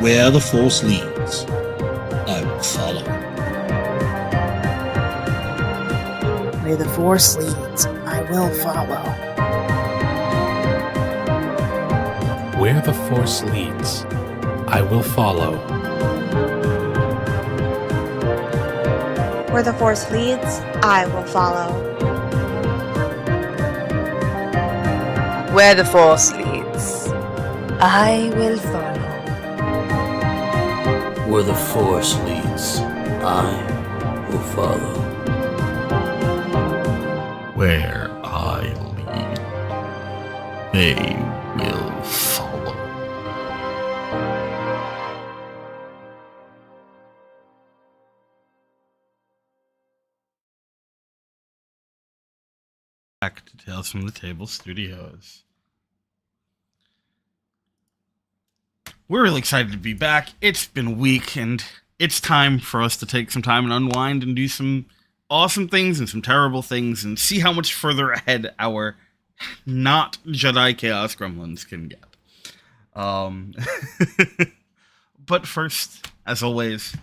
Where the Force leads, I will follow. Where the Force leads, I will follow. Where the Force leads, I will follow. Where the Force leads, I will follow. Where the Force leads, I will follow. Where the Force leads, I will follow. Where I lead, they will follow. Back to Tales from the Table Studios. We're really excited to be back. It's been a week, and it's time for us to take some time and unwind and do some awesome things and some terrible things and see how much further ahead our not Jedi Chaos Gremlins can get. But first, as always,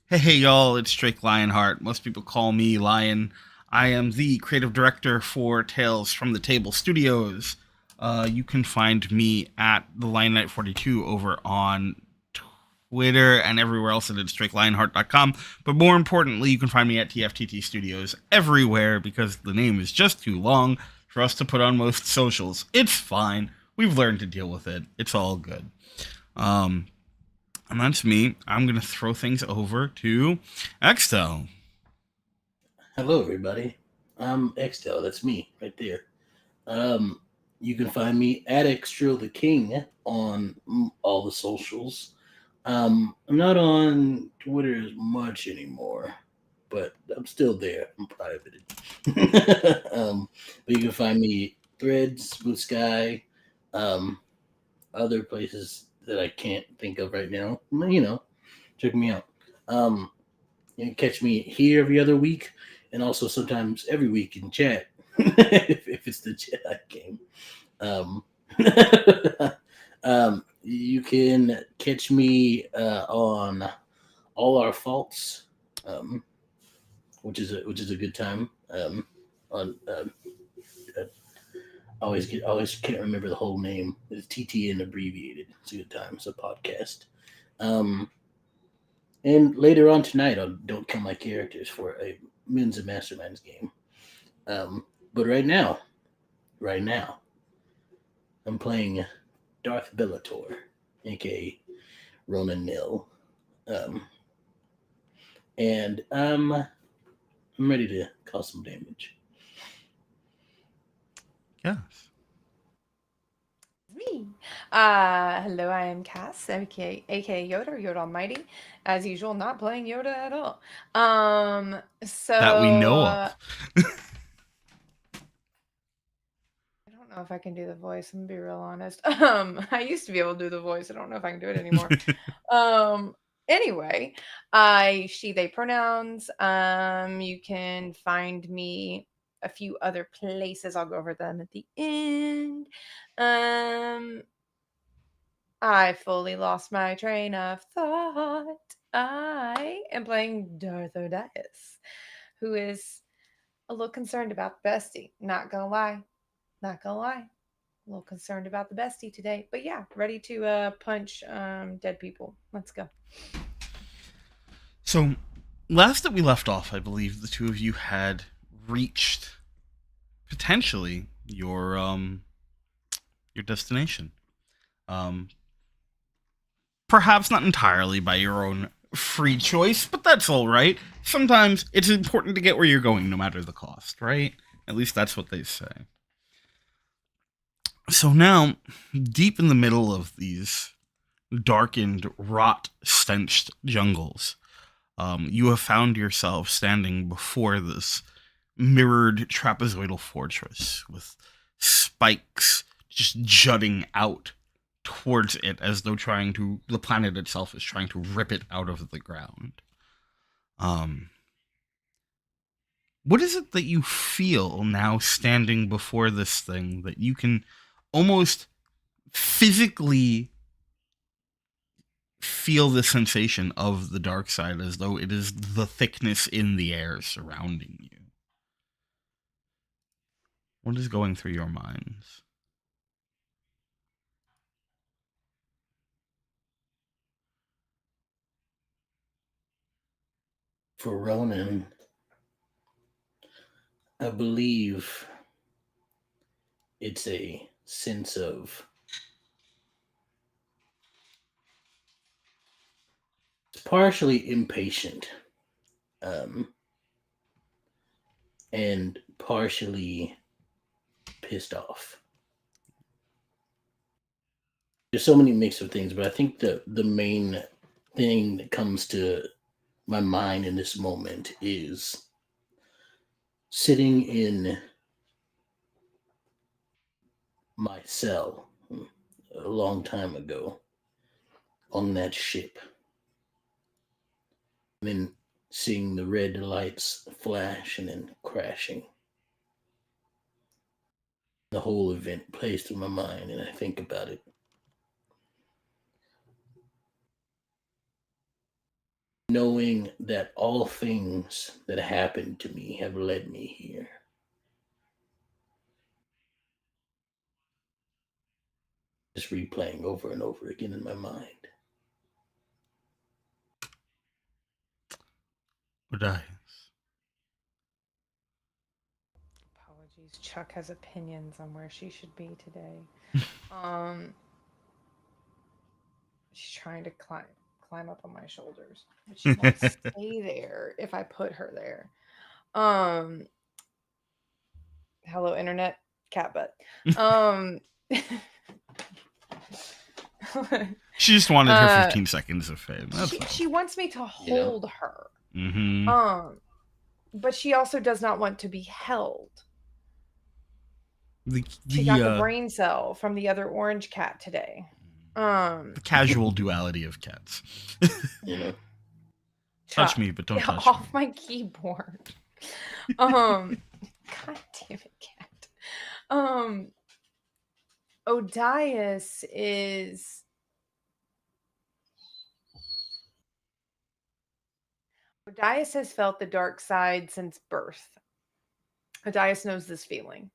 hey y'all, it's Drake Lionheart. Most people call me Lion. I am the creative director for Tales from the Table Studios. You can find me at the Lion Knight42 over on Twitter and everywhere else at DrakeLionheart.com. But more importantly, you can find me at TFTT Studios everywhere because the name is just too long for us to put on most socials. It's fine. We've learned to deal with it. It's all good. And that's me. I'm going to throw things over to Extell. Hello, everybody. I'm Extell. That's me right there. You can find me at Extell the King on all the socials. I'm not on Twitter as much anymore, but I'm still there. I'm private. But you can find me Threads, Blue Sky, other places that I can't think of right now. You know, check me out. You can catch me here every other week, and also sometimes every week in chat if it's the Jedi game. You can catch me on All Our Faults, which is a good time. On always can't remember the whole name. It's TTN abbreviated. It's a good time. It's a podcast. And later on tonight, I'll Don't Kill My Characters for a Men's and Masterminds game. But right now, I'm playing Darth Bellator, aka Ronin Nil. And I'm ready to cause some damage. Yes. Me. Hello, I am Cass, aka Yoda, or Yoda Almighty. As usual, not playing Yoda at all. So That we know of. I don't know if I can do the voice. I'm gonna be real honest. I used to be able to do the voice. I don't know if I can do it anymore. Anyway, she, they pronouns. You can find me a few other places. I'll go over them at the end. I fully lost my train of thought. I am playing Darth Odias, who is a little concerned about the bestie. Not gonna lie. A little concerned about the bestie today. But yeah, ready to punch dead people. Let's go. So, last that we left off, I believe the two of you had reached potentially your destination. Perhaps not entirely by your own free choice, but that's all right. Sometimes it's important to get where you're going, no matter the cost, right? At least that's what they say. So now, deep in the middle of these darkened, rot-stenched jungles, you have found yourself standing before this mirrored trapezoidal fortress with spikes just jutting out towards it as though the planet itself is trying to rip it out of the ground. What is it that you feel now standing before this thing that you can almost physically feel the sensation of the dark side as though it is the thickness in the air surrounding you. What is going through your minds? For Ronin, I believe it's a sense of partially impatient, and partially pissed off. There's so many mix of things, but I think the main thing that comes to my mind in this moment is sitting in my cell a long time ago on that ship, and then seeing the red lights flash and then crashing. The whole event plays through my mind, and I think about it. Knowing that all things that happened to me have led me here. Just replaying over and over again in my mind. Odias. Apologies. Chuck has opinions on where she should be today. She's trying to climb up on my shoulders, but she won't stay there if I put her there. Hello, internet, cat butt. She just wanted her 15 seconds of fame. She wants me to hold her. Mm-hmm. But she also does not want to be held. She got the brain cell from the other orange cat today. The casual duality of cats. Touch me, but don't touch off me. my keyboard. God damn it, cat. Odias is Odias has felt the dark side since birth. Odias knows this feeling.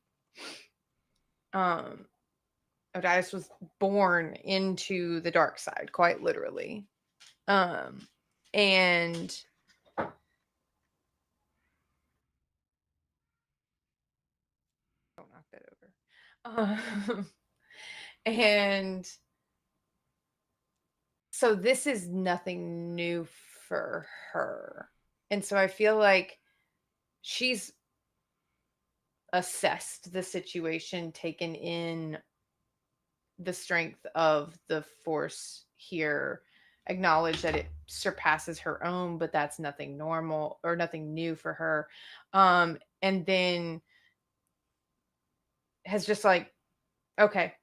Odias was born into the dark side, quite literally. And don't knock that over. And so this is nothing new for her. And so I feel like she's assessed the situation, taken in the strength of the force here, acknowledge that it surpasses her own, but that's nothing normal or nothing new for her. And then has just like, okay,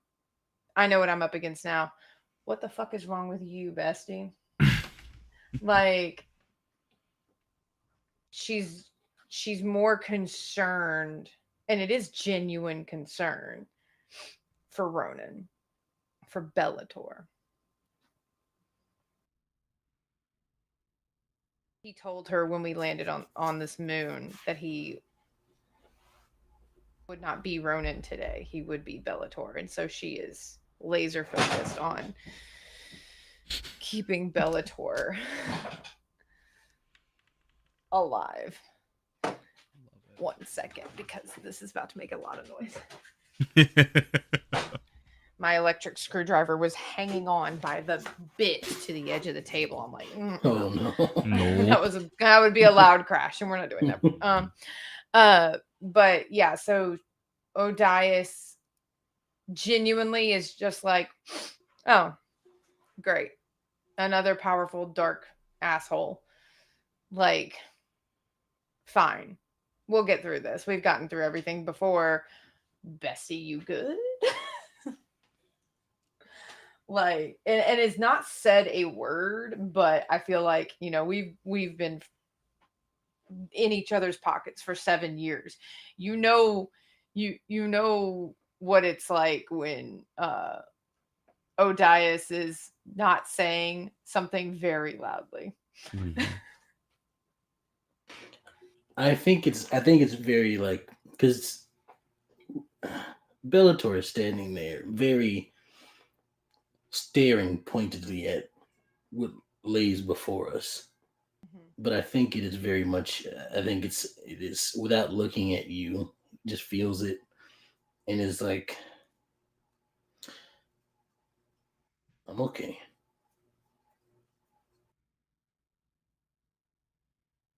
I know what I'm up against now. What the fuck is wrong with you, bestie? Like, she's more concerned, and it is genuine concern for Ronin, for Bellator. He told her when we landed on this moon that he would not be Ronin today. He would be Bellator. And so she is laser focused on keeping Bellator alive. 1 second, because this is about to make a lot of noise. My electric screwdriver was hanging on by the bit to the edge of the table. I'm like, oh no. that would be a loud crash, and we're not doing that. But yeah, so Odias genuinely is just like, oh, great. Another powerful, dark asshole. Like, fine. We'll get through this. We've gotten through everything before. Bessie, you good? Like, and it's not said a word, but I feel like, we've been in each other's pockets for 7 years. You know what it's like when Odias is not saying something very loudly. I think it's very like because Bellator is standing there, very staring pointedly at what lays before us. But I think it is very much. I think it is without looking at you, just feels it, and is like, I'm okay.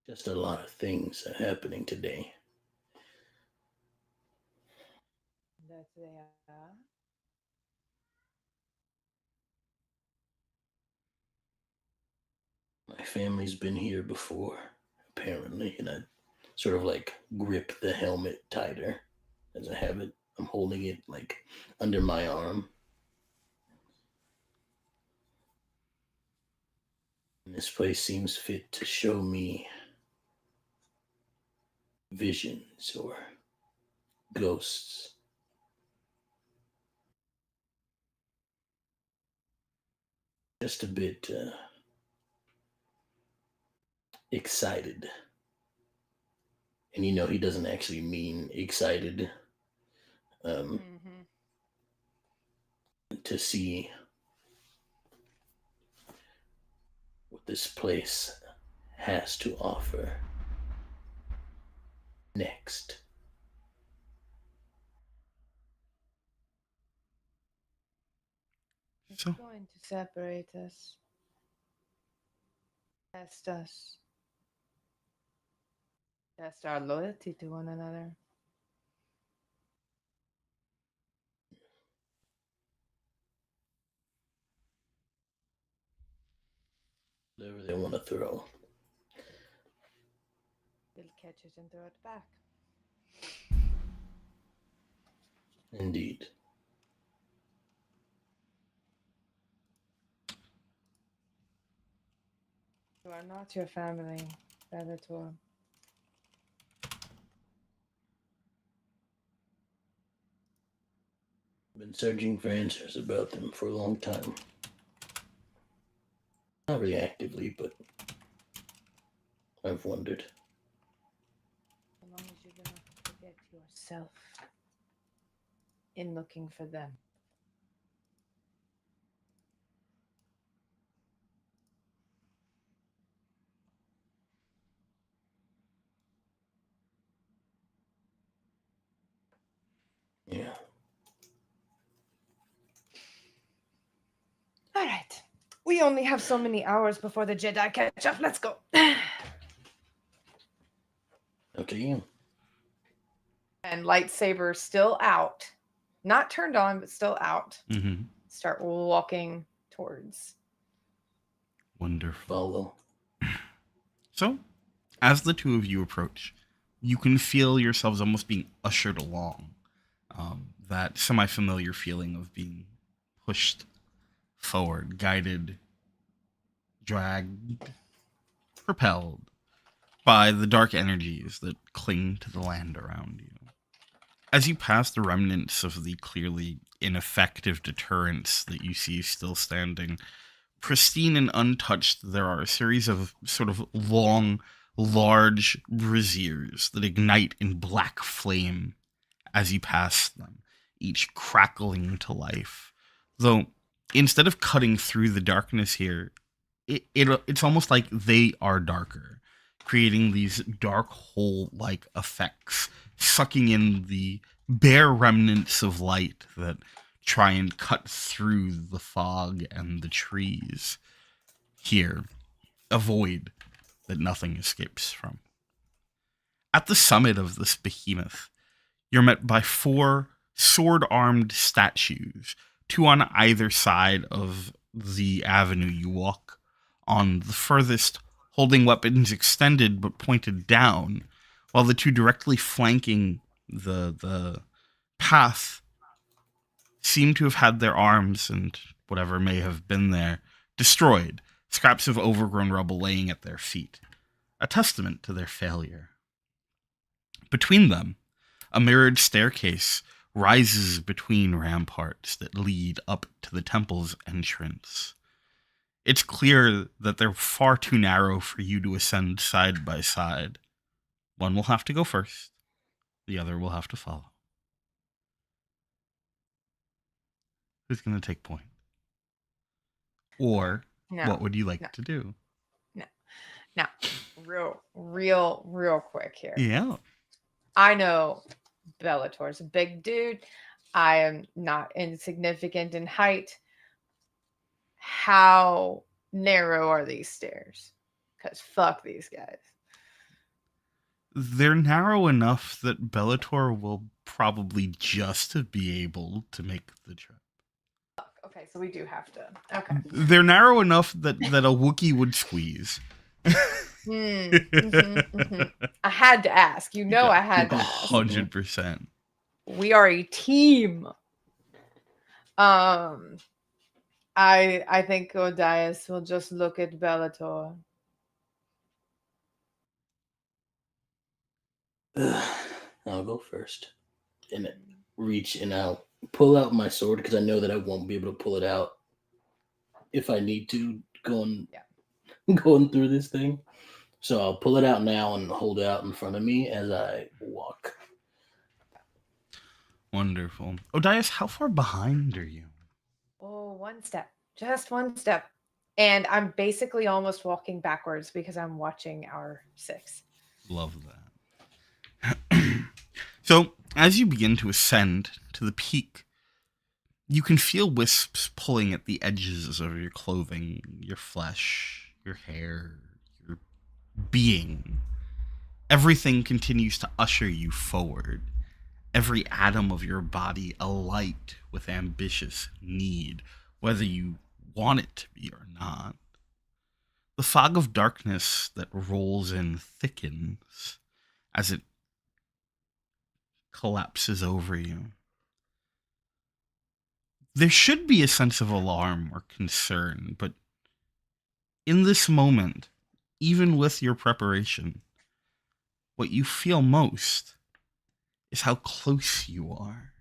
Just a lot of things are happening today. That they are. My family's been here before, apparently, and I sort of like grip the helmet tighter as I have it. I'm holding it like under my arm. And this place seems fit to show me visions or ghosts. Just a bit excited. And he doesn't actually mean excited to see what this place has to offer next. It's So, going to separate us. Test us. Test our loyalty to one another. Whatever they want to throw. We'll catch it and throw it back. Indeed. You are not your family, Bellator. I've been searching for answers about them for a long time. Not really actively, but I've wondered. As long as you do not forget yourself in looking for them. Yeah. All right. We only have so many hours before the Jedi catch up. Let's go. Okay. And lightsaber still out. Not turned on, but still out. Start walking towards. Wonderful. Follow. So, as the two of you approach, you can feel yourselves almost being ushered along. That semi-familiar feeling of being pushed forward, guided, dragged, propelled by the dark energies that cling to the land around you. As you pass the remnants of the clearly ineffective deterrents that you see still standing, pristine and untouched, there are a series of sort of long, large braziers that ignite in black flame as you pass them, each crackling to life. Though, instead of cutting through the darkness here, it's almost like they are darker, creating these dark hole-like effects, sucking in the bare remnants of light that try and cut through the fog and the trees. Here, a void that nothing escapes from. At the summit of this behemoth, you're met by 4 sword-armed statues, 2 on either side of the avenue you walk. On the furthest, holding weapons extended but pointed down, while the 2 directly flanking the path seem to have had their arms and whatever may have been there destroyed, scraps of overgrown rubble laying at their feet, a testament to their failure. Between them, a mirrored staircase rises between ramparts that lead up to the temple's entrance. It's clear that they're far too narrow for you to ascend side by side. One will have to go first, the other will have to follow. Who's going to take point? Or No. what would you like No. to do? Now, real quick here. Yeah. I know Bellator's a big dude. I am not insignificant in height. How narrow are these stairs? Because fuck these guys. They're narrow enough that Bellator will probably just be able to make the trip. Okay, so we do have to. Okay. They're narrow enough that a Wookiee would squeeze. I had to ask. You know, I had to ask. 100%. We are a team. I think Odias will just look at Bellator. I'll go first. And reach and I'll pull out my sword because I know that I won't be able to pull it out if I need to going through this thing. So I'll pull it out now and hold it out in front of me as I walk. Wonderful. Odias, how far behind are you? Oh, one step. Just one step. And I'm basically almost walking backwards because I'm watching our 6. Love that. So, as you begin to ascend to the peak, you can feel wisps pulling at the edges of your clothing, your flesh, your hair, your being. Everything continues to usher you forward. Every atom of your body alight with ambitious need, whether you want it to be or not. The fog of darkness that rolls in thickens as it collapses over you. There should be a sense of alarm or concern, but in this moment, even with your preparation, what you feel most is how close you are.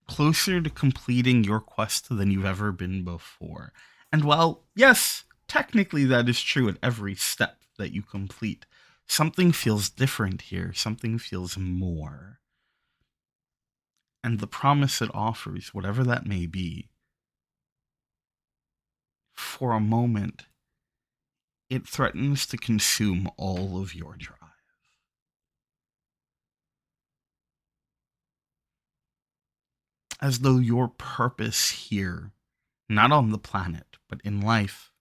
Closer to completing your quest than you've ever been before. And while, yes, technically that is true at every step that you complete, something feels different here. Something feels more. And the promise it offers, whatever that may be, for a moment, it threatens to consume all of your drive. As though your purpose here, not on the planet, but in life,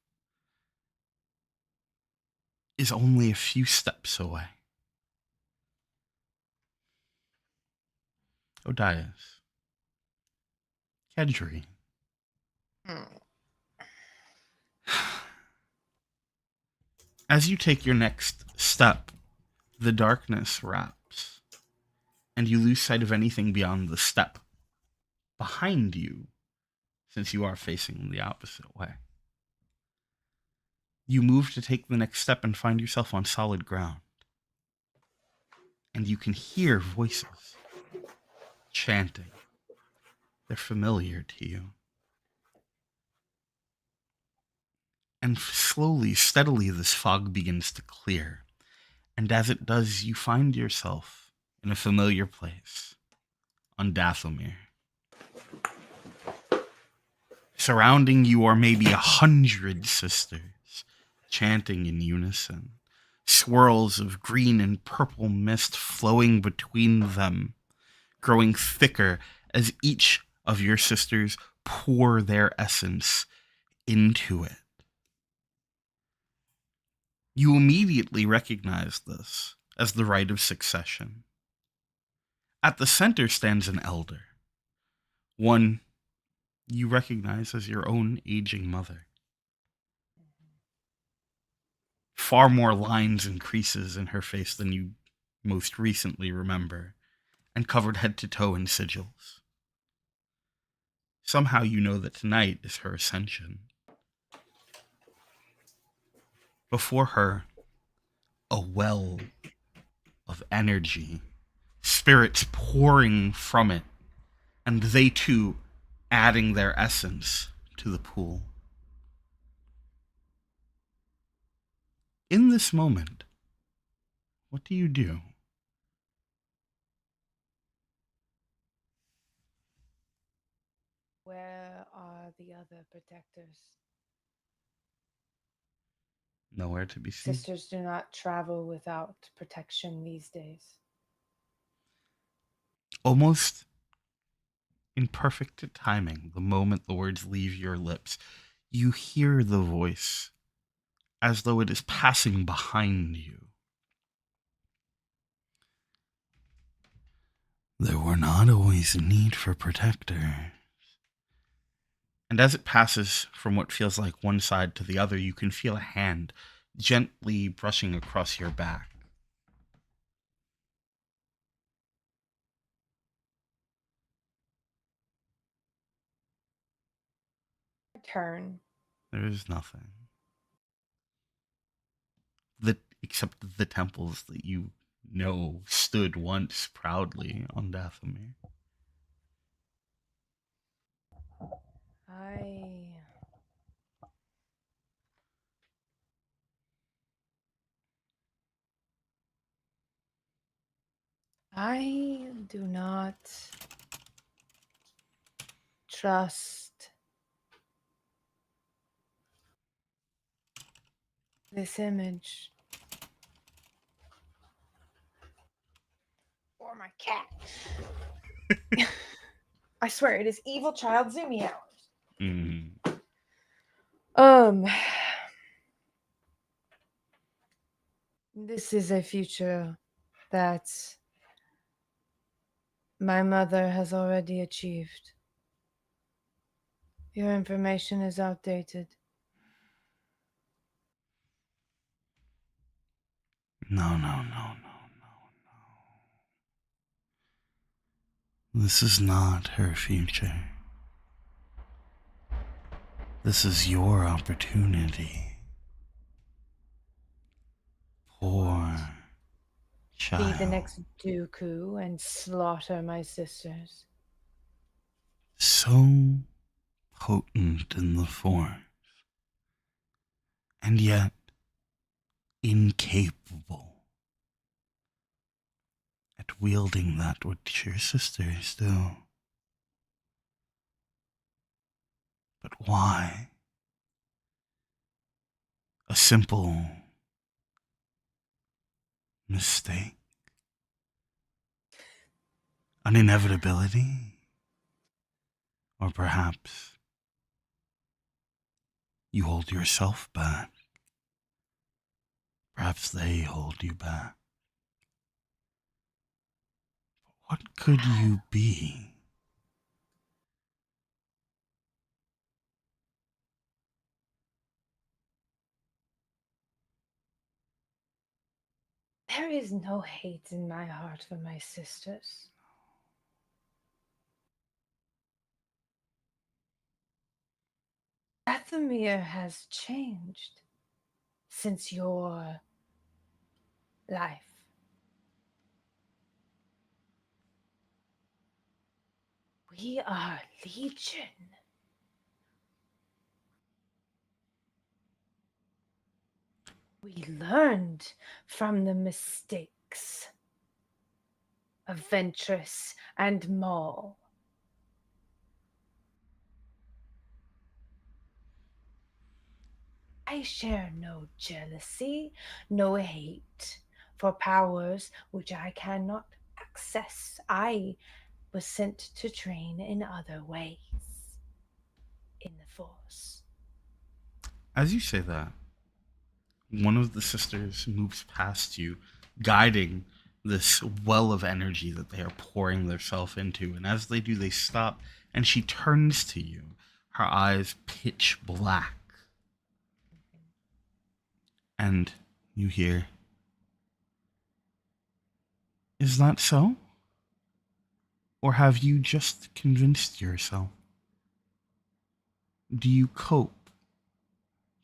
is only a few steps away. Odias. Kedri. As you take your next step, the darkness wraps, and you lose sight of anything beyond the step behind you, since you are facing the opposite way. You move to take the next step and find yourself on solid ground. And you can hear voices chanting. They're familiar to you. And slowly, steadily, this fog begins to clear. And as it does, you find yourself in a familiar place on Dathomir. Surrounding you are maybe 100 sisters, chanting in unison. Swirls of green and purple mist flowing between them, growing thicker as each of your sisters pour their essence into it. You immediately recognize this as the rite of succession. At the center stands an elder, one you recognize as your own aging mother. Far more lines and creases in her face than you most recently remember, and covered head to toe in sigils. Somehow you know that tonight is her ascension. Before her, a well of energy, spirits pouring from it and they too adding their essence to the pool. In this moment, what do you do? Where are the other protectors? Nowhere to be seen. Sisters do not travel without protection these days. Almost in perfect timing, the moment the words leave your lips, you hear the voice as though it is passing behind you. There were not always a need for protector. And as it passes from what feels like one side to the other, you can feel a hand gently brushing across your back. Turn. There is nothing. Except the temples that you know stood once proudly on Dathomir. I do not trust this image. Or my cat. I swear it is evil child Zoomy hours. Mm. This is a future that my mother has already achieved. Your information is outdated. No. This is not her future. This is your opportunity. Poor child. Be the next Dooku and slaughter my sisters. So potent in the Force, and yet incapable at wielding that which your sisters do. But why? A simple mistake? An inevitability? Or perhaps you hold yourself back. Perhaps they hold you back. What could you be? There is no hate in my heart for my sisters. Dathomir has changed since your life. We are Legion. We learned from the mistakes of Ventress and Maul. I share no jealousy, no hate for powers which I cannot access. I was sent to train in other ways in the Force. As you say that, one of the sisters moves past you, guiding this well of energy that they are pouring themselves into. And as they do, they stop, and she turns to you, her eyes pitch black. And you hear, "Is that so? Or have you just convinced yourself? Do you cope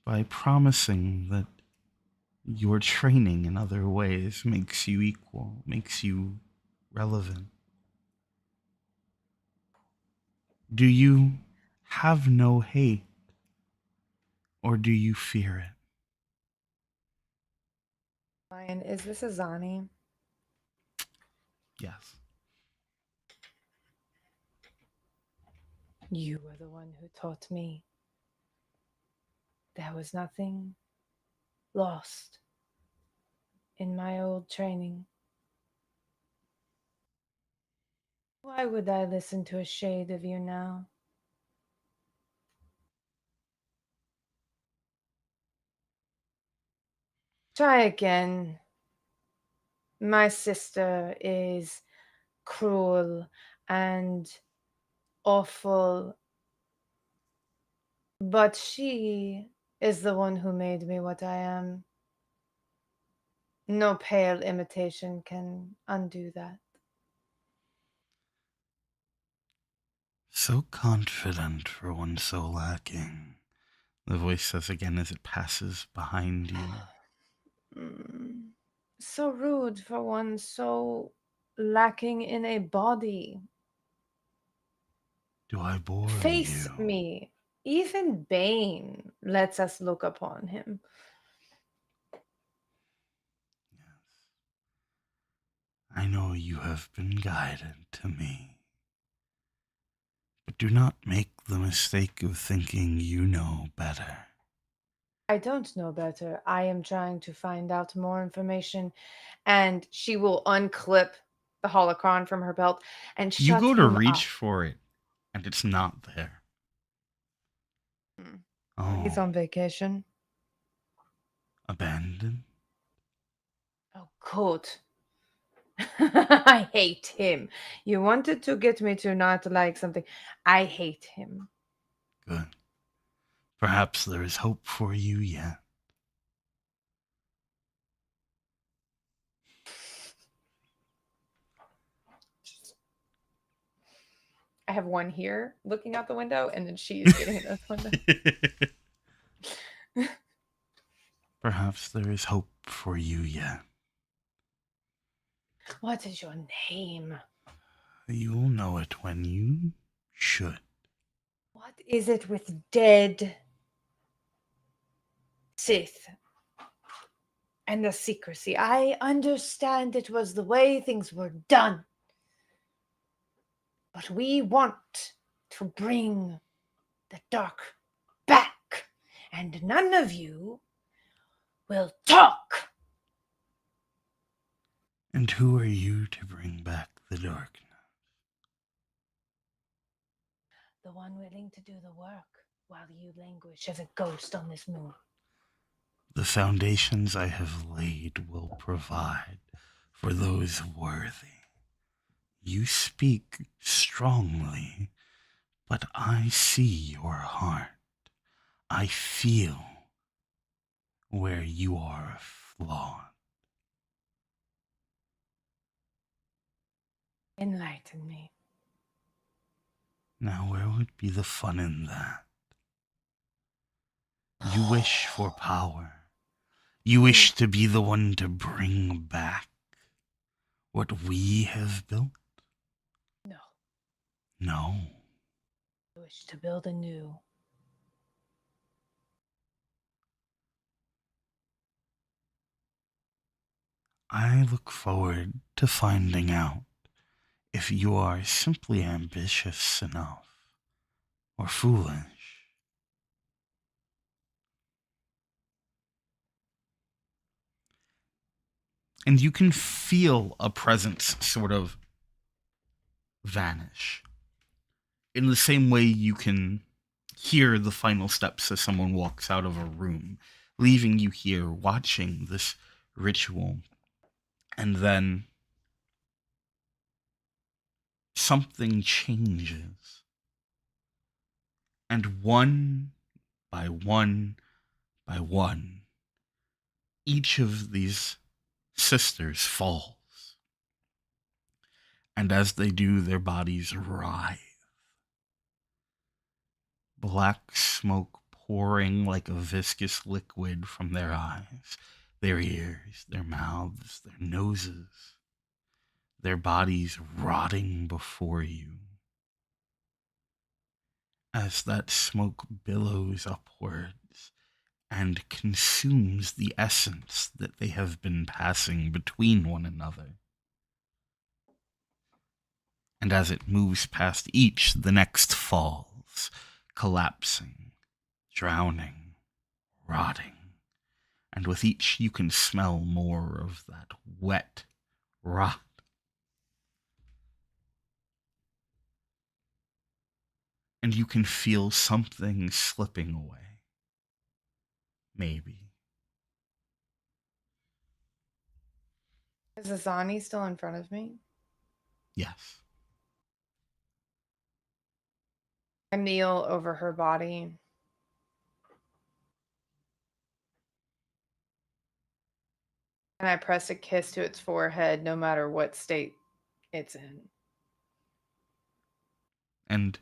by promising that your training in other ways makes you equal, makes you relevant?" Do you have no hate, or do you fear it? Lion, is this a Zani? Yes. You were the one who taught me. There was nothing lost in my old training. Why would I listen to a shade of you now? Try again. My sister is cruel and awful, but she is the one who made me what I am. No pale imitation can undo that. So confident for one so lacking, the voice says again as it passes behind you. So rude for one so lacking in a body. Do I bore Face you? me. Even Bane lets us look upon him. Yes. I know you have been guided to me. But do not make the mistake of thinking you know better. I don't know better. I am trying to find out more information. And she will unclip the holocron from her belt and You shut go to him reach up. for it, and it's not there. Oh, he's Oh, on vacation. abandoned? Oh, good. I hate him. You wanted to get me to not like something. I hate him. Good. Perhaps there is hope for you yet. I have one here looking out the window, and then she's getting in this window. Perhaps there is hope for you yet. What is your name? You'll know it when you should. What is it with dead Sith and the secrecy? I understand it was the way things were done. But we want to bring the dark back, and none of you will talk. And who are you to bring back the darkness? The one willing to do the work while you languish as a ghost on this moon. The foundations I have laid will provide for those worthy. You speak strongly, but I see your heart. I feel where you are flawed. Enlighten me. Now, where would be the fun in that? You wish for power. You wish to be the one to bring back what we have built? No, No. I wish to build anew. I look forward to finding out if you are simply ambitious enough or foolish. And you can feel a presence sort of vanish. In the same way you can hear the final steps as someone walks out of a room, leaving you here watching this ritual. And then something changes. And one by one by one, each of these sisters falls. And as they do, their bodies writhe. Black smoke pouring like a viscous liquid from their eyes, their ears, their mouths, their noses, their bodies rotting before you. as that smoke billows upwards and consumes the essence that they have been passing between one another. And as it moves past each, the next falls, collapsing, drowning, rotting. And with each, you can smell more of that wet rot. And you can feel something slipping away. Maybe. Is Asani still in front of me? Yes. I kneel over her body. And I press a kiss to its forehead, no matter what state it's in. And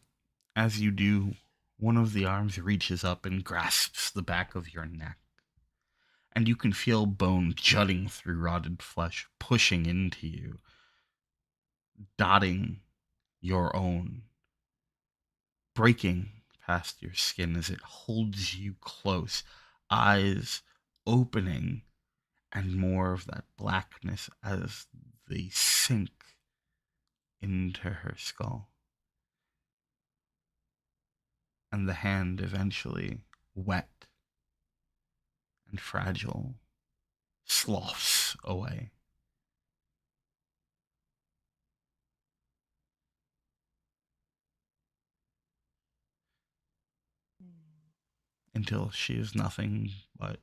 as you do, one of the arms reaches up and grasps the back of your neck. And you can feel bone jutting through rotted flesh, pushing into you, dotting your own, breaking past your skin as it holds you close, eyes opening, and more of that blackness as they sink into her skull. And the hand eventually, wet and fragile, sloughs away. Until she is nothing but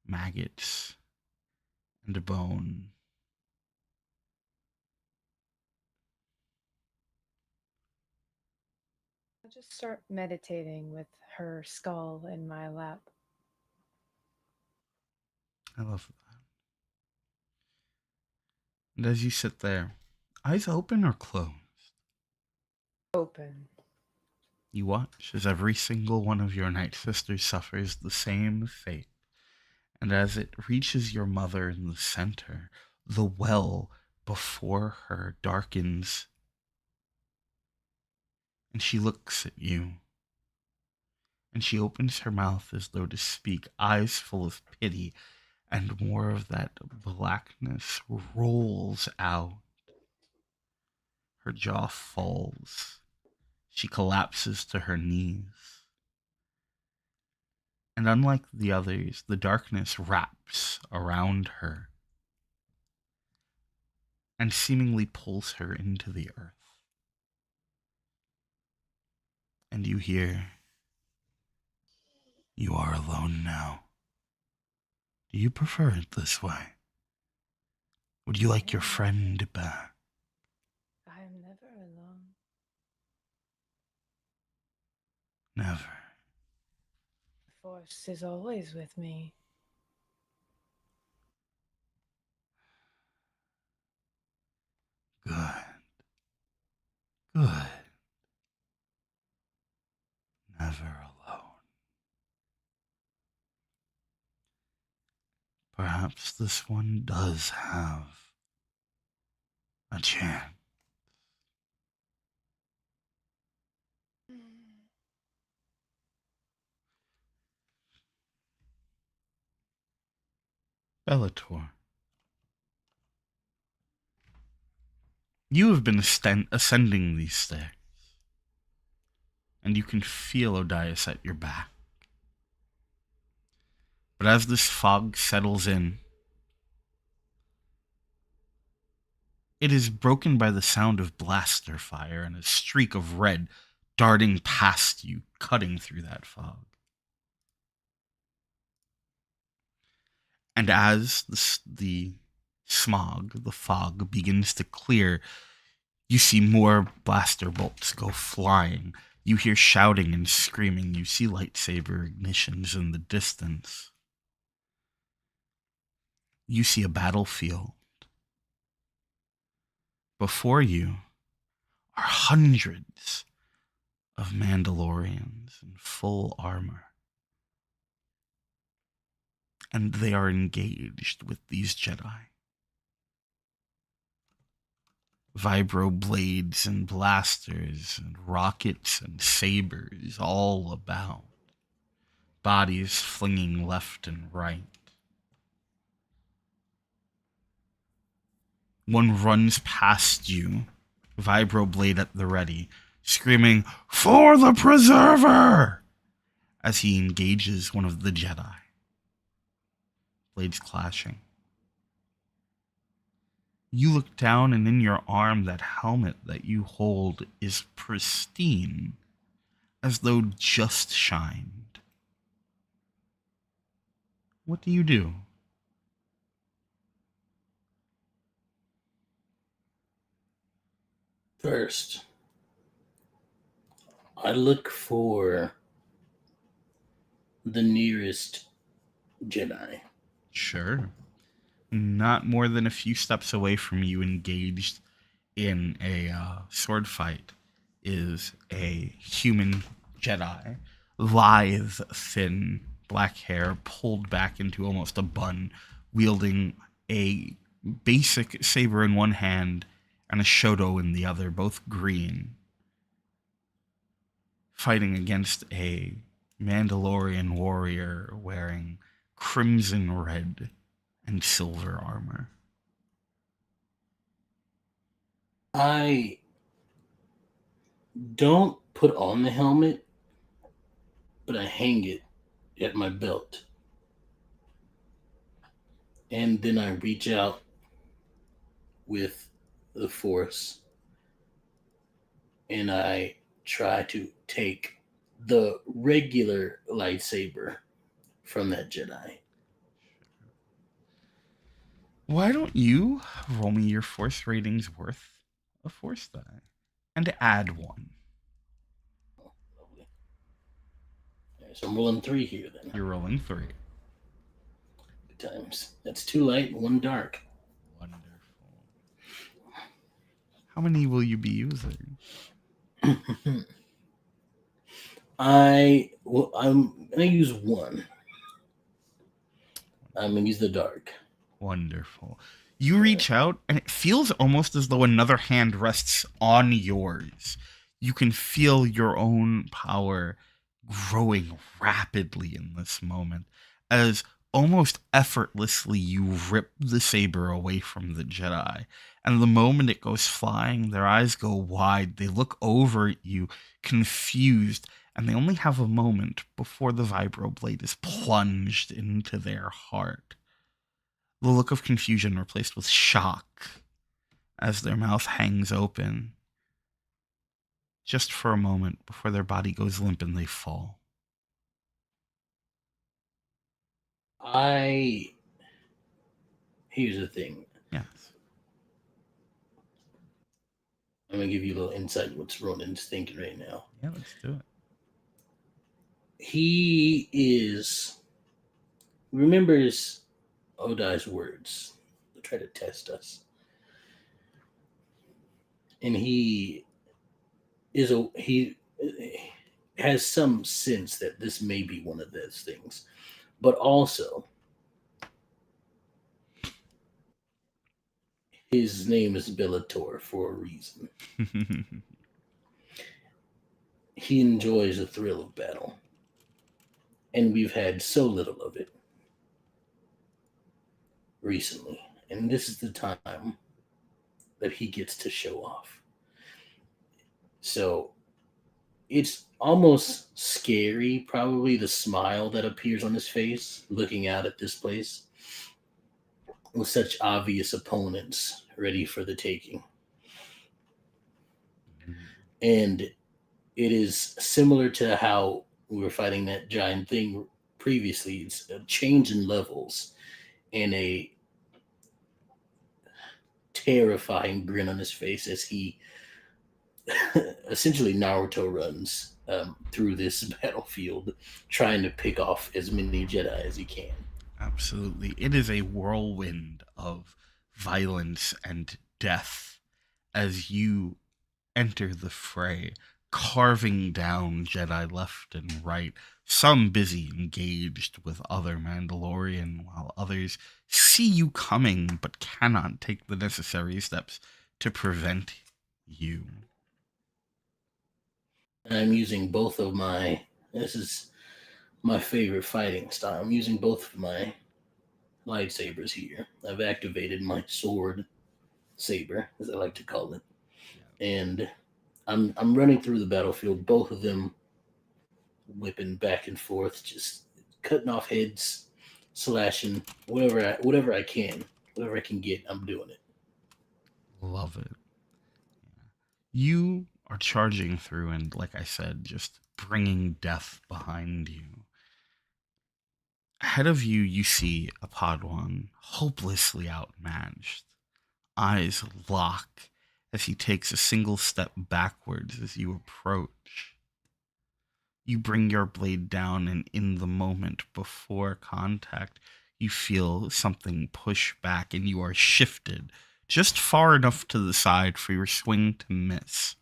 maggots and bone. I just start meditating with her skull in my lap. I love that. And as you sit there, eyes open or closed, Open. you watch as every single one of your night sisters suffers the same fate. And as it reaches your mother in the center, the well before her darkens, and she looks at you. And she opens her mouth as though to speak, eyes full of pity, and more of that blackness rolls out. Her jaw falls. She collapses to her knees. And unlike the others, the darkness wraps around her and seemingly pulls her into the earth. And you hear, "You are alone now. Do you prefer it this way? Would you like your friend back?" I am never alone. Never. The Force is always with me. Good. Good. Never alone. Perhaps this one does have a chance. Bellator, you have been ascending these stairs, and you can feel Odias at your back. But as this fog settles in, it is broken by the sound of blaster fire and a streak of red darting past you, cutting through that fog. And as the fog begins to clear, you see more blaster bolts go flying. You hear shouting and screaming. You see lightsaber ignitions in the distance. You see a battlefield. Before you are hundreds of Mandalorians in full armor. And they are engaged with these Jedi. vibro blades and blasters and rockets and sabers all about, bodies flinging left and right. One runs past you, vibroblade at the ready, screaming, "For the Preserver!" as he engages one of the Jedi. Blades clashing. You look down, and in your arm, that helmet that you hold is pristine, as though just shined. What do you do? First, I look for the nearest Jedi. Sure. Not more than a few steps away from you, engaged in a sword fight, is a human Jedi. Lithe, thin, black hair pulled back into almost a bun, wielding a basic saber in one hand and a shoto in the other, both green. Fighting against a Mandalorian warrior wearing crimson red and silver armor. I don't put on the helmet, but I hang it at my belt. And then I reach out with the Force and I try to take the regular lightsaber from that Jedi. Why don't you roll me your force ratings worth a force die and add one? Lovely. Alright, so I'm rolling 3 here then. You're rolling 3. Good times. That's 2 light and 1 dark. Wonderful. How many will you be using? I'm gonna use 1. I'm gonna use the dark. Wonderful. You reach out, and it feels almost as though another hand rests on yours. You can feel your own power growing rapidly in this moment, as almost effortlessly you rip the saber away from the Jedi. And the moment it goes flying, their eyes go wide. They look over at you, confused, and they only have a moment before the vibroblade is plunged into their heart. The look of confusion replaced with shock as their mouth hangs open, just for a moment before their body goes limp and they fall. Here's the thing. Yes. I'm gonna give you a little insight into what Ronin's thinking right now. Yeah, let's do it. He remembers Odai's words to try to test us. And he has some sense that this may be one of those things. But also, his name is Bellator for a reason. He enjoys the thrill of battle. And we've had so little of it recently. And this is the time that he gets to show off. So it's almost scary, probably, the smile that appears on his face looking out at this place with such obvious opponents ready for the taking. And it is similar to how we were fighting that giant thing previously. It's a change in levels and a terrifying grin on his face as he essentially Naruto runs through this battlefield, trying to pick off as many Jedi as he can. Absolutely. It is a whirlwind of violence and death as you enter the fray, carving down Jedi left and right, some busy engaged with other Mandalorian, while others see you coming but cannot take the necessary steps to prevent you. I'm using both of my. This is my favorite fighting style. I'm using both of my lightsabers here. I've activated my sword saber, as I like to call it, and I'm running through the battlefield. Both of them whipping back and forth, just cutting off heads, slashing whatever I can, whatever I can get. I'm doing it. Love it. You are charging through, and like I said, just bringing death behind you. Ahead of you, you see a Padawan hopelessly outmatched. Eyes lock as he takes a single step backwards as you approach. You bring your blade down, and in the moment before contact, you feel something push back, and you are shifted just far enough to the side for your swing to miss.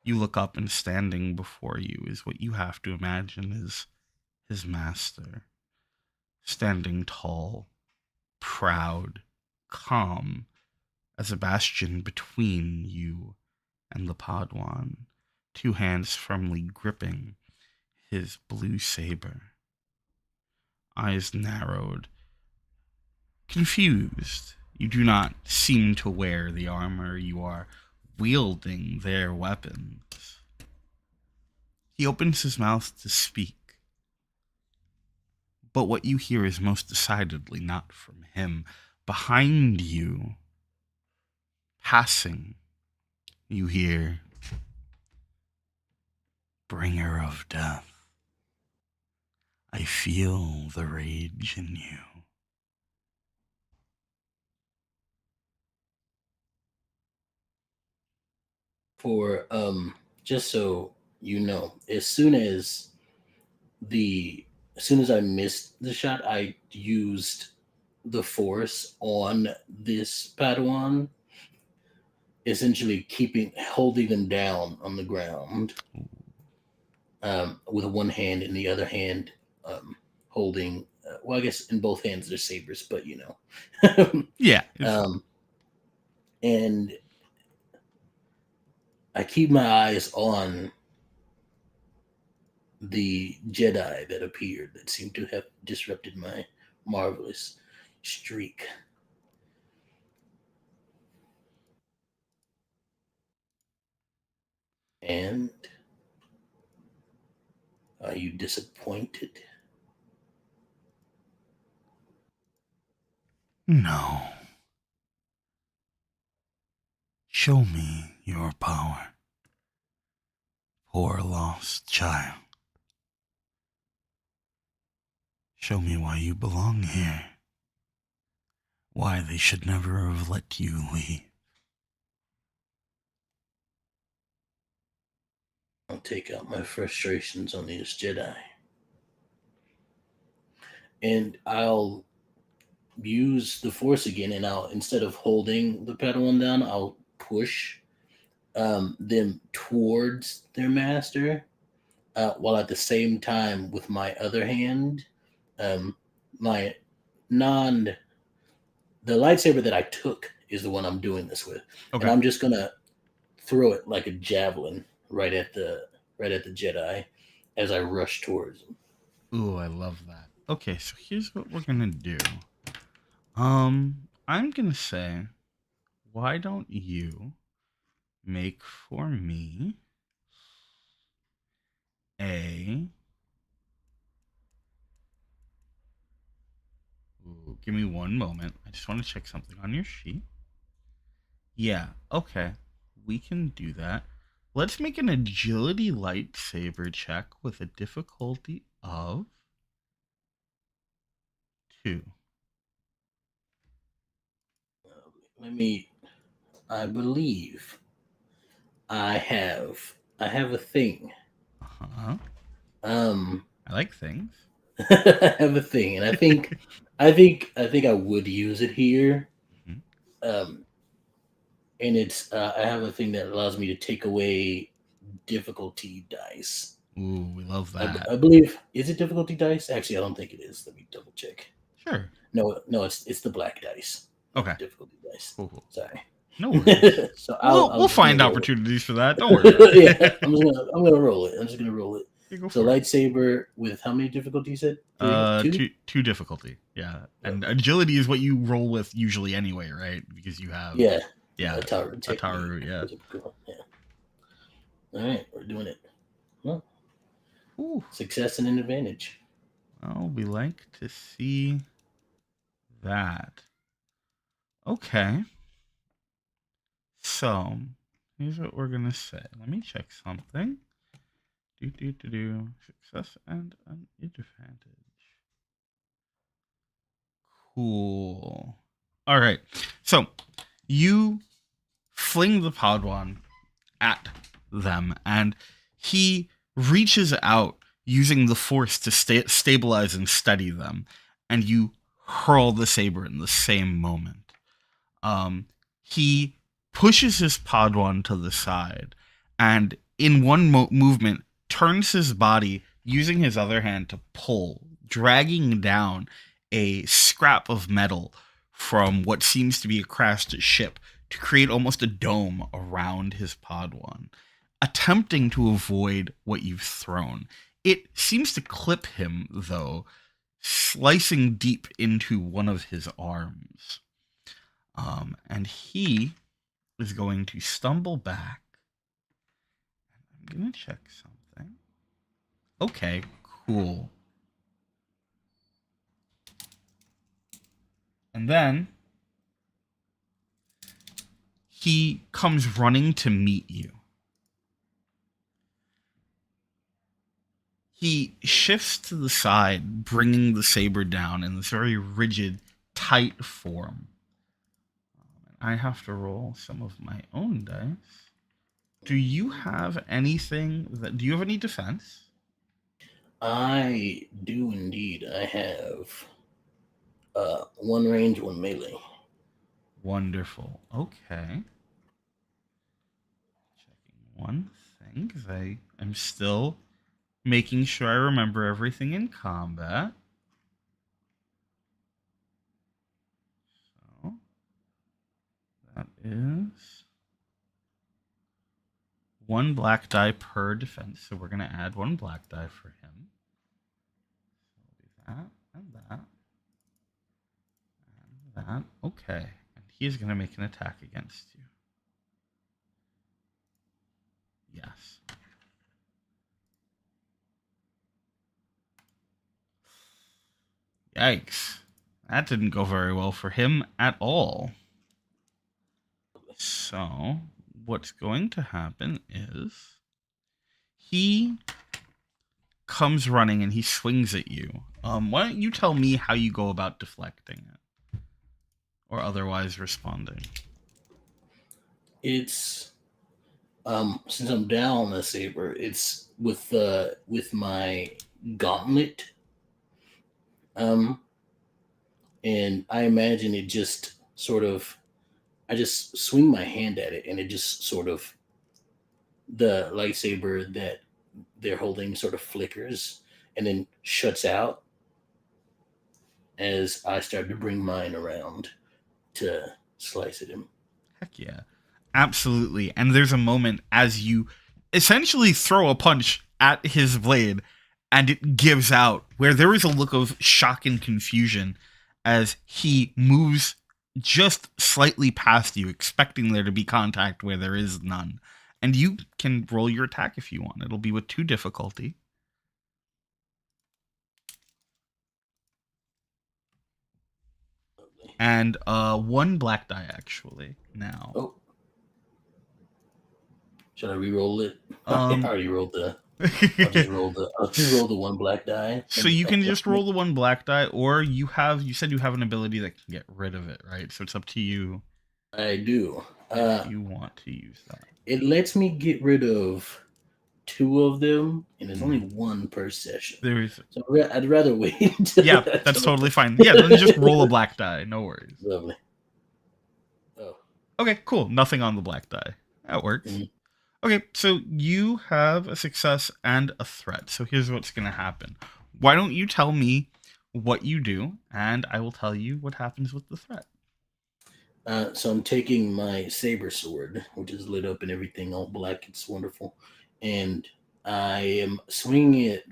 You look up, and standing before you is what you have to imagine is his master. Standing tall, proud, calm, as a bastion between you and the Padawan, two hands firmly gripping his blue saber. Eyes narrowed, confused. You do not seem to wear the armor. You are wielding their weapons. He opens his mouth to speak, but what you hear is most decidedly not from him. Behind you, passing, you hear, "Bringer of death, I feel the rage in you." For just so you know, as soon as I missed the shot, I used the force on this Padawan, essentially holding them down on the ground, with one hand and the other hand holding. Well, I guess in both hands they're sabers, but you know. Yeah. And I keep my eyes on the Jedi that appeared that seemed to have disrupted my marvelous streak. And are you disappointed? No. Show me your power, poor lost child. Show me why you belong here. Why they should never have let you leave. I'll take out my frustrations on these Jedi. And I'll use the Force again, and instead of holding the Padawan down, I'll push them towards their master, while at the same time, with my other hand, my non the lightsaber that I took is the one I'm doing this with, Okay. and I'm just gonna throw it like a javelin right at the Jedi as I rush towards him. Ooh, I love that. Okay, so here's what we're gonna do. I'm gonna say, why don't you make for me a... Ooh, give me one moment. I just want to check something on your sheet. Yeah, okay. We can do that. Let's make an agility lightsaber check with a difficulty of 2. I believe I have a thing. Uh-huh. Um, I like things. I have a thing, and I think I would use it here. Mhm. And it's I have a thing that allows me to take away difficulty dice. Ooh, we love that. I believe, is it difficulty dice? Actually, I don't think it is. Let me double check. Sure. No, it's the black dice. Okay. Difficulty dice. Cool. Sorry. No worries. So We'll just gonna find roll it. opportunities for that. Don't worry about Yeah, it. I'm gonna roll it. I'm just gonna roll it. You go So for it. lightsaber with how many difficulties? You said two. Two difficulty. Yeah, and Okay. agility is what you roll with usually anyway, right? Because you have Yeah, yeah Ataru a technique. Taru. Yeah. Yeah. All right, we're doing it. Well, Ooh. success and an advantage. Well, we like to see that. Okay. So here's what we're gonna say. Let me check something. Do success and an advantage. Cool. All right. So you fling the Padawan at them, and he reaches out using the force to stabilize and steady them, and you hurl the saber in the same moment. He pushes his Padawan to the side, and in one movement turns his body using his other hand to pull, dragging down a scrap of metal from what seems to be a crashed ship to create almost a dome around his Padawan, attempting to avoid what you've thrown. It seems to clip him, though, slicing deep into one of his arms. And he is going to stumble back. I'm going to check something. Okay, cool. And then he comes running to meet you. He shifts to the side, bringing the saber down in this very rigid, tight form. I have to roll some of my own dice. Do you have anything that... Do you have any defense? I do indeed. I have one range, one melee. Wonderful. Okay. Checking one thing, because I'm still making sure I remember everything in combat. So, that is one black die per defense, so we're going to add one black die for him. So we'll do that and that. And that. Okay. And he's going to make an attack against you. Yes. Yikes. That didn't go very well for him at all. So, what's going to happen is he comes running and he swings at you. Why don't you tell me how you go about deflecting it? Or otherwise responding? It's since I'm down on the saber, it's with my gauntlet. And I imagine it just sort of, I just swing my hand at it, and it just sort of, the lightsaber that they're holding sort of flickers and then shuts out as I start to bring mine around to slice at him. Heck yeah. Absolutely. And there's a moment as you essentially throw a punch at his blade and it gives out, where there is a look of shock and confusion as he moves just slightly past you, expecting there to be contact where there is none. And you can roll your attack if you want. It'll be with 2 difficulty. And 1 black die, actually, now. Oh. Should I re-roll it? I already rolled the... I'll just roll the 1 black die. So you can just roll the 1 black die, or you said you have an ability that can get rid of it, right? So it's up to you. I do. If you want to use that. It lets me get rid of 2 of them, and there's only 1 per session. So I'd rather wait. Yeah, that's totally fine. Yeah, then just roll a black die. No worries. Lovely. Oh. Okay, cool. Nothing on the black die. That works. Mm-hmm. Okay, so you have a success and a threat. So here's what's going to happen. Why don't you tell me what you do, and I will tell you what happens with the threat. So I'm taking my saber sword, which is lit up and everything, all black. It's wonderful, and I am swinging it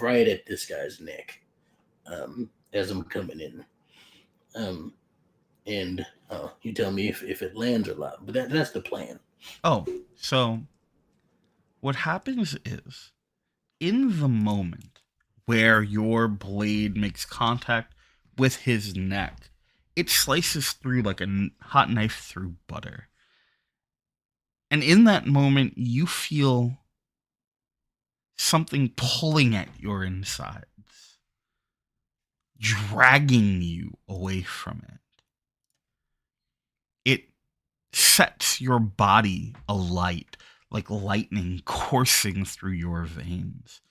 right at this guy's neck as I'm coming in. Um, and you tell me if it lands or not. But that's the plan. Oh, so what happens is, in the moment where your blade makes contact with his neck, it slices through like a hot knife through butter. And in that moment, you feel something pulling at your insides, dragging you away from it. It sets your body alight like lightning coursing through your veins.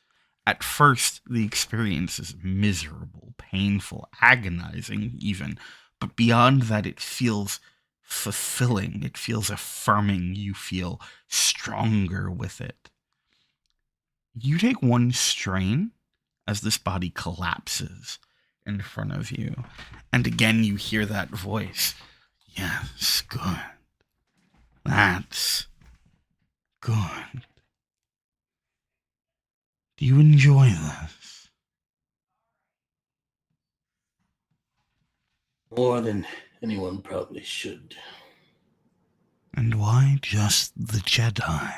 At first, the experience is miserable, painful, agonizing, even. But beyond that, it feels fulfilling. It feels affirming. You feel stronger with it. You take one strain as this body collapses in front of you. And again, you hear that voice. Yes, good. That's good. Do you enjoy this? More than anyone probably should. And why just the Jedi?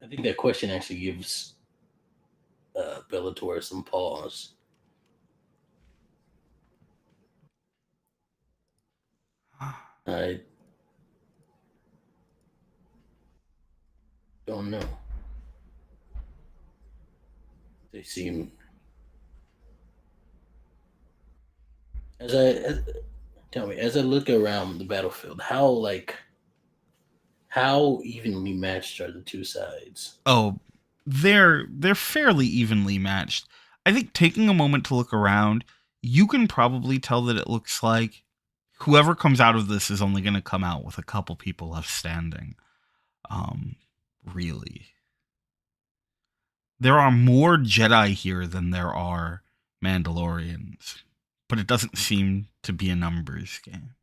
I think that question actually gives Bellator some pause. I don't know. They seem tell me as I look around the battlefield, how evenly matched are the two sides? Oh, they're fairly evenly matched. I think taking a moment to look around, you can probably tell that it looks like whoever comes out of this is only going to come out with a couple people left standing. Really. There are more Jedi here than there are Mandalorians, but it doesn't seem to be a numbers game.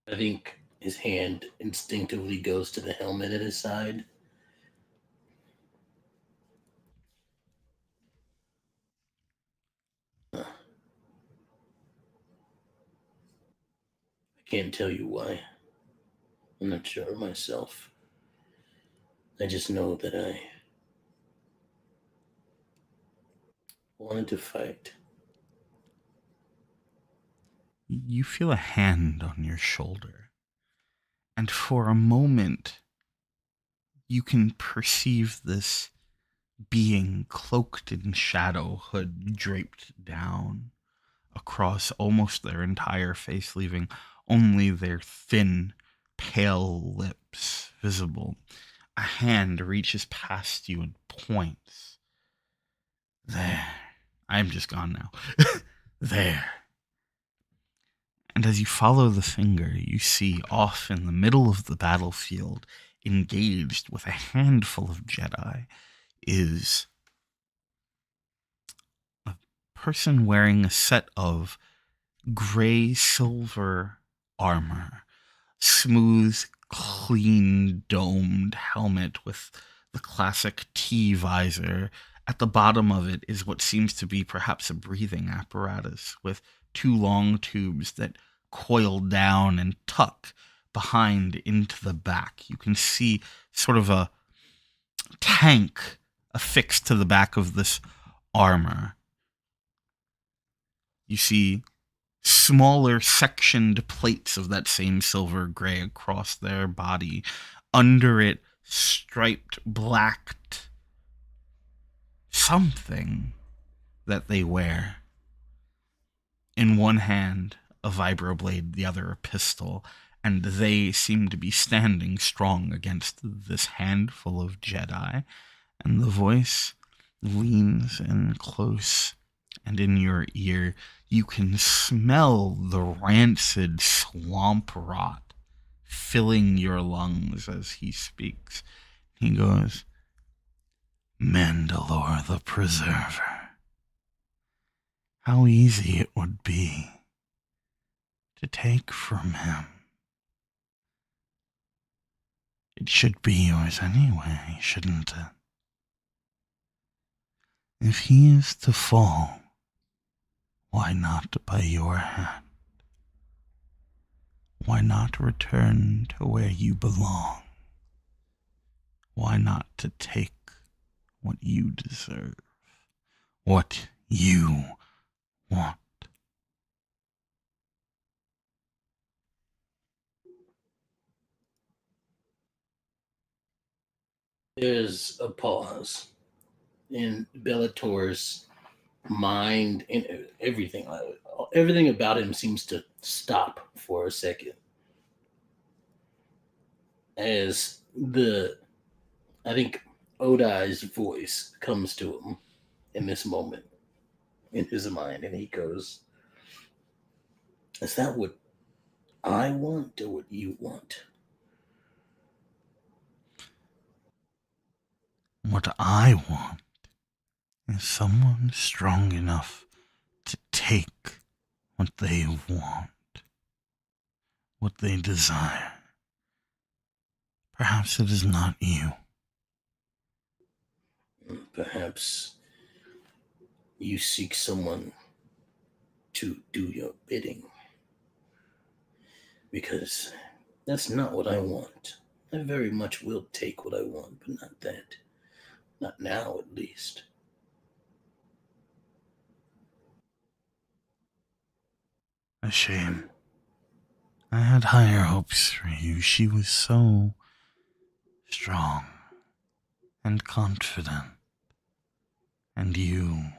I think his hand instinctively goes to the helmet at his side. I can't tell you why. I'm not sure myself. I just know that I wanted to fight. You feel a hand on your shoulder, and for a moment, you can perceive this being cloaked in shadow, hood draped down across almost their entire face, leaving only their thin, pale lips visible. A hand reaches past you and points. There. I'm just gone now. There. And as you follow the finger, you see off in the middle of the battlefield, engaged with a handful of Jedi, is a person wearing a set of gray silver armor, smooth, clean, domed helmet with the classic T visor. At the bottom of it is what seems to be perhaps a breathing apparatus with two long tubes that coil down and tuck behind into the back. You can see sort of a tank affixed to the back of this armor. You see smaller sectioned plates of that same silver gray across their body. Under it, striped, blacked something that they wear. In one hand, a vibroblade, the other a pistol, and they seem to be standing strong against this handful of Jedi. And the voice leans in close, and in your ear, you can smell the rancid swamp rot filling your lungs as he speaks. He goes, Mandalore the Preserver. How easy it would be to take from him. It should be yours anyway, shouldn't it? If he is to fall, why not by your hand? Why not return to where you belong? Why not to take what you deserve? What you want? There's a pause in Bellator's mind, and everything about him seems to stop for a second as I think Odai's voice comes to him in this moment in his mind, and he goes, is that what I want or what you want? What I want is someone strong enough to take what they want, what they desire. Perhaps it is not you. Perhaps you seek someone to do your bidding, because that's not what I want. I very much will take what I want, but not that. Not now, at least. A shame. I had higher hopes for you. She was so strong and confident. And you,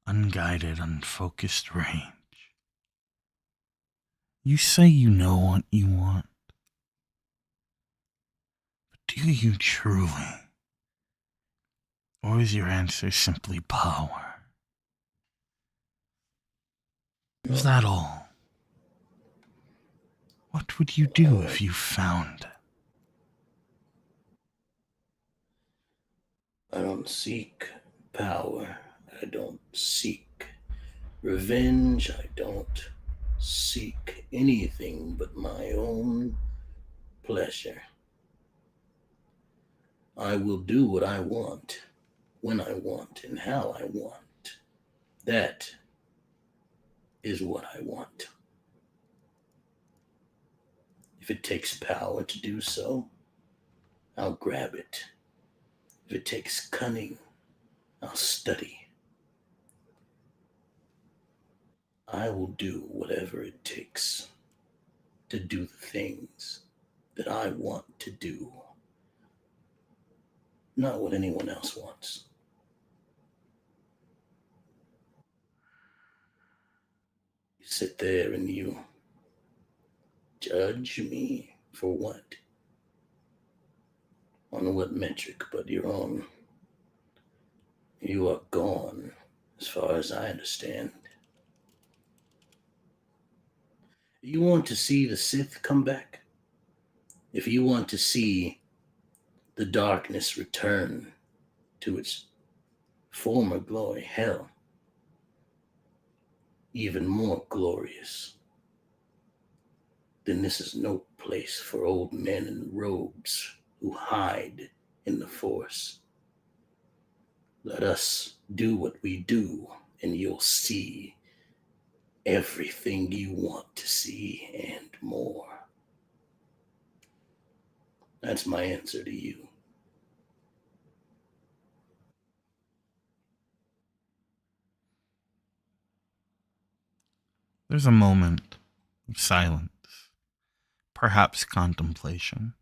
unguided, unfocused range. You say you know what you want, but do you truly? Or is your answer simply power? Is that all? What would you do if you found it? I don't seek power. I don't seek revenge. I don't seek anything but my own pleasure. I will do what I want, when I want, and how I want. That is what I want. If it takes power to do so, I'll grab it. If it takes cunning, I'll study. I will do whatever it takes to do the things that I want to do, not what anyone else wants. You sit there and you judge me for what? On what metric but your own? You are gone, as far as I understand. You want to see the Sith come back? If you want to see the darkness return to its former glory, hell, even more glorious, then this is no place for old men in robes who hide in the Force. Let us do what we do, and you'll see everything you want to see and more. That's my answer to you. There's a moment of silence, perhaps contemplation,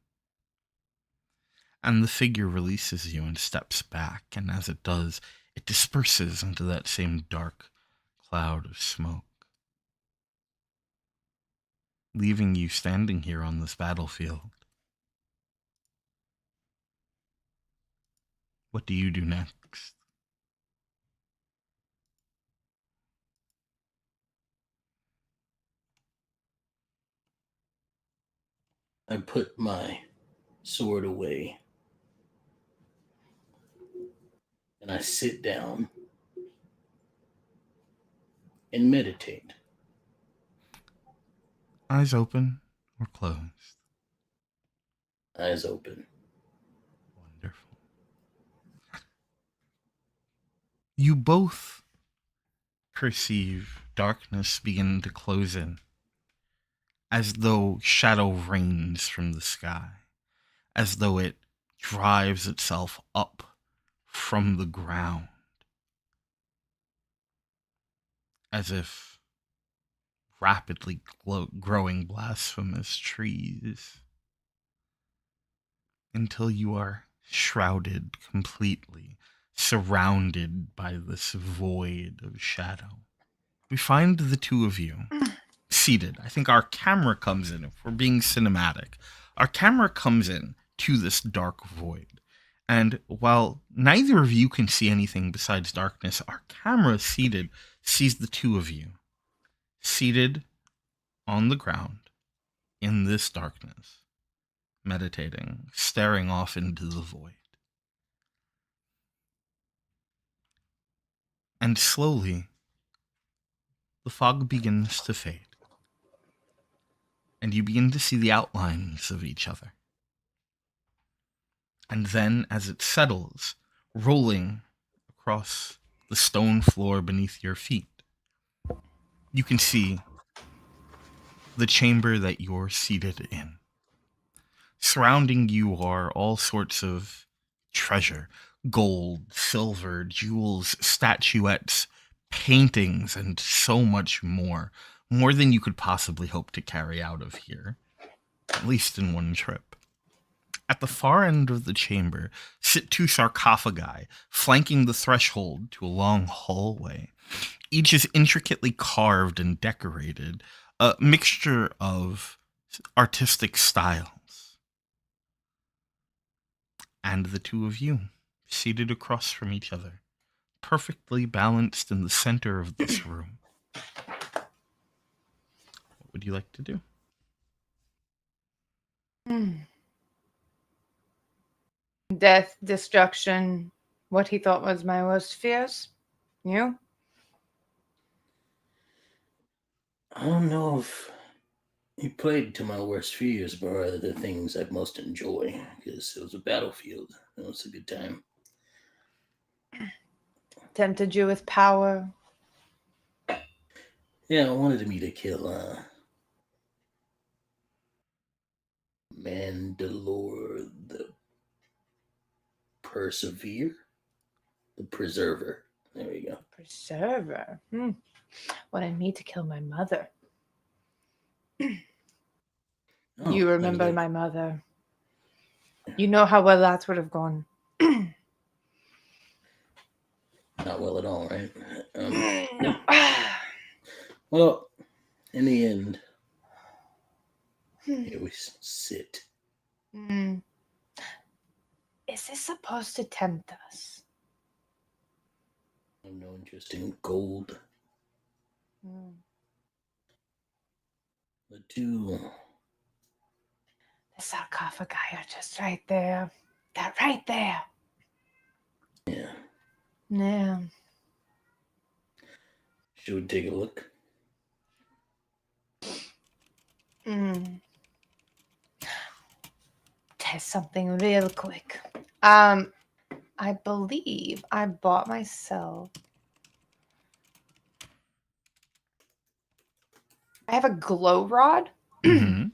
and the figure releases you and steps back, and as it does, it disperses into that same dark cloud of smoke, leaving you standing here on this battlefield. What do you do next? I put my sword away and I sit down and meditate. Eyes open or closed? Eyes open. Wonderful. You both perceive darkness begin to close in, as though shadow rains from the sky, as though it drives itself up from the ground, as if rapidly growing blasphemous trees, until you are shrouded completely, surrounded by this void of shadow. We find the two of you seated. I think our camera comes in, if we're being cinematic, our camera comes in to this dark void. And while neither of you can see anything besides darkness, our camera seated sees the two of you seated on the ground in this darkness, meditating, staring off into the void. And slowly, the fog begins to fade, and you begin to see the outlines of each other. And then, as it settles, rolling across the stone floor beneath your feet, you can see the chamber that you're seated in. Surrounding you are all sorts of treasure: gold, silver, jewels, statuettes, paintings, and so much more. More than you could possibly hope to carry out of here, at least in one trip. At the far end of the chamber sit two sarcophagi, flanking the threshold to a long hallway. Each is intricately carved and decorated, a mixture of artistic styles. And the two of you, seated across from each other, perfectly balanced in the center of this room. What would you like to do? Death, destruction, what he thought was my worst fears. You? I don't know if he played to my worst fears, but rather the things I most enjoy, because it was a battlefield. It was a good time. Tempted you with power. Yeah, I wanted me to kill Mandalore the Preserver. There we go. Preserver. Wanted me to kill my mother. Oh, You remember like- my mother. You know how well that would have gone. Not well at all, right? Well, in the end, here we sit. Is this supposed to tempt us? I have no interest in gold. The two. The sarcophagi are just right there. They're right there. Yeah. Yeah. Should we take a look? Test something real quick. I believe I bought myself. I have a glow rod, Mm-hmm.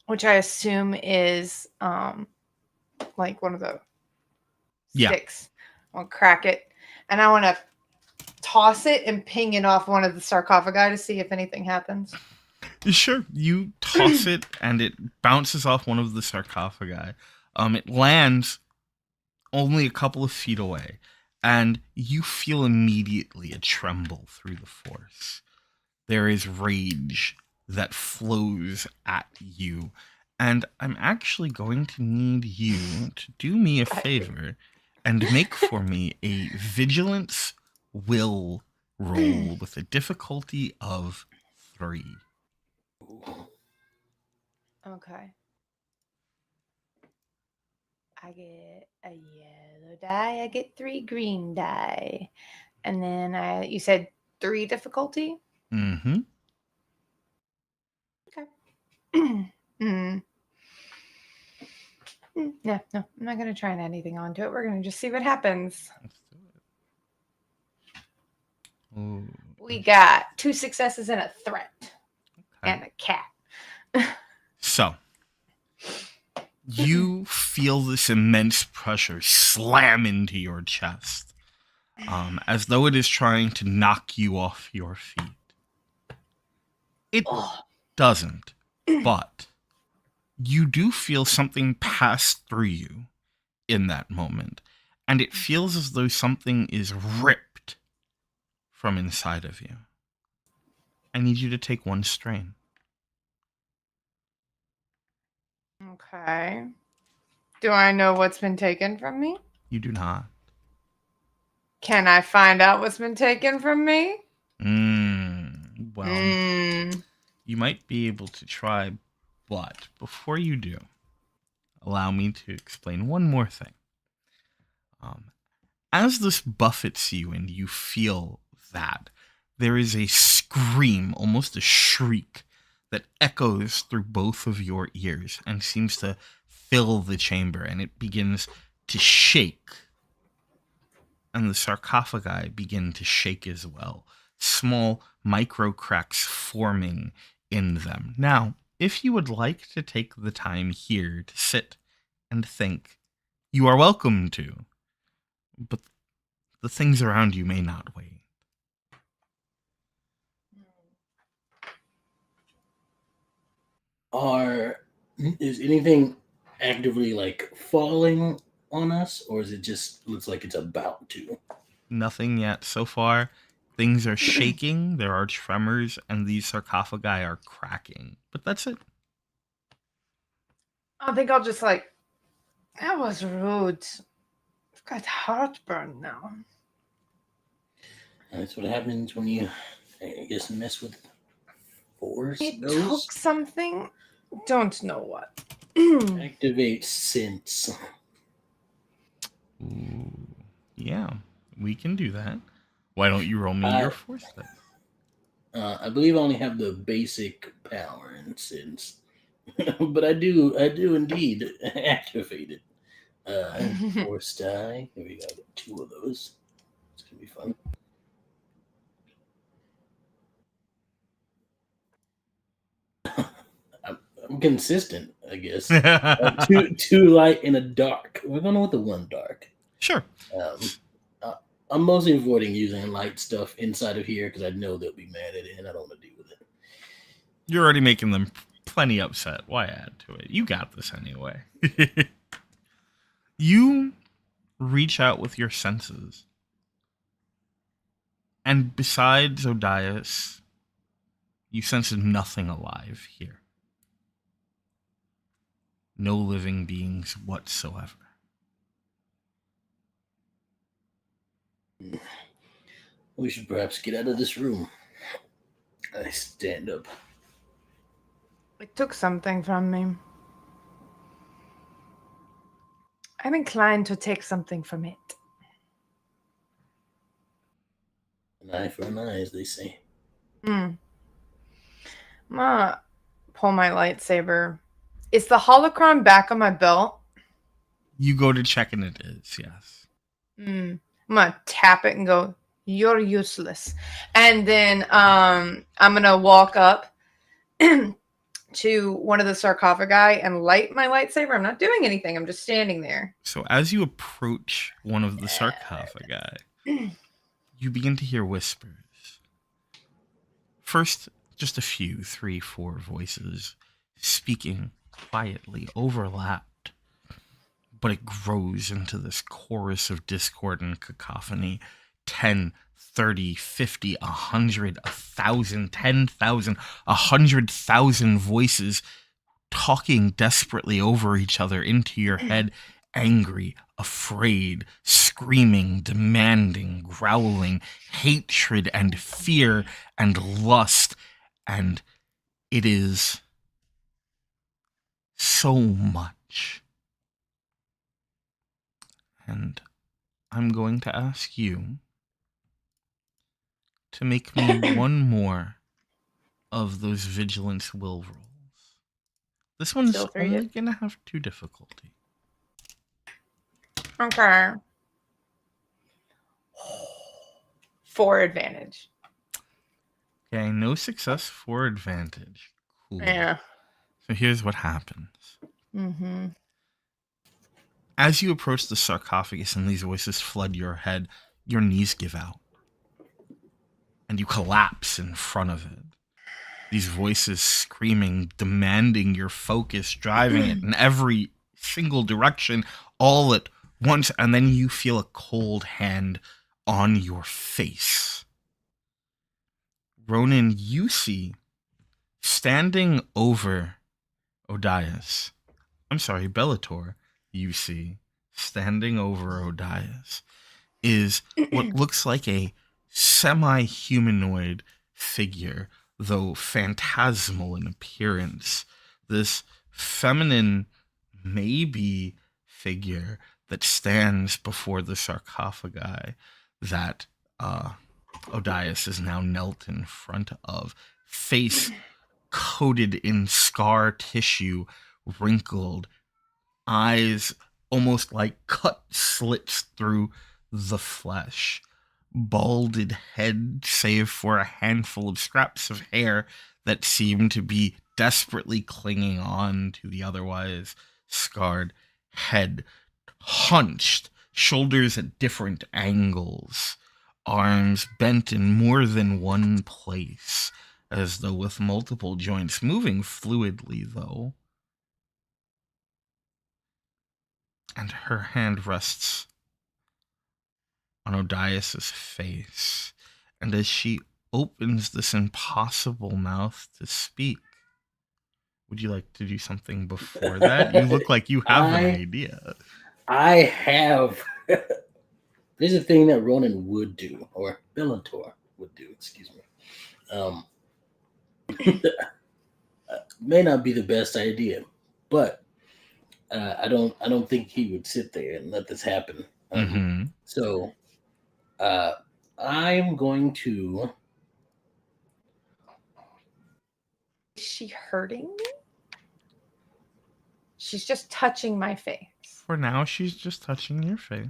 which I assume is like one of the sticks. I'll crack it, and I want to toss it and ping it off one of the sarcophagi to see if anything happens. Sure. You toss it, and it bounces off one of the sarcophagi. It lands only a couple of feet away, and you feel immediately a tremble through the force. There is rage that flows at you, and I'm actually going to need you to do me a favor and make for me a vigilance will roll with a difficulty of 3. Okay. I get a yellow die. I get 3 green die. And then you said 3 difficulty? Mm-hmm. Okay. mm. No, I'm not going to try anything onto it. We're going to just see what happens. Let's do it. Ooh. We got 2 successes and a threat. Okay. And a cat. So, you feel this immense pressure slam into your chest, as though it is trying to knock you off your feet. It doesn't, but you do feel something pass through you in that moment, and it feels as though something is ripped from inside of you. I need you to take 1 strain. Okay. Do I know what's been taken from me? You do not. Can I find out what's been taken from me? Well, you might be able to try, but before you do, allow me to explain one more thing. As this buffets you and you feel that, there is a scream, almost a shriek, that echoes through both of your ears and seems to fill the chamber, and it begins to shake. And the sarcophagi begin to shake as well, small micro cracks forming in them. Now, if you would like to take the time here to sit and think, you are welcome to, but the things around you may not wait. Is anything actively like falling on us, or is it just looks like it's about to? Nothing yet. So far, things are shaking, there are tremors, and these sarcophagi are cracking. But that's it. I think I'll just that was rude. I've got heartburn now. That's what happens when you, I guess, mess with force. It ghosts. took something. Don't know what. Activate sense. Ooh, yeah, we can do that. Why don't you roll me your force then? I believe I only have the basic power and sense, but I do indeed activate it. Force die. Here we go. 2 of those. It's gonna be fun. I'm consistent, I guess. 2 light and a dark. We're going with the 1 dark. Sure. I'm mostly avoiding using light stuff inside of here because I know they'll be mad at it and I don't want to deal with it. You're already making them plenty upset. Why add to it? You got this anyway. You reach out with your senses. And besides Odias, you sense nothing alive here. No living beings whatsoever. We should perhaps get out of this room. I stand up. It took something from me. I'm inclined to take something from it. An eye for an eye, as they say. I'm gonna pull my lightsaber. Is the holocron back on my belt? You go to check and it is, yes. I'm gonna tap it and go, "You're useless." And then I'm gonna walk up to one of the sarcophagi and light my lightsaber. I'm not doing anything. I'm just standing there. So as you approach one of the sarcophagi, you begin to hear whispers. First, just a few, 3, 4 voices speaking quietly, overlapped. But it grows into this chorus of discord and cacophony. 10, 30, 50, 100, 1,000, 10,000, 100,000 voices talking desperately over each other into your head. Angry, afraid, screaming, demanding, growling, hatred and fear and lust. And it is so much. And I'm going to ask you to make me one more of those vigilance will rolls. This one's Feel free only to- going to have 2 difficulty. Okay. 4 advantage. Okay, no success for advantage. Cool. Yeah. So here's what happens. Mm-hmm. As you approach the sarcophagus and these voices flood your head, your knees give out. And you collapse in front of it. These voices screaming, demanding your focus, driving it in every single direction, all at once, and then you feel a cold hand on your face. Ronin, you see, standing over Odias. I'm sorry, Bellator, you see, standing over Odias, is what looks like a semi-humanoid figure, though phantasmal in appearance. This feminine, maybe, figure that stands before the sarcophagi that Odias is now knelt in front of, face coated in scar tissue, wrinkled, eyes almost like cut slits through the flesh, balded head save for a handful of scraps of hair that seem to be desperately clinging on to the otherwise scarred head, hunched, shoulders at different angles, arms bent in more than one place, as though with multiple joints moving fluidly, though. And her hand rests on Odias's face, and as she opens this impossible mouth to speak, would you like to do something before that? You look like you have an idea. I have. There's a thing that Ronin would do, or Bellator would do, excuse me. May not be the best idea, but I don't think he would sit there and let this happen. So I'm going to. Is she hurting me? She's just touching my face. For now, she's just touching your face.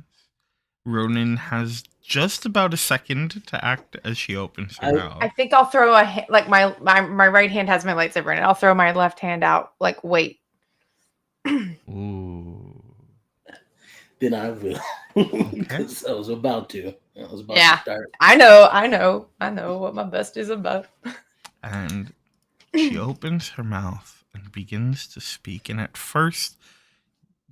Ronin has just about a second to act as she opens her mouth. I think I'll throw like my right hand has my lightsaber in it. I'll throw my left hand out. Like, wait. Ooh. Then I will, because I was about to. To start. I know what my best is about. And she opens her mouth and begins to speak. And at first,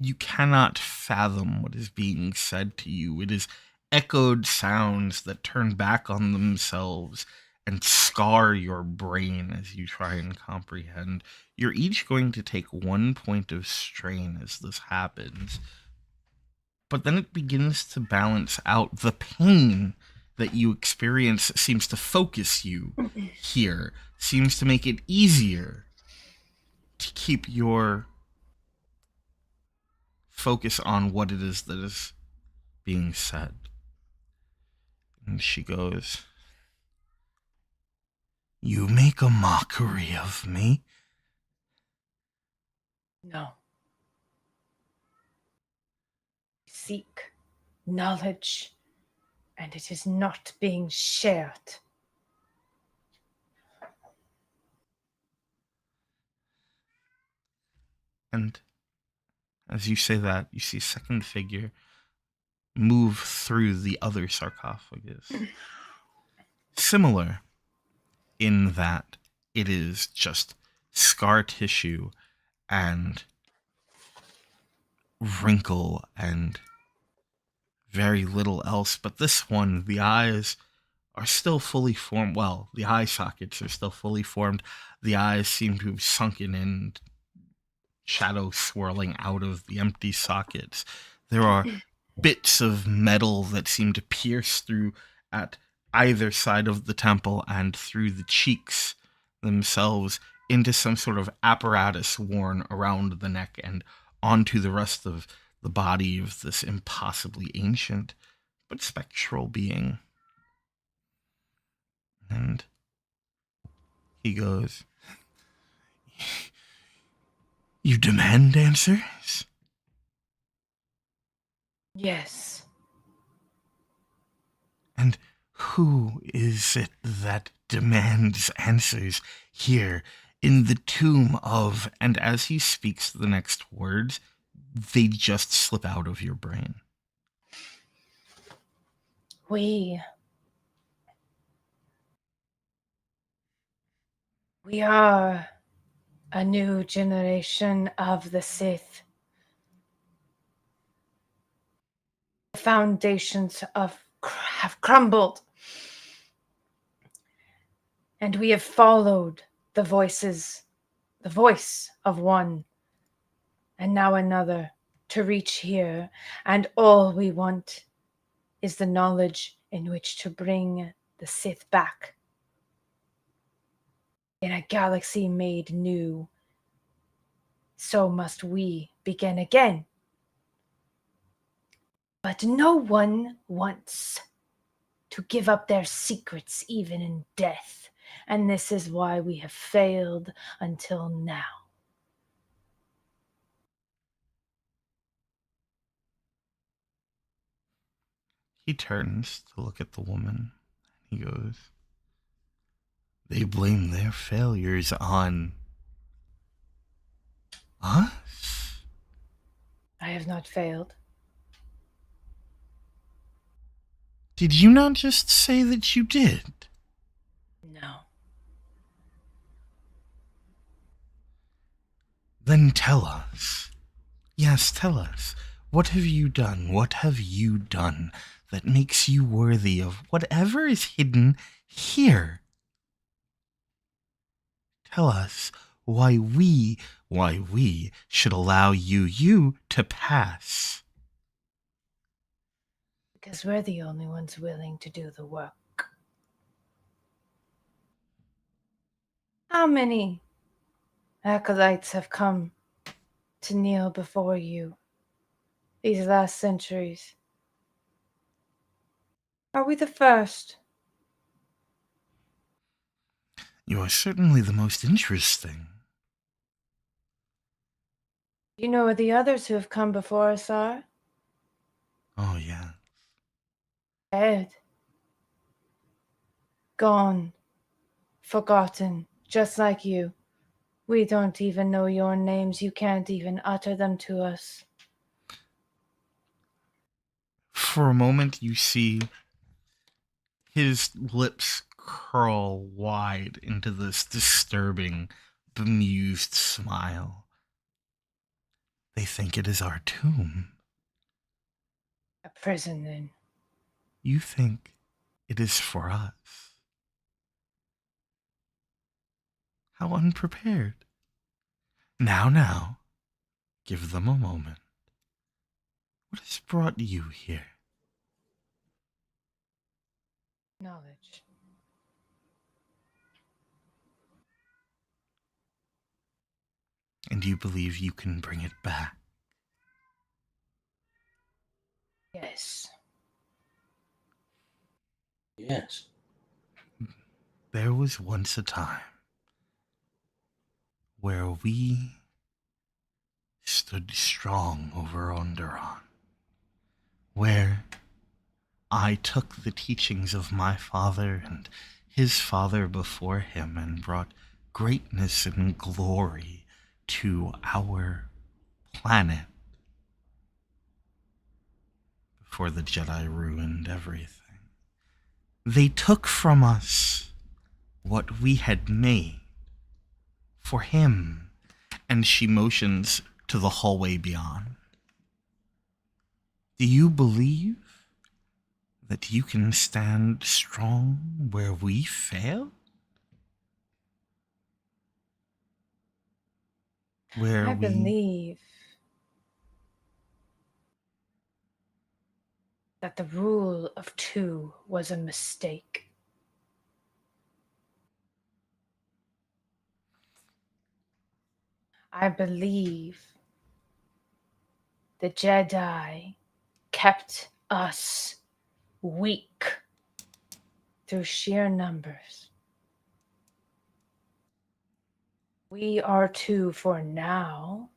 you cannot fathom what is being said to you. It is echoed sounds that turn back on themselves and scar your brain as you try and comprehend. You're each going to take 1 point of strain as this happens. But then it begins to balance out. The pain that you experience seems to focus you here, seems to make it easier to keep your focus on what it is that is being said. And she goes, "You make a mockery of me?" No. Seek knowledge, and it is not being shared. And as you say that, you see a second figure move through the other sarcophagus. Similar in that it is just scar tissue and wrinkle and very little else. But this one, the eyes are still fully formed. Well, the eye sockets are still fully formed. The eyes seem to have sunken in, shadow swirling out of the empty sockets. There are bits of metal that seem to pierce through at either side of the temple and through the cheeks themselves into some sort of apparatus worn around the neck and onto the rest of the body of this impossibly ancient but spectral being. And he goes, "You demand answers?" Yes. And who is it that demands answers here in the tomb of, and as he speaks the next words, they just slip out of your brain. We are a new generation of the Sith. The foundations have crumbled. And we have followed the voice of one, and now another, to reach here. And all we want is the knowledge in which to bring the Sith back. In a galaxy made new, so must we begin again. But no one wants to give up their secrets even in death, and this is why we have failed until now. He turns to look at the woman. He goes, "They blame their failures on us?" I have not failed. Did you not just say that you did? No. Then tell us. Yes, tell us. What have you done? What have you done that makes you worthy of whatever is hidden here? Tell us why we should allow you to pass. Because we're the only ones willing to do the work. How many acolytes have come to kneel before you these last centuries? Are we the first? You are certainly the most interesting. Do you know where the others who have come before us are? Oh, yeah. Dead. Gone. Forgotten. Just like you. We don't even know your names. You can't even utter them to us. For a moment, you see his lips curl wide into this disturbing, bemused smile. They think it is our tomb. A prison, then. You think it is for us. How unprepared. Now, give them a moment. What has brought you here? Knowledge. And you believe you can bring it back? Yes. Yes. There was once a time where we stood strong over Onderon, where I took the teachings of my father and his father before him and brought greatness and glory to our planet before the Jedi ruined everything. They took from us what we had made for him, and she motions to the hallway beyond. Do you believe that you can stand strong where we fail? I believe that the rule of two was a mistake. I believe The Jedi kept us weak through sheer numbers. We are 2 for now,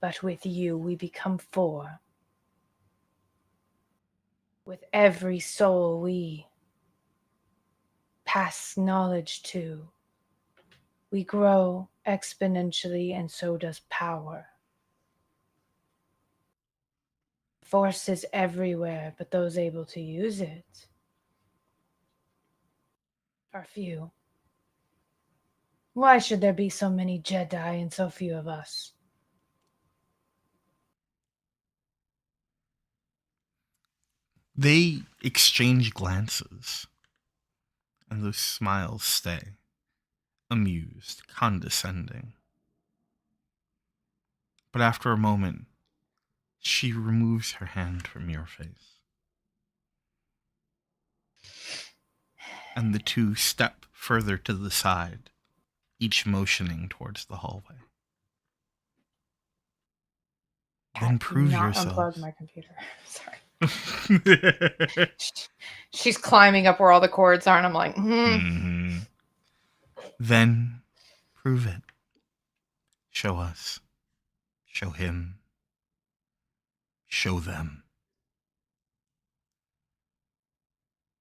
but with you we become 4. With every soul we pass knowledge to, we grow exponentially, and so does power. Force is everywhere, but those able to use it are few. Why should there be so many Jedi and so few of us? They exchange glances, and those smiles stay, amused, condescending. But after a moment, she removes her hand from your face. And the two step further to the side, each motioning towards the hallway. Then prove Not yourselves. unplug my computer. Sorry. She's climbing up where all the cords are, and I'm like, Mm-hmm. Then prove it. Show us. Show him. Show them.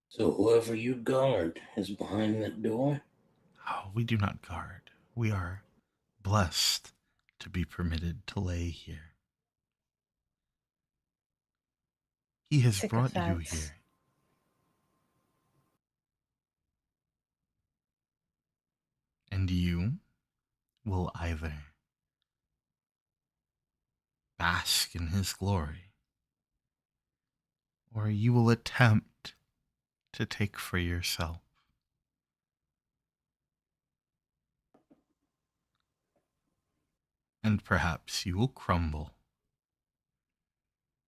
So whoever you guard is behind that door? Oh, we do not guard. We are blessed to be permitted to lay here. He has brought you sycophants. here. And you will either bask in his glory, or you will attempt to take for yourself. And perhaps you will crumble.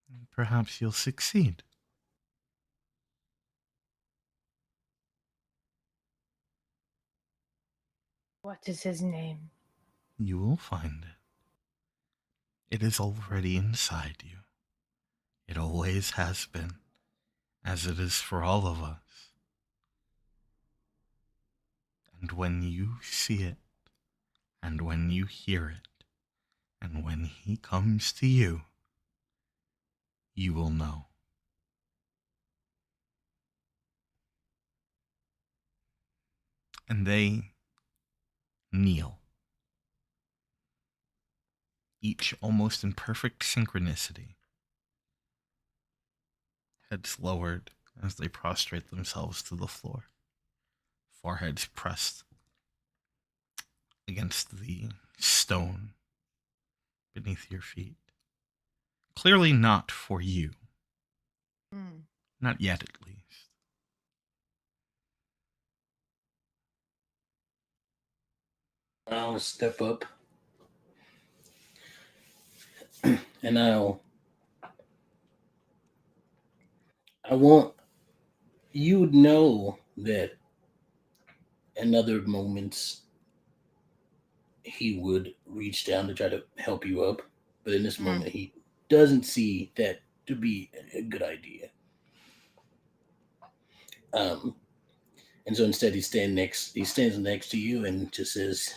And perhaps you'll succeed. What is his name? You will find it. It is already inside you. It always has been, as it is for all of us. And when you see it, and when you hear it, and when he comes to you, you will know. And they kneel, each almost in perfect synchronicity, heads lowered as they prostrate themselves to the floor, foreheads pressed against the stone beneath your feet. Clearly not for you. Not yet, at least. I'll step up and I want you would know that in other moments he would reach down to try to help you up, but in this moment he doesn't see that to be a good idea. And so instead he stands next to you and just says,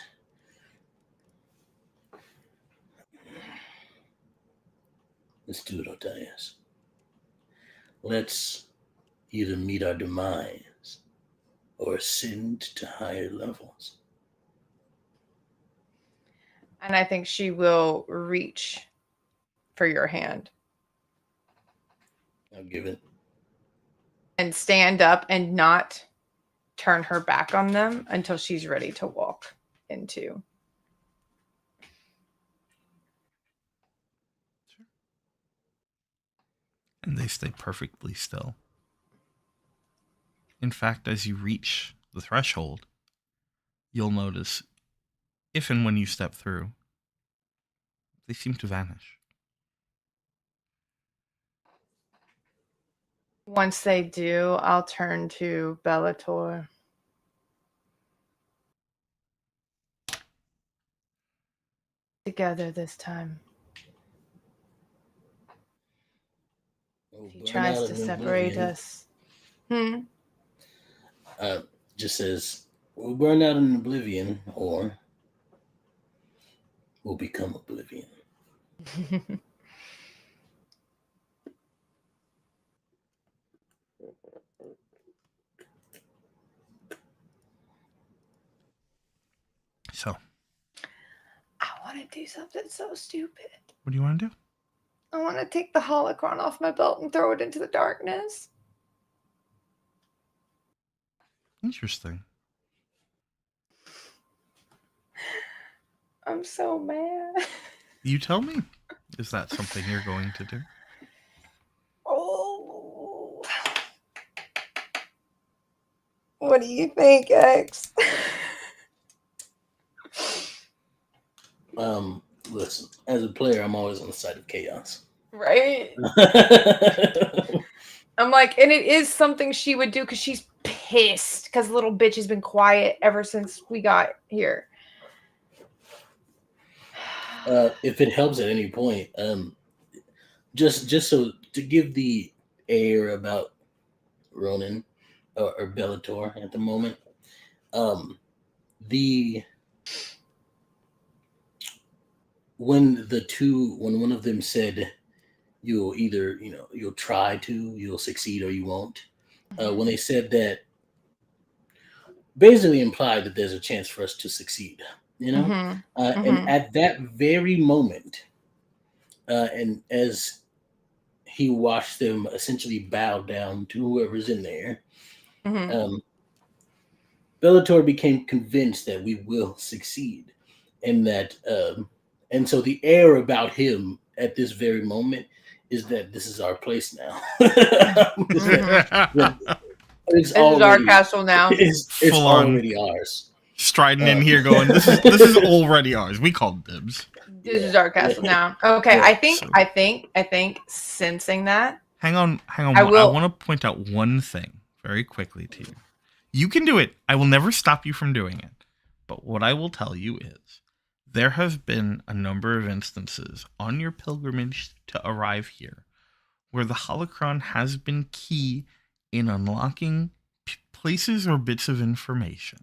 "Let's do it, Otias. Let's either meet our demise or ascend to higher levels." And I think she will reach for your hand I'll give it. and stand up and not turn her back on them until she's ready to walk into. And they stay perfectly still. In fact, as you reach the threshold, you'll notice, if and when you step through, they seem to vanish. Once they do, I'll turn to Bellator. Together this time. We'll He burn tries out to in separate oblivion. us. Hmm. Just says, we'll burn out in oblivion, or we'll become oblivion. So, I want to do something so stupid. what do you want to do? I want to take the holocron off my belt and throw it into the darkness. Interesting. I'm so mad. You tell me. Is that something you're going to do? Oh. What do you think, X? Listen, as a player, I'm always on the side of chaos. Right? I'm like, and it is something she would do because she's pissed because little bitch has been quiet ever since we got here. If it helps at any point, just so to give the air about Ronin or Bellator at the moment, the when one of them said you'll either you'll try to, you'll succeed, or you won't. When they said that, basically implied that there's a chance for us to succeed, and at that very moment, and as he watched them essentially bow down to whoever's in there, Bellator became convinced that we will succeed, and that and so the air about him at this very moment is that this is our place now. It's This is our already castle now. it's Full on already ours. striding in here going, this is already ours. We called dibs. This is our castle now. Okay, Yeah, I think sensing that. Hang on. I I will- want to point out one thing very quickly to you. You can do it. I will never stop you from doing it. But what I will tell you is there have been a number of instances on your pilgrimage to arrive here where the holocron has been key in unlocking places or bits of information.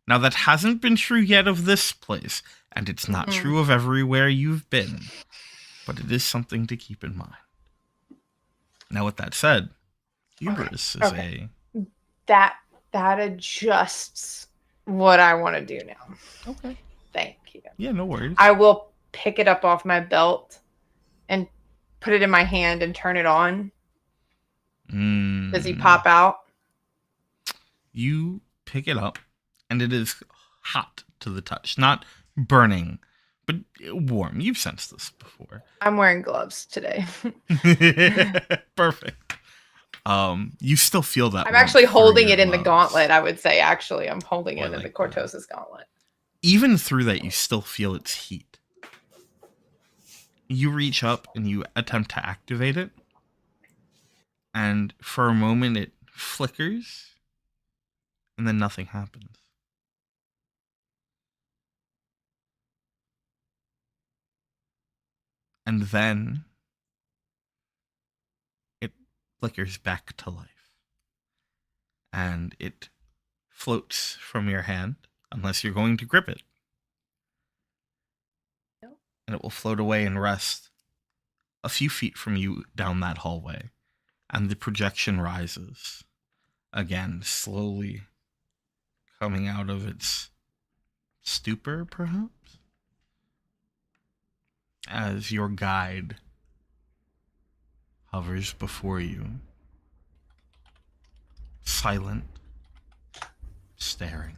Now, that hasn't been true yet of this place, and it's not true of everywhere you've been, but it is something to keep in mind. Now, with that said, hubris is that adjusts what I want to do now. Okay. Thank you. Yeah, no worries. I will pick it up off my belt and put it in my hand and turn it on. Does he pop out? You pick it up, and it is hot to the touch. Not burning, but warm. You've sensed this before. I'm wearing gloves today. Perfect. You still feel that. I'm actually warmth through holding your it in the gloves. gauntlet, I would say. Actually, I'm holding it in like the that. Cortosis gauntlet. Even through that, you still feel its heat. You reach up and you attempt to activate it. And for a moment, it flickers. And then nothing happens. And then it flickers back to life. And it floats from your hand, unless you're going to grip it. No. And it will float away and rest a few feet from you down that hallway. And the projection rises again, slowly coming out of its stupor, perhaps, as your guide hovers before you, silent, staring.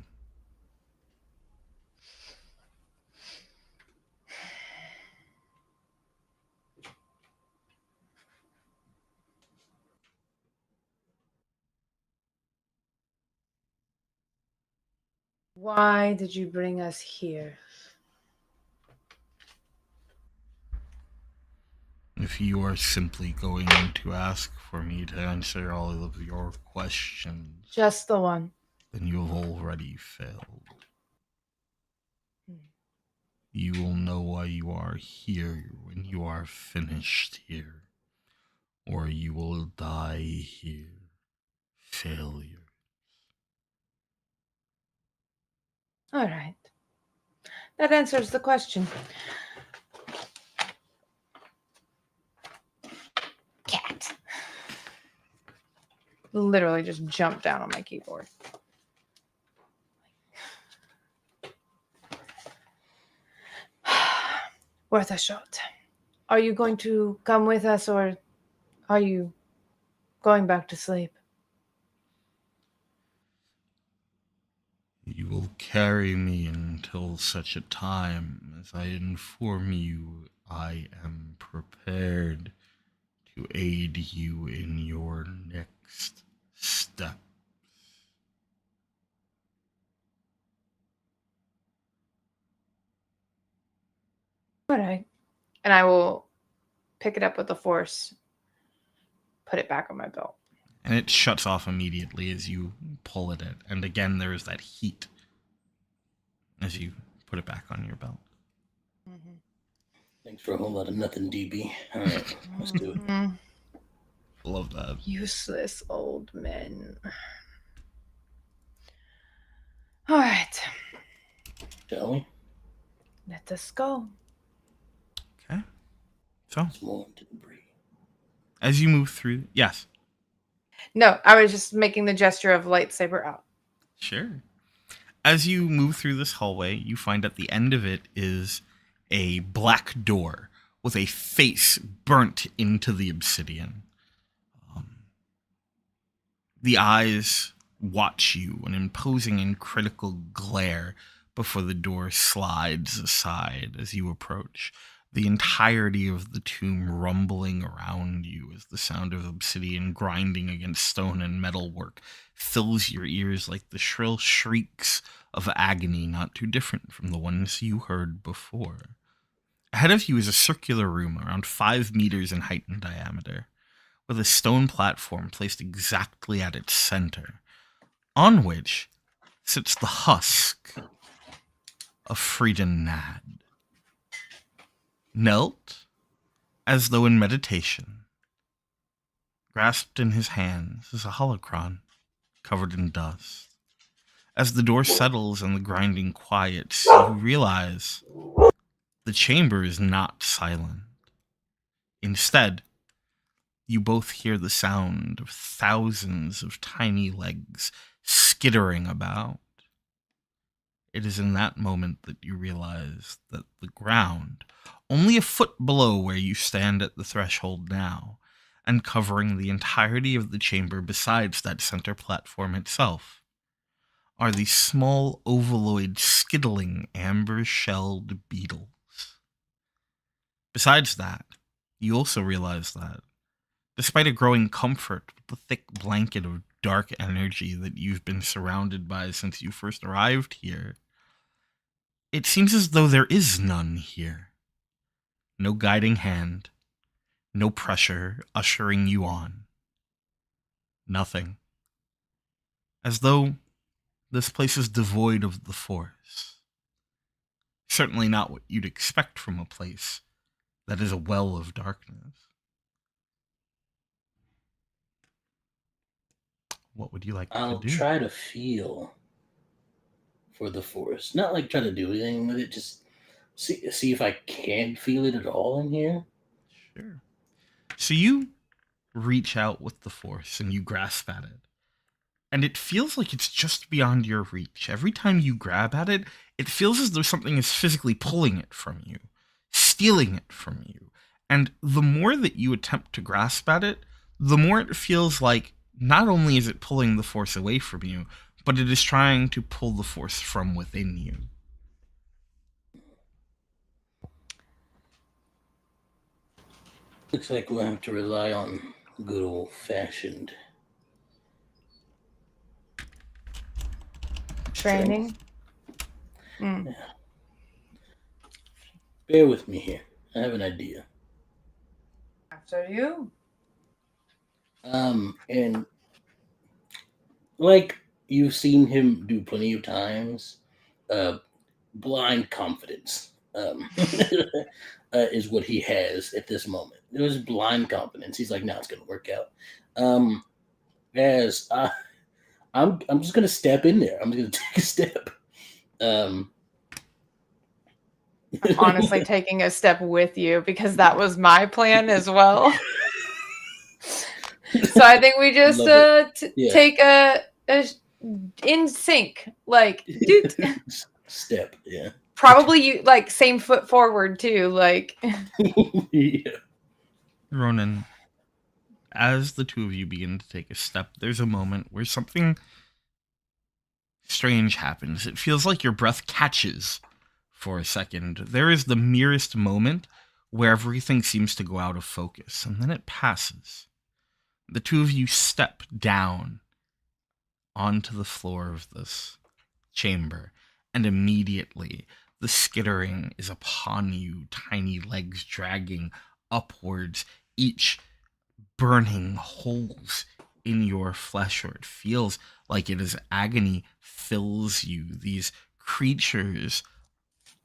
Why did you bring us here? If you are simply going to ask for me to answer all of your questions, Just the one. then you have already failed. You will know why you are here when you are finished here. or you will die here. Failure. All right. That answers the question. Cat. Literally just jumped down on my keyboard. Worth a shot. Are you going to come with us, or are you going back to sleep? You will carry me until such a time as I inform you I am prepared to aid you in your next step. All right. And I will pick it up with the force, put it back on my belt. And it shuts off immediately as you pull at it. And again, there is that heat as you put it back on your belt. Mm-hmm. Thanks for a whole lot of nothing, DB. All right, let's do it. Love that. Useless old men. All right. Shall we? Let us go. Okay. So, Small into the breeze. as you move through, yes. No, I was just making the gesture of lightsaber out. Sure. As you move through this hallway, you find at the end of it is a black door with a face burnt into the obsidian. The eyes watch you, an imposing and critical glare before the door slides aside as you approach. The entirety of the tomb rumbling around you as the sound of obsidian grinding against stone and metalwork fills your ears like the shrill shrieks of agony not too different from the ones you heard before. Ahead of you is a circular room around 5 meters in height and diameter, with a stone platform placed exactly at its center, on which sits the husk of Frieden Nad. Knelt, as though in meditation, grasped in his hands is a holocron covered in dust. As the door settles and the grinding quiets, you realize the chamber is not silent. Instead, you both hear the sound of thousands of tiny legs skittering about. It is in that moment that you realize that the ground, only a foot below where you stand at the threshold now, and covering the entirety of the chamber besides that center platform itself, are these small ovaloid skittling amber-shelled beetles. Besides that, you also realize that, despite a growing comfort with the thick blanket of dark energy that you've been surrounded by since you first arrived here, it seems as though there is none here. No guiding hand, no pressure ushering you on. Nothing. As though this place is devoid of the Force. Certainly not what you'd expect from a place that is a well of darkness. What would you like I'll to do? try to feel for the force. Not like try to do anything with it, just see if I can feel it at all in here. Sure. So you reach out with the Force and you grasp at it. And it feels like it's just beyond your reach. Every time you grab at it, it feels as though something is physically pulling it from you, stealing it from you. And the more that you attempt to grasp at it, the more it feels like not only is it pulling the Force away from you, but it is trying to pull the Force from within you. Looks like we'll have to rely on good old-fashioned Training. Bear with me here. I have an idea. After you. And like you've seen him do plenty of times, blind confidence. is what he has at this moment. It was blind confidence. He's like, "No, it's going to work out." As I'm just going to step in there. I'm going to take a step. I'm honestly taking a step with you because that was my plan as well. So I think we just take a in sync, like doot. Step, yeah. Probably you like same foot forward too, like. Yeah. Ronin, as the two of you begin to take a step, there's a moment where something strange happens. It feels like your breath catches for a second. There is the merest moment where everything seems to go out of focus, and then it passes. The two of you step down onto the floor of this chamber, and immediately the skittering is upon you, tiny legs dragging upwards, each burning holes in your flesh, or it feels like it is agony fills you. These creatures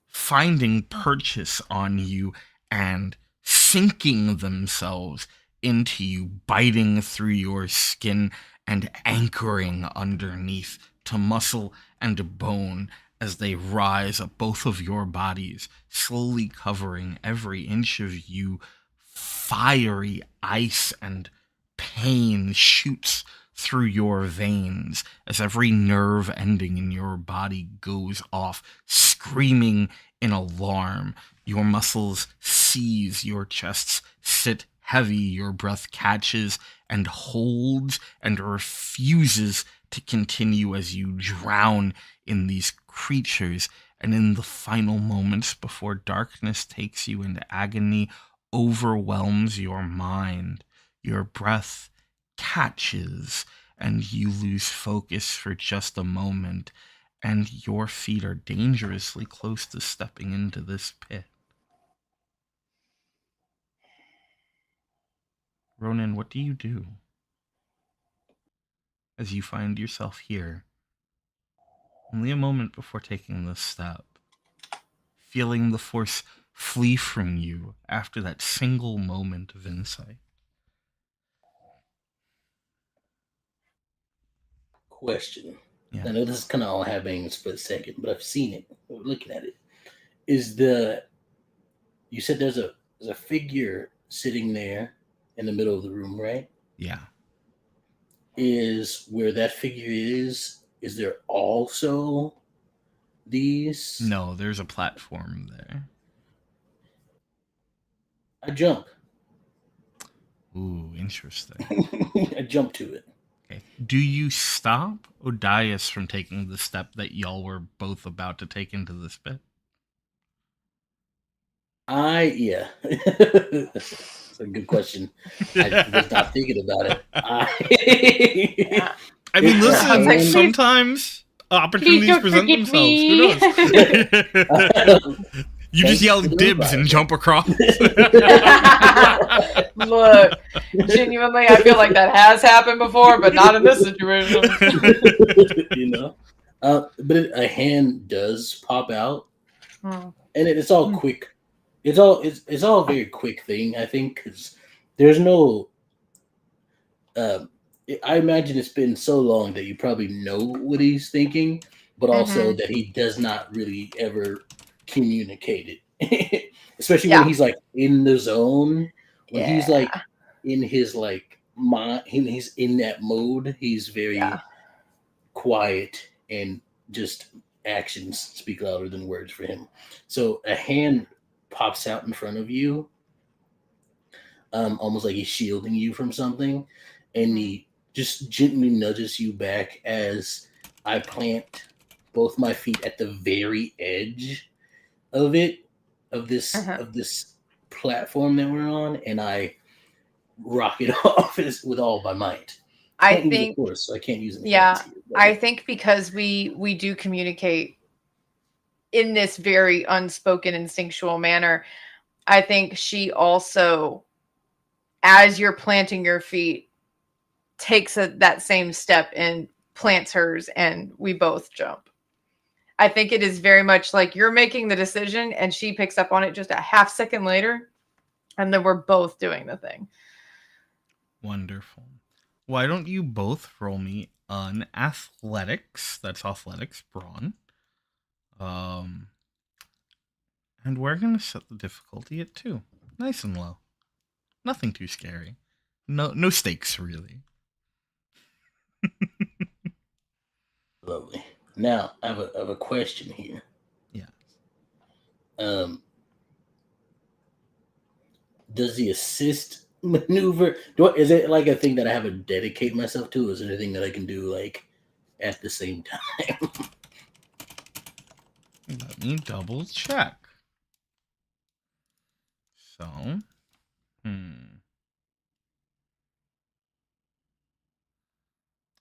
finding purchase on you and sinking themselves into you, biting through your skin and anchoring underneath to muscle and bone as they rise up both of your bodies, slowly covering every inch of you. Fiery ice and pain shoots through your veins as every nerve ending in your body goes off, screaming in alarm. Your muscles seize, your chests sit heavy, your breath catches and holds and refuses to continue as you drown in these creatures. And in the final moments before darkness takes you into agony, overwhelms your mind, your breath catches and you lose focus for just a moment, and your feet are dangerously close to stepping into this pit. Ronin, what do you do as you find yourself here, only a moment before taking this step, feeling the force flee from you after that single moment of insight? Question. Yeah. I know this is kind of all happening in a split second, but I've seen it. We're looking at it. You said there's a figure sitting there in the middle of the room, right? Yeah. Is where that figure is there also these? No, there's a platform there. I jump. Ooh, interesting. I jump to it. Okay. Do you stop Odias from taking the step that y'all were both about to take into this pit? Yeah. That's a good question. I was not thinking about it. I mean, listen, Like, sometimes opportunities don't present forget themselves. me. Who knows? You just yell dibs and jump across. Look, genuinely, I feel like that has happened before, but not in this situation. You know? But a hand does pop out, Hmm. and it's all quick. It's all a very quick thing, I think, because there's no. I imagine it's been so long that you probably know what he's thinking, but also that he does not really ever communicate it, especially when he's like in the zone. When he's like in his like mind, he's in that mode. He's very quiet and just actions speak louder than words for him. So a hand pops out in front of you, almost like he's shielding you from something, and he just gently nudges you back as I plant both my feet at the very edge of this platform that we're on, and I rock it off with all my might. I think, of course, so I can't use it. Yeah, I think because we do communicate in this very unspoken, instinctual manner. I think she also, as you're planting your feet, takes that same step and plants hers, and we both jump. I think it is very much like you're making the decision and she picks up on it just a half second later. And then we're both doing the thing. Wonderful. Why don't you both roll me an athletics? That's athletics, brawn. And we're gonna set the difficulty at 2. Nice and low. Nothing too scary. No stakes really. Lovely. Now I have a question here. Yeah. Does the assist maneuver? Is it like a thing that I have to dedicate myself to? Or is it a thing that I can do like at the same time? Let me double check. So,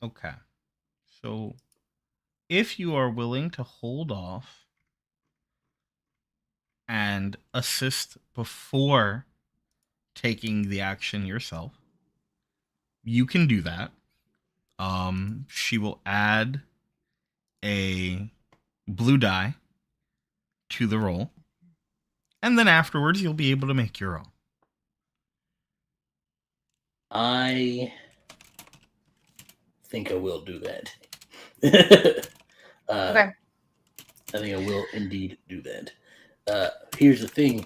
Okay. So, if you are willing to hold off and assist before taking the action yourself, you can do that. She will add a blue die to the roll, and then afterwards you'll be able to make your own. I think I will do that. Okay. I think I will indeed do that. Here's the thing.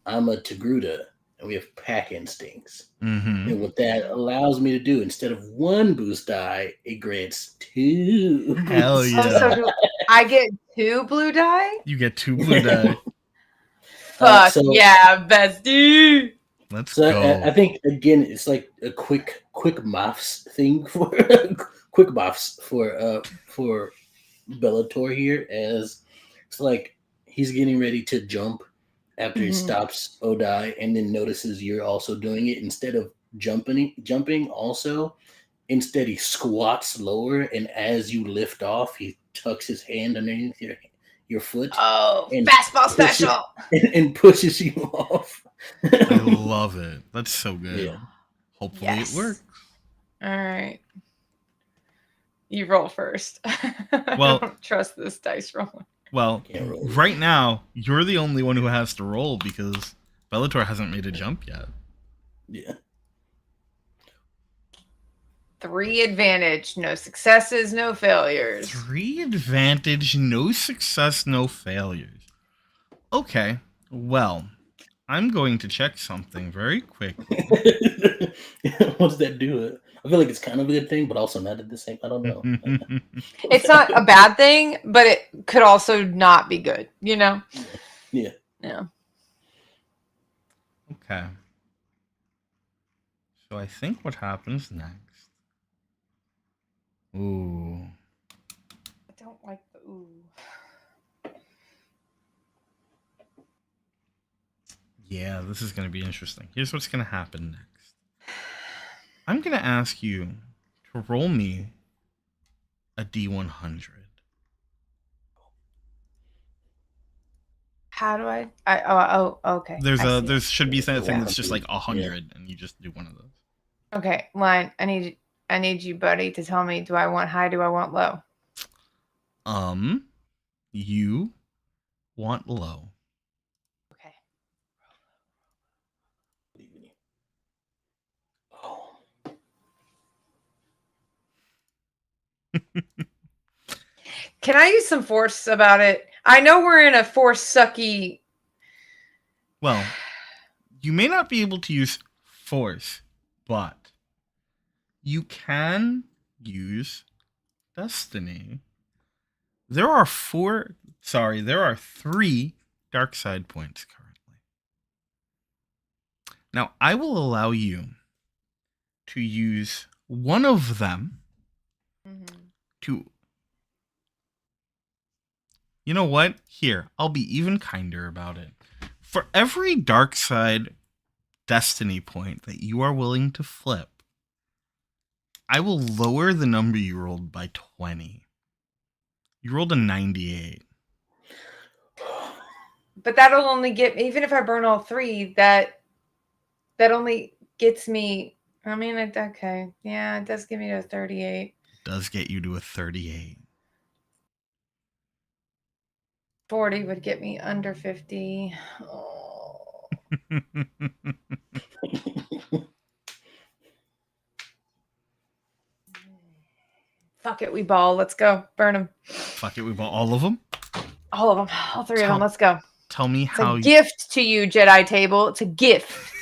I'm a Togruta, and we have pack instincts. Mm-hmm. And what that allows me to do, instead of 1 boost die, it grants 2. Hell boost yeah. Oh, so do I get 2 blue die? You get 2 blue die. Fuck yeah, bestie. Let's So go. I think again, it's like a quick buffs thing for quick buffs for Bellator here, as it's like he's getting ready to jump after he stops Odai and then notices you're also doing it. Instead of jumping also, instead he squats lower, and as you lift off, he tucks his hand underneath your foot. Oh, and fastball special. and pushes you off. I love it. That's so good. Yeah. Hopefully Yes. it works. All right. You roll first. Well- I don't trust this dice roll. Well, Can't roll. right now, you're the only one who has to roll because Bellator hasn't made a jump yet. Yeah. 3 advantage, no successes, no failures. 3 advantage, no success, no failures. Okay, well, I'm going to check something very quickly. What does that do? I feel like it's kind of a good thing, but also not at the same. I don't know. It's not a bad thing, but it could also not be good, you know? Yeah. Yeah. Okay. So I think what happens next. Ooh. I don't like the ooh. Yeah, this is going to be interesting. Here's what's going to happen next. I'm going to ask you to roll me a D100. How do I okay. There I see. should be something Yeah. that's just like 100, and you just do one of those. Okay, Lion, I need you, buddy, to tell me, do I want high, do I want low? You want low. Okay. Oh. Can I use some force about it? I know we're in a force sucky. Well, you may not be able to use force, but you can use destiny. There are 3 dark side points currently. Now, I will allow you to use one of them to... You know what? Here, I'll be even kinder about it. For every dark side destiny point that you are willing to flip, I will lower the number you rolled by 20. You rolled a 98. But that'll only get, even if I burn all 3, that only gets me, I mean, okay. Yeah, it does give me to 38. It does get you to a 38. 40 would get me under 50. Oh. Fuck it, we ball. Let's go. Burn them. Fuck it, we bought all of them. All of them. All three of them. Let's go. Tell me It's how a gift to you, Jedi table. It's a gift.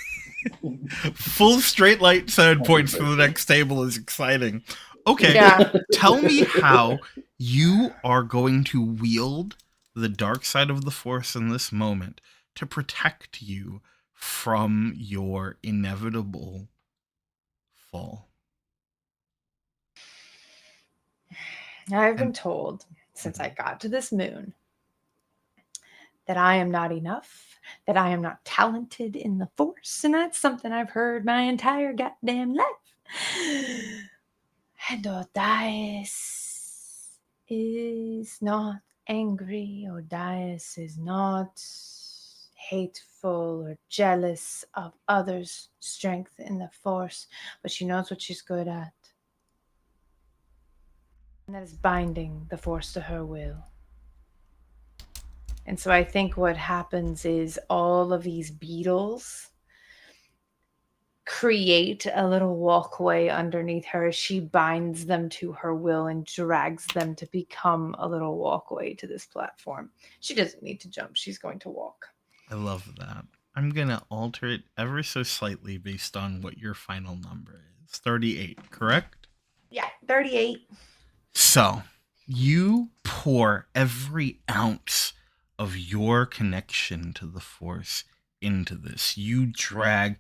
full straight light sound points for the next table is exciting. Okay, Yeah. tell me how you are going to wield the dark side of the Force in this moment to protect you from your inevitable fall. I've been told since I got to this moon that I am not enough, that I am not talented in the Force, and that's something I've heard my entire goddamn life. And Odias is not angry, Odias is not hateful or jealous of others' strength in the Force, but she knows what she's good at. And that is binding the Force to her will. And so I think what happens is all of these beetles create a little walkway underneath her as she binds them to her will and drags them to become a little walkway to this platform. She doesn't need to jump. She's going to walk. I love that. I'm going to alter it ever so slightly based on what your final number is. 38, correct? Yeah, 38. So, you pour every ounce of your connection to the Force into this. You drag,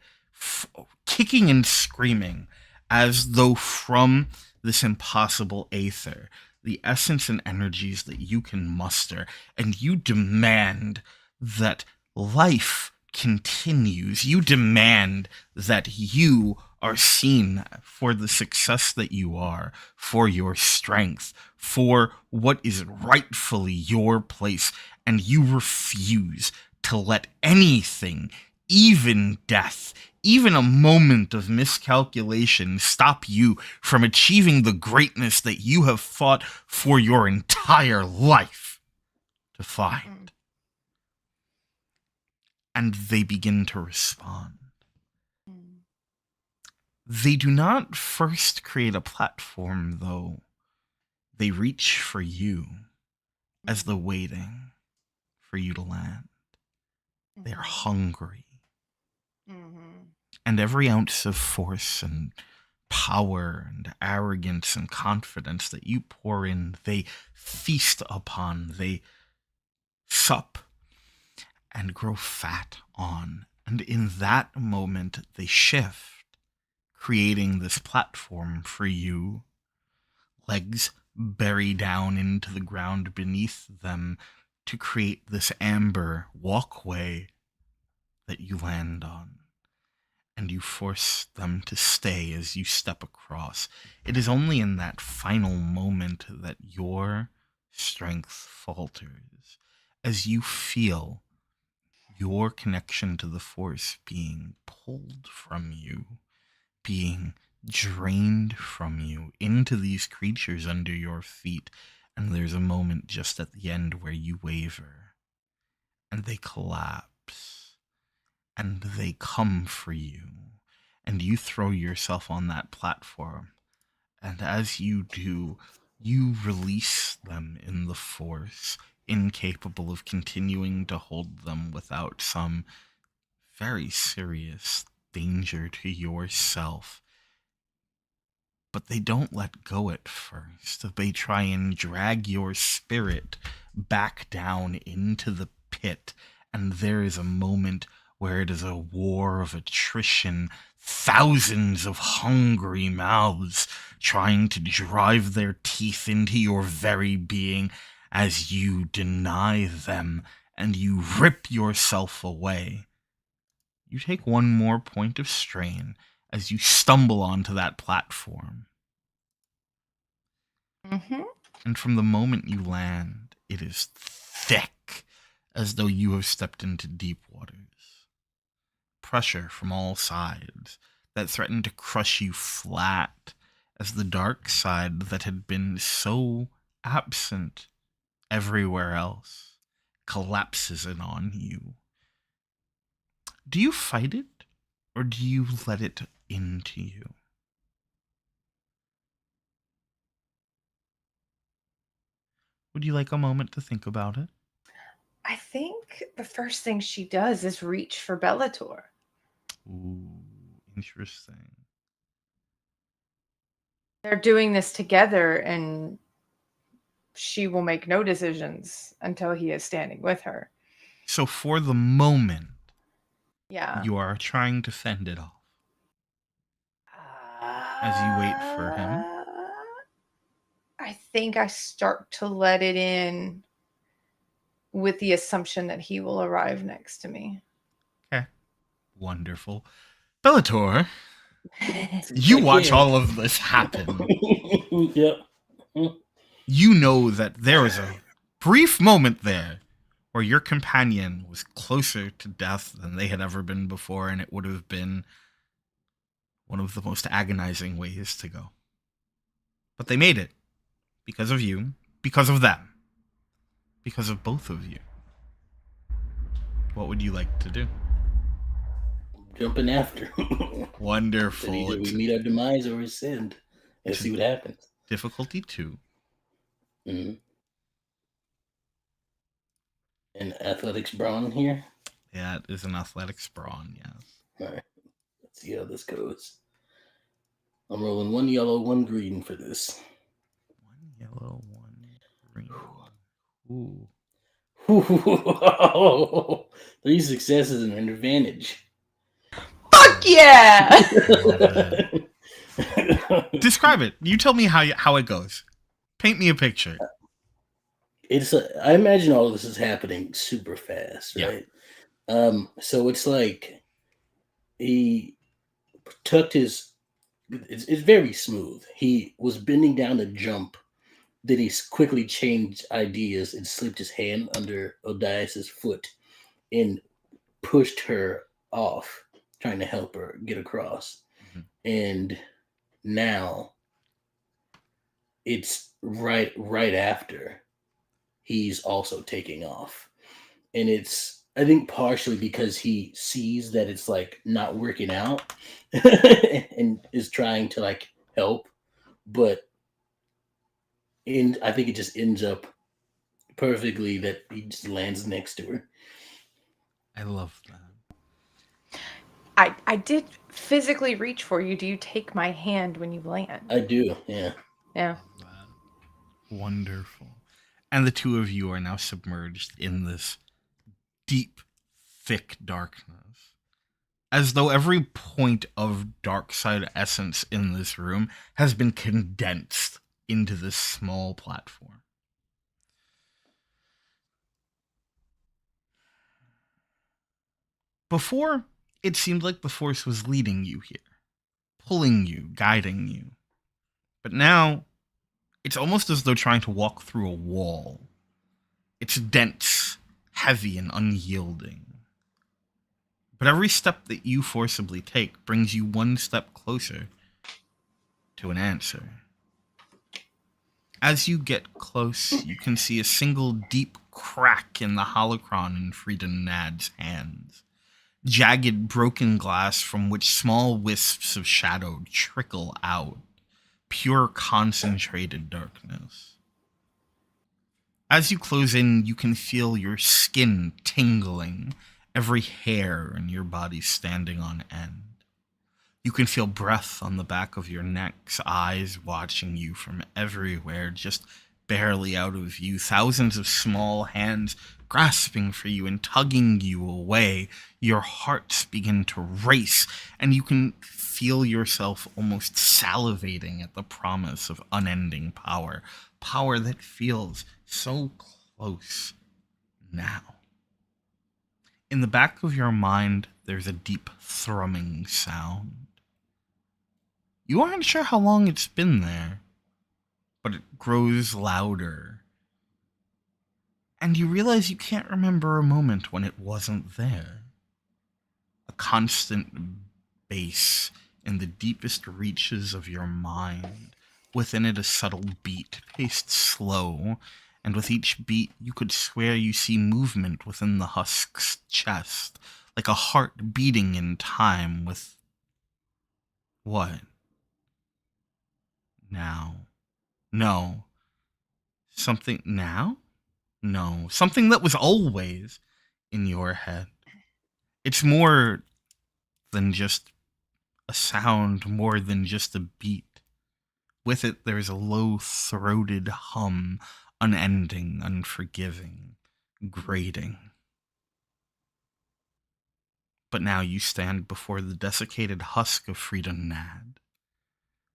kicking and screaming, as though from this impossible aether, the essence and energies that you can muster, and you demand that life continues. You demand that you are seen for the success that you are, for your strength, for what is rightfully your place, and you refuse to let anything, even death, even a moment of miscalculation, stop you from achieving the greatness that you have fought for your entire life to find. And they begin to respond. They do not first create a platform, though. They reach for you as though waiting for you to land. They're hungry. And every ounce of force and power and arrogance and confidence that you pour in, they feast upon, they sup and grow fat on. And in that moment, they shift, creating this platform for you. Legs bury down into the ground beneath them to create this amber walkway that you land on. And you force them to stay as you step across. It is only in that final moment that your strength falters, as you feel your connection to the Force being pulled from you, being drained from you into these creatures under your feet. And there's a moment just at the end where you waver, and they collapse, and they come for you, and you throw yourself on that platform. And as you do, you release them in the Force, incapable of continuing to hold them without some very serious danger to yourself. But they don't let go at first. They try and drag your spirit back down into the pit, and there is a moment where it is a war of attrition, thousands of hungry mouths trying to drive their teeth into your very being as you deny them and you rip yourself away. You take one more point of strain as you stumble onto that platform. And from the moment you land, it is thick, as though you have stepped into deep waters. Pressure from all sides that threatened to crush you flat, as the dark side that had been so absent everywhere else collapses in on you. Do you fight it, or do you let it into you? Would you like a moment to think about it? I think the first thing she does is reach for Bellator. Ooh, interesting. They're doing this together, and she will make no decisions until he is standing with her. So for the moment, Yeah. you are trying to fend it off. As you wait for him. I think I start to let it in with the assumption that he will arrive next to me. Okay. Wonderful. Bellator, you watch all of this happen. Yep. You know that there was a brief moment there where your companion was closer to death than they had ever been before, and it would have been one of the most agonizing ways to go. But they made it. Because of you. Because of them. Because of both of you. What would you like to do? Jumping after. Wonderful. Either we meet our demise or ascend. Let's see what happens. Difficulty 2. Mm-hmm. And athletics brawn here? Yeah, it is an athletics brawn, yes. Alright. Let's see how this goes. I'm rolling 1 yellow, 1 green for this. 1 yellow, 1 green. Ooh. 3 successes and an advantage. Fuck yeah! Describe it. You tell me how it goes. Paint me a picture. I imagine all of this is happening super fast, right? Yeah. So it's like he tucked his. It's very smooth. He was bending down to jump. Then he quickly changed ideas and slipped his hand under Odias's foot and pushed her off, trying to help her get across. Mm-hmm. And now it's right after he's also taking off. And it's, I think, partially because he sees that it's like not working out and is trying to like help, but I think it just ends up perfectly that he just lands next to her. I love that. I did physically reach for you. Do you take my hand when you land? I do, yeah. Yeah. Wonderful. And the two of you are now submerged in this deep, thick darkness. As though every point of dark side essence in this room has been condensed into this small platform. Before, it seemed like the Force was leading you here, pulling you, guiding you. But now, it's almost as though trying to walk through a wall. It's dense, heavy, and unyielding. But every step that you forcibly take brings you one step closer to an answer. As you get close, you can see a single deep crack in the holocron in Frida Nad's hands. Jagged, broken glass from which small wisps of shadow trickle out. Pure, concentrated darkness. As you close in, you can feel your skin tingling, every hair in your body standing on end. You can feel breath on the back of your necks, eyes watching you from everywhere, just barely out of view. Thousands of small hands grasping for you and tugging you away. Your hearts begin to race, and you can feel yourself almost salivating at the promise of unending power. Power that feels so close now. In the back of your mind, there's a deep thrumming sound. You aren't sure how long it's been there, but it grows louder. And you realize you can't remember a moment when it wasn't there. A constant bass in the deepest reaches of your mind. Within it a subtle beat, paced slow, and with each beat you could swear you see movement within the husk's chest, like a heart beating in time with... What? Now. No. Something now? No. Something that was always in your head. It's more than just a sound, more than just a beat. With it, there's a low-throated hum, unending, unforgiving, grating. But now you stand before the desiccated husk of Frida Nad.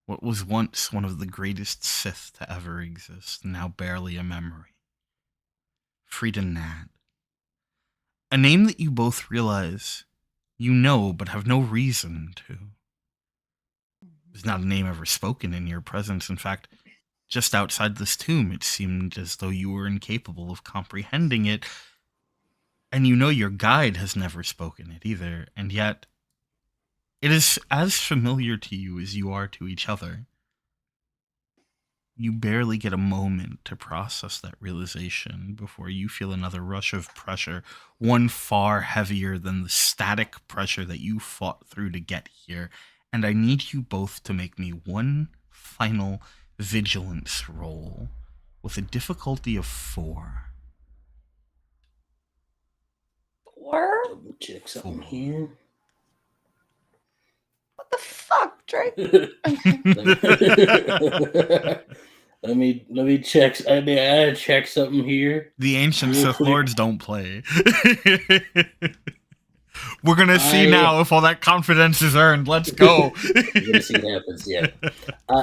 What was once one of the greatest Sith to ever exist, now barely a memory. Frida Nad. A name that you both realize you know but have no reason to. It was not a name ever spoken in your presence. In fact, just outside this tomb, it seemed as though you were incapable of comprehending it. And you know your guide has never spoken it either, and yet it is as familiar to you as you are to each other. You barely get a moment to process that realization before you feel another rush of pressure, one far heavier than the static pressure that you fought through to get here. And I need you both to make me one final vigilance roll with a difficulty of 4. 4? Double check something here. What the fuck, Drake? let me check. I gotta check something here. The ancient Sith Lords don't play. We're gonna see now if all that confidence is earned. Let's go. We're gonna see what happens. Yeah.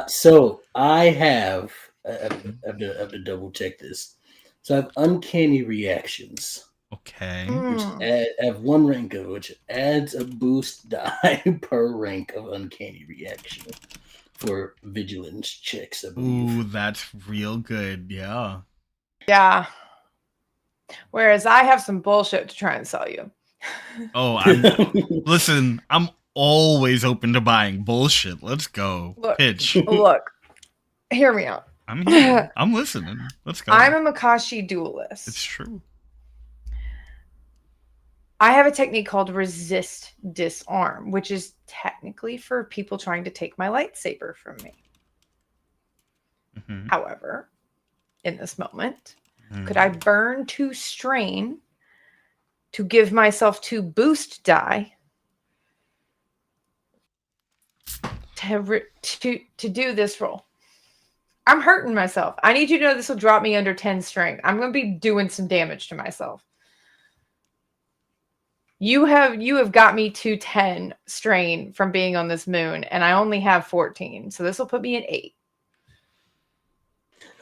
So I have to double check this. So I have uncanny reactions. Okay. I have 1 rank of which adds a boost die per rank of uncanny reaction for vigilance checks, I believe. Ooh, that's real good. Yeah. Yeah. Whereas I have some bullshit to try and sell you. Oh, listen, I'm always open to buying bullshit. Let's go. Look. Pitch. Look, hear me out. I'm here. I'm listening. Let's go. I'm a Makashi duelist. It's true. I have a technique called resist disarm, which is technically for people trying to take my lightsaber from me. Mm-hmm. However, in this moment, could I burn 2 strain to give myself 2 boost die to do this roll? I'm hurting myself. I need you to know this will drop me under 10 strength. I'm going to be doing some damage to myself. You have got me to 10 strain from being on this moon, and I only have 14. So this will put me at 8.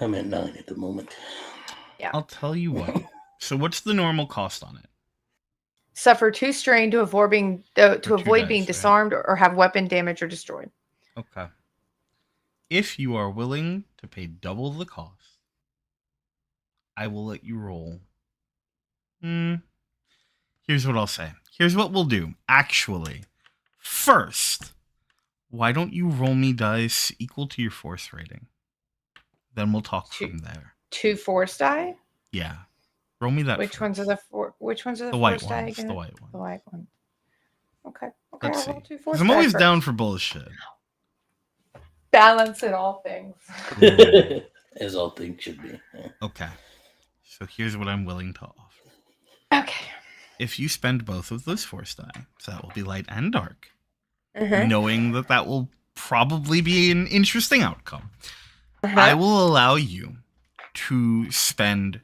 I'm at 9 at the moment. Yeah. I'll tell you what. So what's the normal cost on it? Suffer 2 strain to avoid being dice, disarmed or have weapon damage or destroyed. Okay. If you are willing to pay double the cost, I will let you roll. Here's what I'll say. Here's what we'll do. Actually, first, why don't you roll me dice equal to your force rating? Then we'll talk from there. 2 force die? Yeah. Roll me that. Which ones are the white force die ones? again? The white ones. The white one. Okay. Let's I'll see. roll 2 force I'm die always first. down for bullshit. Balance in all things. As all things should be. Yeah. Okay. So here's what I'm willing to offer. Okay. If you spend both of those force die, so that will be light and dark, Uh-huh. knowing that will probably be an interesting outcome, I will allow you to spend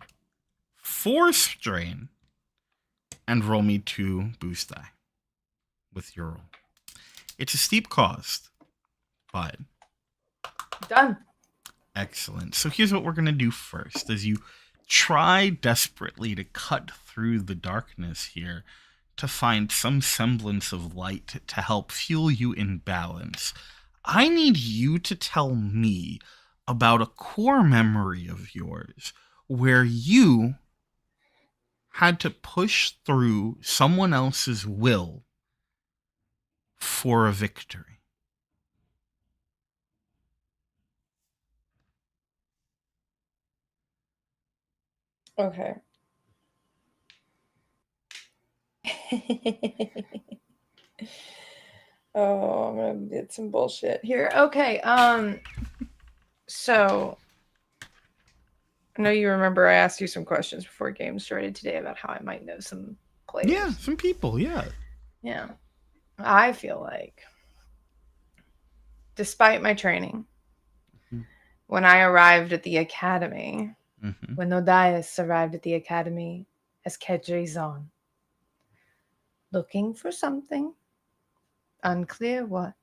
4 strain and roll me 2 boost die with your roll. It's a steep cost, but Done. excellent. So here's what we're going to do first. As you try desperately to cut through the darkness here to find some semblance of light to help fuel you in balance, I need you to tell me about a core memory of yours where you had to push through someone else's will for a victory. Okay. Oh, I'm gonna get some bullshit here. Okay. So I know you remember I asked you some questions before game started today about how I might know some players. Yeah, some people, yeah. Yeah. I feel like, despite my training, when I arrived at the academy, when Odias arrived at the academy as Kedrizon, looking for something, unclear what,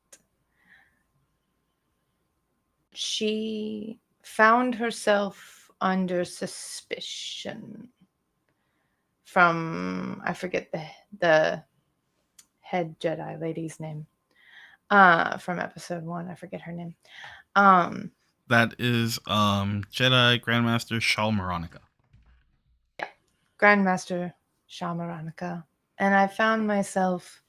she found herself under suspicion from, I forget the head Jedi lady's name from episode 1. I forget her name. That is Jedi Grandmaster Shalmaronica. Yeah, Grandmaster Shalmaronica. And I found myself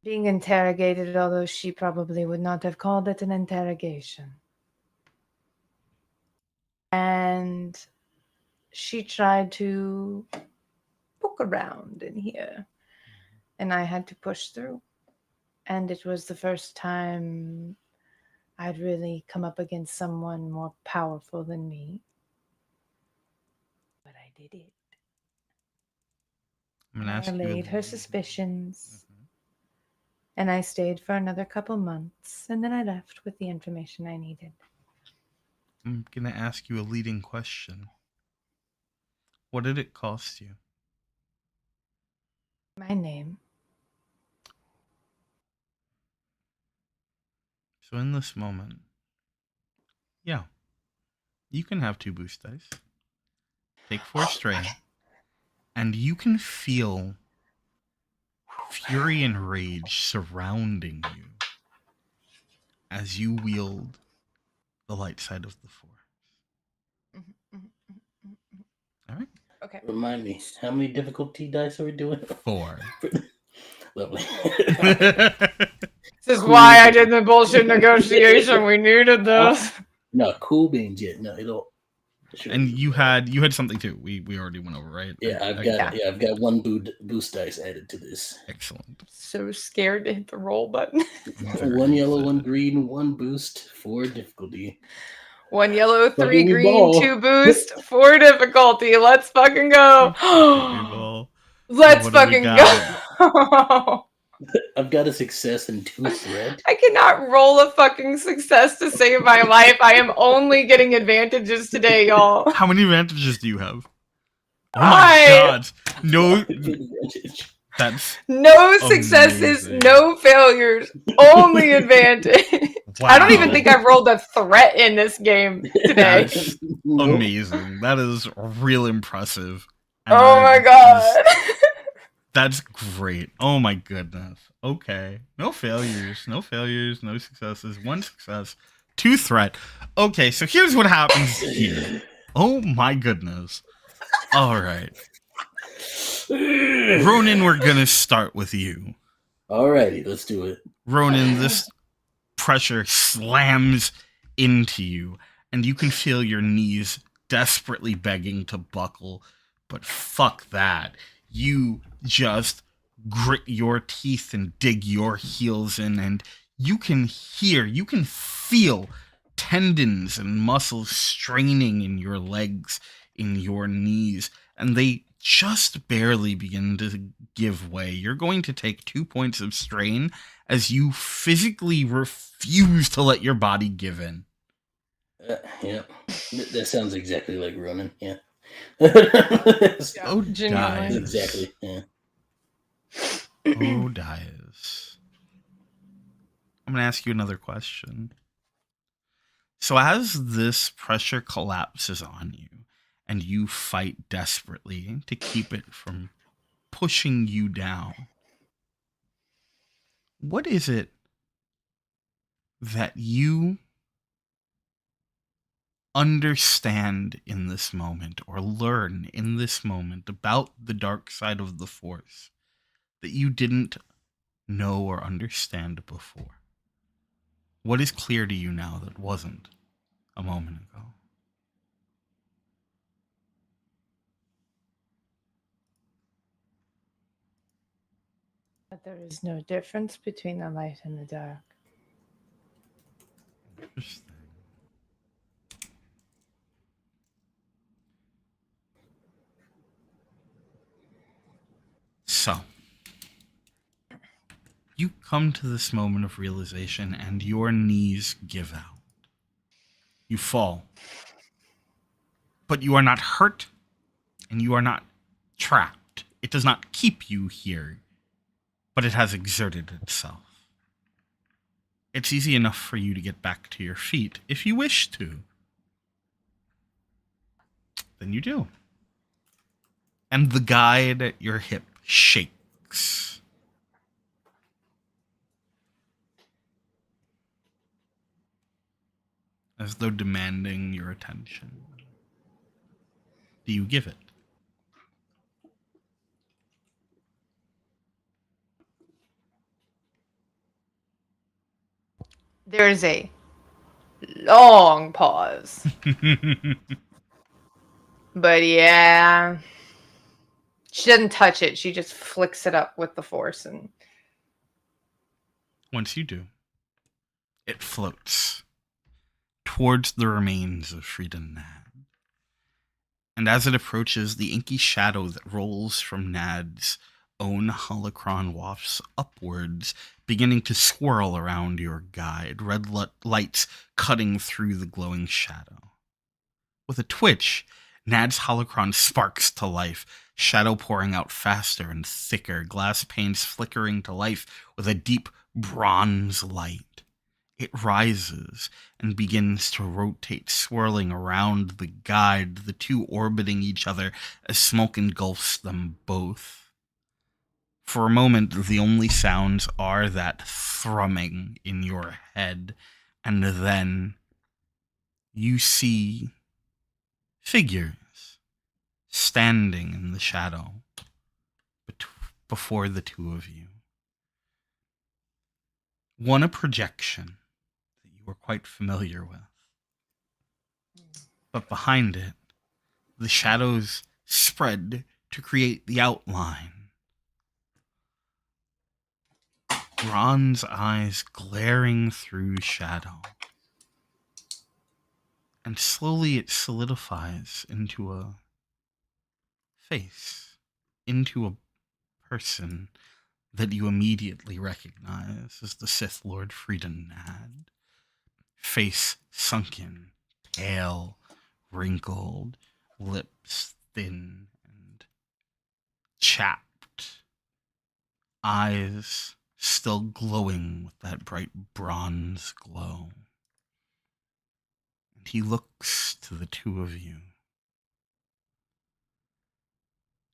being interrogated, although she probably would not have called it an interrogation. And she tried to poke around in here, and I had to push through. And it was the first time I'd really come up against someone more powerful than me. But I did it. I allayed her suspicions. And I stayed for another couple months, and then I left with the information I needed. I'm going to ask you a leading question. What did it cost you? My name. So in this moment, yeah, you can have 2 boost dice. Take 4 strain. And you can feel fury and rage surrounding you as you wield the light side of the Force. All right. Okay. Remind me, how many difficulty dice are we doing? 4. Lovely. This is why I did the bullshit negotiation. We needed this. No, cool beans yet. No, it'll. Sure. And you had something too. We already went over, right? Yeah, I've got 1 boost dice added to this. Excellent. So scared to hit the roll button. 1 yellow, 1 green, 1 boost, 4 difficulty. 1 yellow, 3 Fucking green, ball. 2 boost, 4 difficulty. Let's fucking go. Let's fucking go. I've got a success and 2 threat. I cannot roll a fucking success to save my life. I am only getting advantages today, y'all. How many advantages do you have? Oh my god. No. That's no successes, amazing. No failures, only advantage. Wow. I don't even think I've rolled a threat in this game today. That's amazing. That is real impressive. And oh my god. That's great. Oh my goodness. Okay. No failures. No successes. 1 success. 2 threat. Okay, so here's what happens here. Oh my goodness. All right. Ronin, we're gonna start with you. Alrighty, let's do it. Ronin, this pressure slams into you, and you can feel your knees desperately begging to buckle, but fuck that. You just grit your teeth and dig your heels in, and you can feel tendons and muscles straining in your legs, in your knees, and they just barely begin to give way. You're going to take 2 points of strain as you physically refuse to let your body give in. Yeah, that sounds exactly like Ronin. Yeah. Oh, genuinely. Exactly. Yeah. Oh, Dias. I'm going to ask you another question. So as this pressure collapses on you, and you fight desperately to keep it from pushing you down, what is it that you understand in this moment, or learn in this moment about the dark side of the Force that you didn't know or understand before? What is clear to you now that wasn't a moment ago? But there is no difference between the light and the dark. Interesting. So, you come to this moment of realization and your knees give out. You fall. But you are not hurt and you are not trapped. It does not keep you here, but it has exerted itself. It's easy enough for you to get back to your feet if you wish to. Then you do. And the guide at your hip shakes. As though demanding your attention. Do you give it? There's a long pause. But yeah. She doesn't touch it. She just flicks it up with the force. And Once you do, it floats towards the remains of Frida Nad. And as it approaches, the inky shadow that rolls from Nad's own holocron wafts upwards, beginning to swirl around your guide, red lights cutting through the glowing shadow. With a twitch, Nad's holocron sparks to life, shadow pouring out faster and thicker, glass panes flickering to life with a deep bronze light. It rises and begins to rotate, swirling around the guide, the two orbiting each other as smoke engulfs them both. For a moment, the only sounds are that thrumming in your head, and then you see figures standing in the shadow before the two of you. One a projection that you are quite familiar with. But behind it, the shadows spread to create the outline. Bronze eyes glaring through shadow. And slowly it solidifies into a face, into a person that you immediately recognize as the Sith Lord Frida Nad. Face sunken, pale, wrinkled, lips thin and chapped, eyes still glowing with that bright bronze glow. And he looks to the two of you.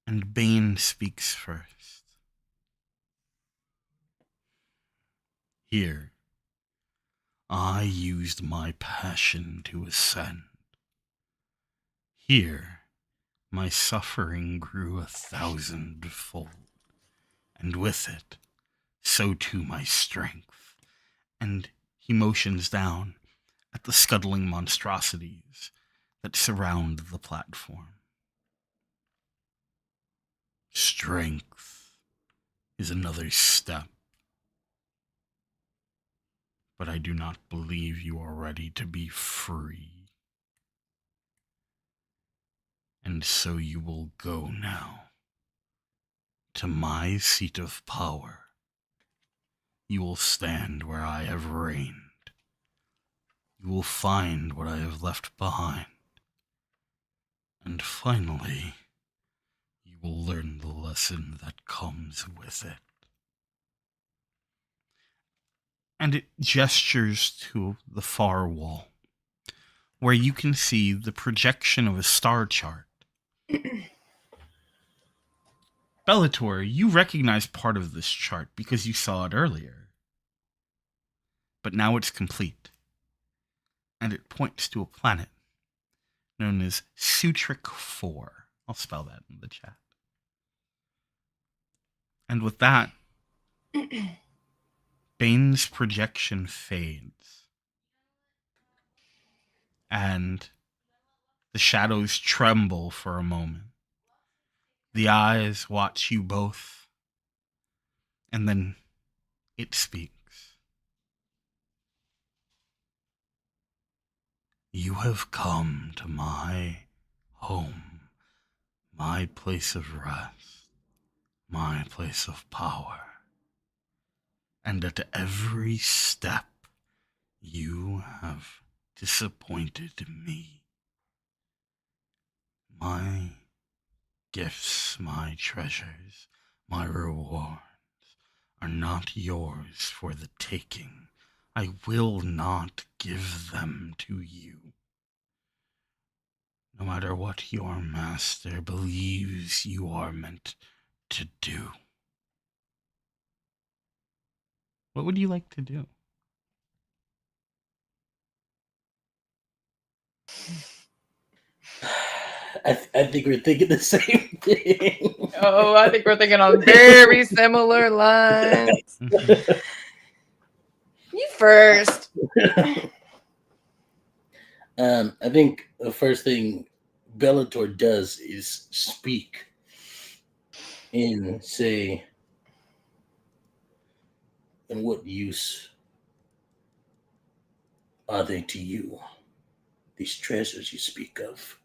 And Bane speaks first. Here, I used my passion to ascend. Here, my suffering grew 1,000-fold, and with it, so too my strength. And he motions down at the scuttling monstrosities that surround the platform. Strength is another step. But I do not believe you are ready to be free. And so you will go now to my seat of power. You will stand where I have reigned. You will find what I have left behind. And finally, you will learn the lesson that comes with it. And it gestures to the far wall, where you can see the projection of a star chart. Bellator, you recognize part of this chart because you saw it earlier. But now it's complete. And it points to a planet known as Sutric 4. I'll spell that in the chat. And with that, Bane's projection fades. And the shadows tremble for a moment. The eyes watch you both. And then it speaks. You have come to my home, my place of rest, my place of power. And at every step, you have disappointed me. My gifts, my treasures, my rewards are not yours for the taking. I will not give them to you. No matter what your master believes you are meant to do. What would you like to do? I think we're thinking the same thing. Oh, I think we're thinking on very similar lines. Mhm. You first. I think the first thing Bellator does is speak and say, and what use are they to you? These treasures you speak of.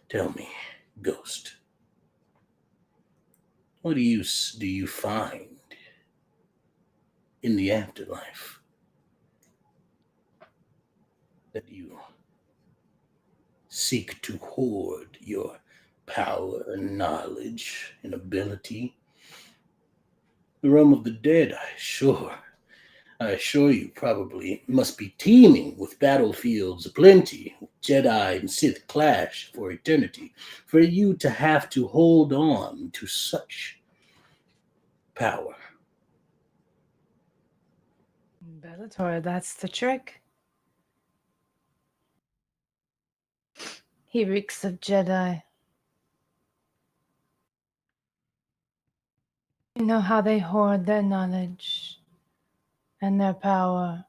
Tell me, Ghost, what use do you find in the afterlife that you seek to hoard your power and knowledge and ability? The realm of the dead, I assure you, probably must be teeming with battlefields aplenty, Jedi and Sith clash for eternity, for you to have to hold on to such power. Bellator, that's the trick. He reeks of Jedi. You know how they hoard their knowledge and their power.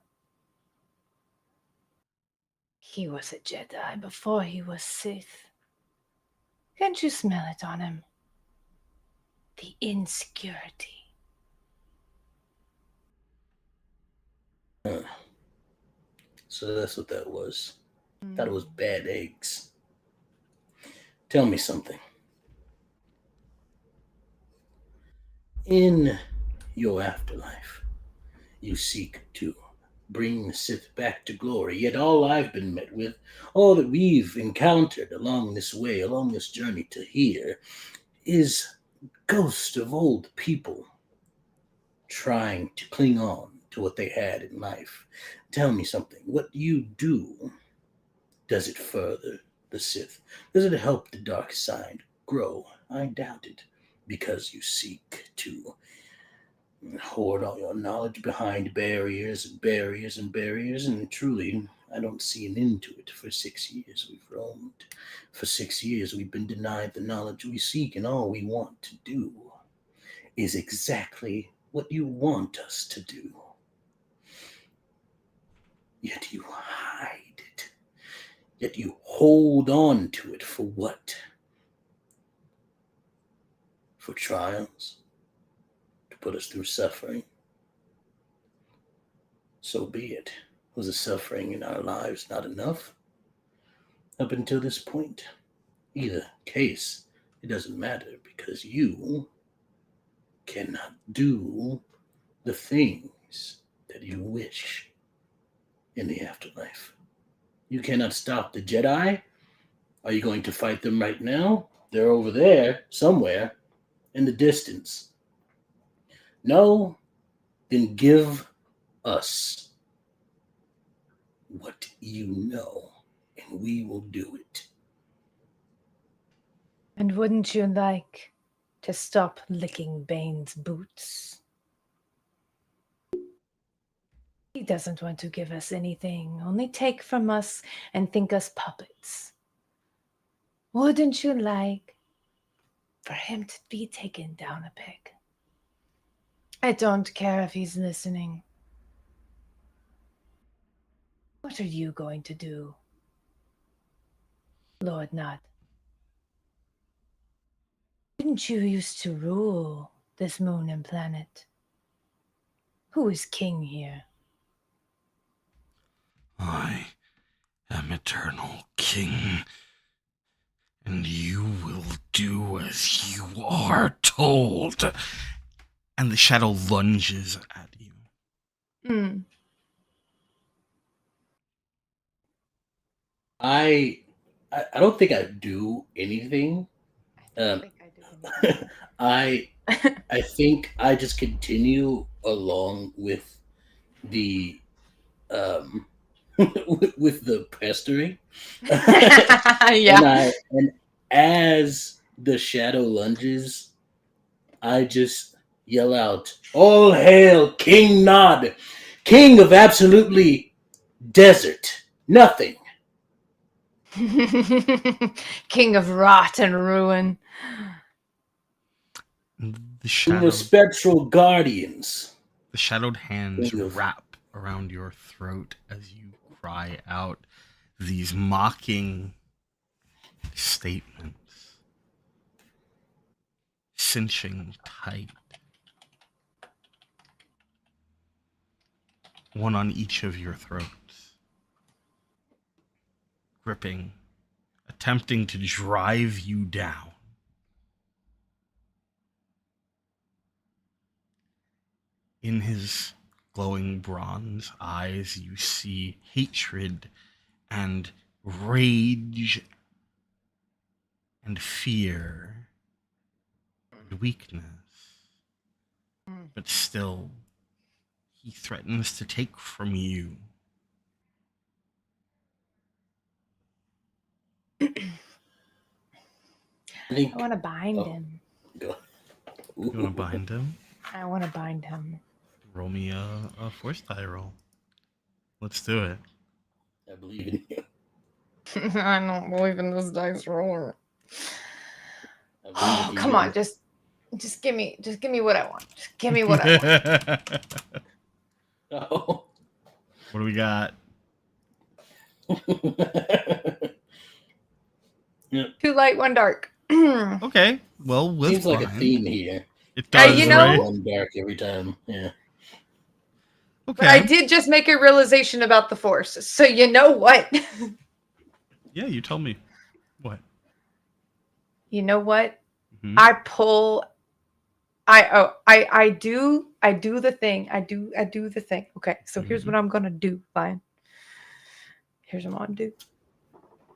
He was a Jedi before he was Sith. Can't you smell it on him? The insecurity. Huh. So that's what that was. Thought it was bad eggs. Tell me something. In your afterlife, you seek to bring the Sith back to glory. Yet all I've been met with, all that we've encountered along this way, along this journey to here, is ghosts of old people trying to cling on to what they had in life. Tell me something. What you do, does it further the Sith? Does it help the dark side grow? I doubt it, because you seek to hoard all your knowledge behind barriers and barriers and barriers, and truly, I don't see an end to it. For 6 years we've roamed. For 6 years we've been denied the knowledge we seek, and all we want to do is exactly what you want us to do. Yet you hide it. Yet you hold on to it for what? For trials? To put us through suffering? So be it. Was the suffering in our lives not enough? Up until this point, either case, it doesn't matter, because you cannot do the things that you wish in the afterlife. You cannot stop the Jedi. Are you going to fight them right now? They're over there, somewhere, in the distance. No? Then give us what you know, and we will do it. And wouldn't you like to stop licking Bane's boots? He doesn't want to give us anything, only take from us and think us puppets. Wouldn't you like for him to be taken down a peg? I don't care if he's listening. What are you going to do, Lord Nut? Didn't you used to rule this moon and planet? Who is king here? I am eternal king, and you will do as you are told. And the shadow lunges at you. Hmm. I don't think I do anything. I don't Um, think I do anything. I think I just continue along with the um with the pestering. Yeah. And as the shadow lunges, I just yell out, "All hail King Nod, king of absolutely desert, nothing." King of rot and ruin. The King of spectral guardians. shadowed hands King of wrap around your throat as you cry out these mocking statements, cinching tight, one on each of your throats, gripping, attempting to drive you down. In his glowing bronze eyes, you see hatred and rage and fear and weakness. But still, he threatens to take from you. I think. I want to bind Oh, him. go. You want to bind him? I want to bind him. Roll me a force die roll. Let's do it. I believe in you. I don't believe in this dice roller. I believe Oh, in you. come on, just give me what I want. Just give me what I want. Oh. What do we got? Yeah. 2 light, 1 dark. Okay, well, with Seems like a bind, theme here. it does, you right? know- One dark every time. Yeah. Okay. But I did just make a realization about the force. So you know what? Yeah, you tell me. What? You know what? Mhm. I pull. I do the thing. I do the thing. Okay, so here's Mhm. what I'm gonna do, Lion. Here's what I'm gonna do.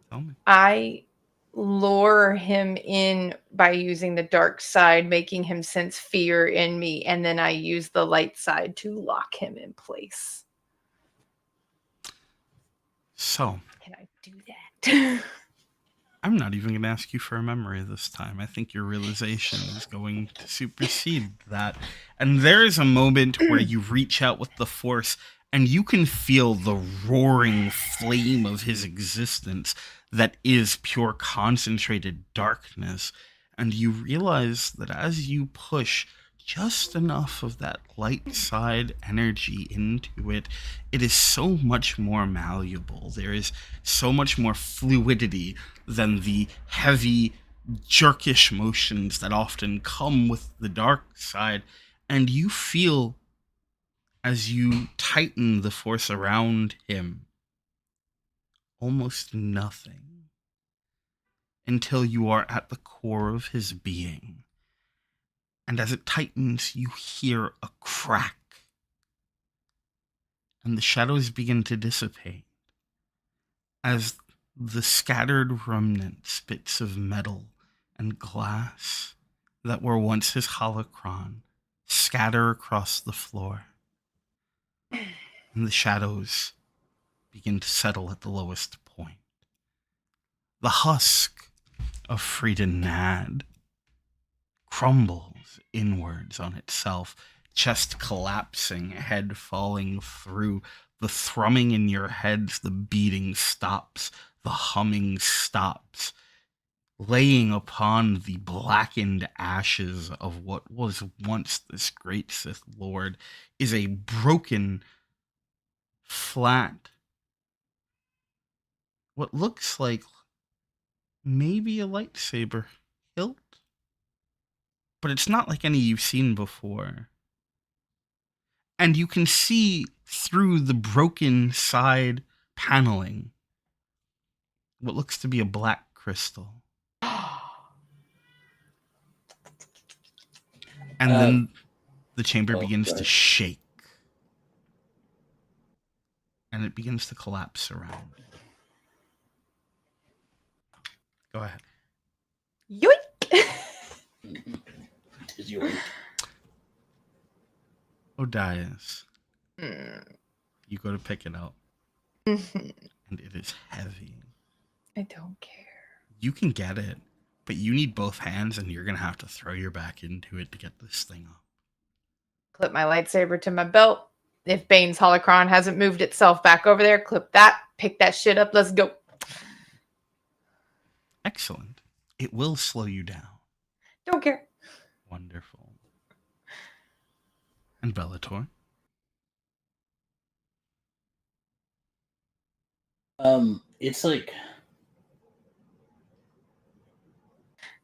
Tell me. I lure him in by using the dark side, making him sense fear in me, and then I use the light side to lock him in place. So, Can I do that? I'm not even going to ask you for a memory this time. I think your realization is going to supersede that. And there is a moment where you reach out with the force and you can feel the roaring flame of his existence that is pure concentrated darkness. And you realize that as you push just enough of that light side energy into it, it is so much more malleable. There is so much more fluidity than the heavy, jerkish motions that often come with the dark side. And you feel, as you tighten the force around him, almost nothing until you are at the core of his being. And as it tightens, you hear a crack, and the shadows begin to dissipate as the scattered remnants, bits of metal and glass that were once his holocron, scatter across the floor. And the shadows begin to settle at the lowest point. The husk of Frida Nad crumbles inwards on itself, chest collapsing, head falling through. The thrumming in your heads, the beating stops, the humming stops. Laying upon the blackened ashes of what was once this great Sith Lord is a broken, flat, what looks like maybe a lightsaber hilt, but it's not like any you've seen before. and you can see through the broken side paneling what looks to be a black crystal. And then the chamber begins to shake. And it begins to collapse around. Go ahead. Yoink! Odias. You go to pick it up. And it is heavy. I don't care. You can get it, but you need both hands, and you're going to have to throw your back into it to get this thing up. Clip my lightsaber to my belt. If Bane's holocron hasn't moved itself back over there, clip that, pick that shit up, let's go. Excellent. It will slow you down. Don't care. Wonderful. And Bellator? It's like,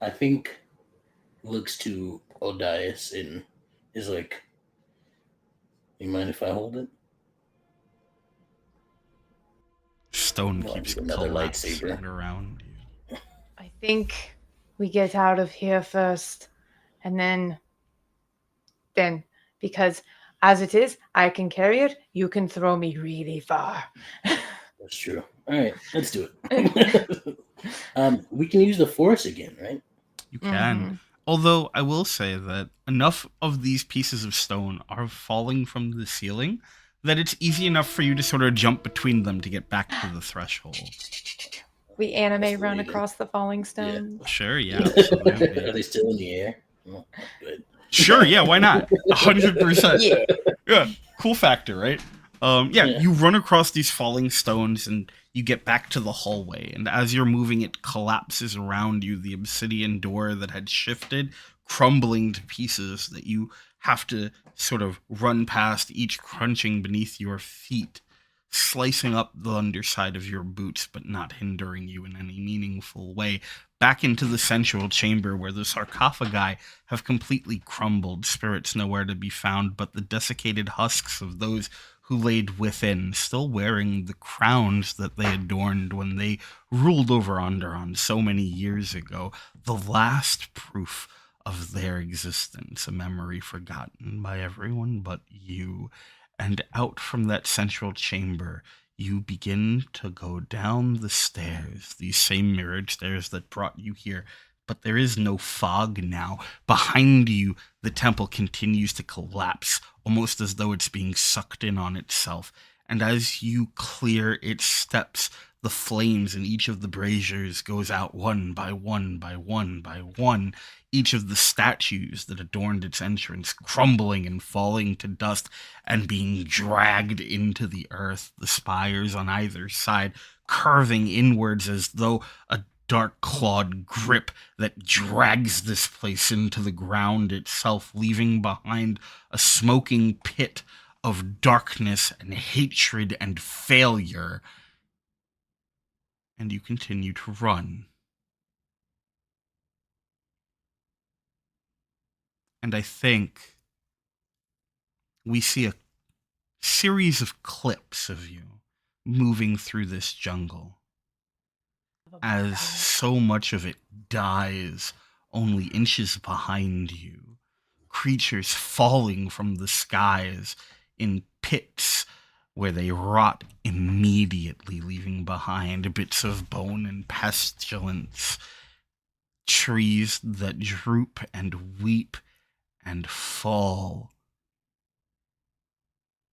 I think looks to Odias and is like, you mind if I hold it? Stone keeps another collapsing lightsaber around you. I think we get out of here first. And then, because as it is, I can carry it. You can throw me really far. That's true. All right, let's do it. We can use the Force again, right? You can. Mm-hmm. Although I will say that enough of these pieces of stone are falling from the ceiling that it's easy enough for you to sort of jump between them to get back to the threshold. We anime run across the falling stones. Yeah. Sure, yeah. Absolutely. Are they still in the air? Oh, good. Sure, yeah, why not? 100%. Yeah, cool factor, right? You run across these falling stones and you get back to the hallway, and as you're moving, it collapses around you, the obsidian door that had shifted, crumbling to pieces that you have to sort of run past, each crunching beneath your feet, slicing up the underside of your boots, but not hindering you in any meaningful way. Back into the central chamber where the sarcophagi have completely crumbled, spirits nowhere to be found, but the desiccated husks of those who laid within, still wearing the crowns that they adorned when they ruled over Onderon so many years ago, the last proof of their existence, a memory forgotten by everyone but you. And out from that central chamber, you begin to go down the stairs, these same mirrored stairs that brought you here. But there is no fog now. Behind you, the temple continues to collapse, almost as though it's being sucked in on itself. And as you clear its steps, the flames in each of the braziers goes out one by one by one by one. Each of the statues that adorned its entrance crumbling and falling to dust and being dragged into the earth, the spires on either side curving inwards as though a dark-clawed grip that drags this place into the ground itself, leaving behind a smoking pit of darkness and hatred and failure. And you continue to run. And I think we see a series of clips of you moving through this jungle, as so much of it dies only inches behind you. Creatures falling from the skies in pits where they rot immediately, leaving behind bits of bone and pestilence. Trees that droop and weep and fall.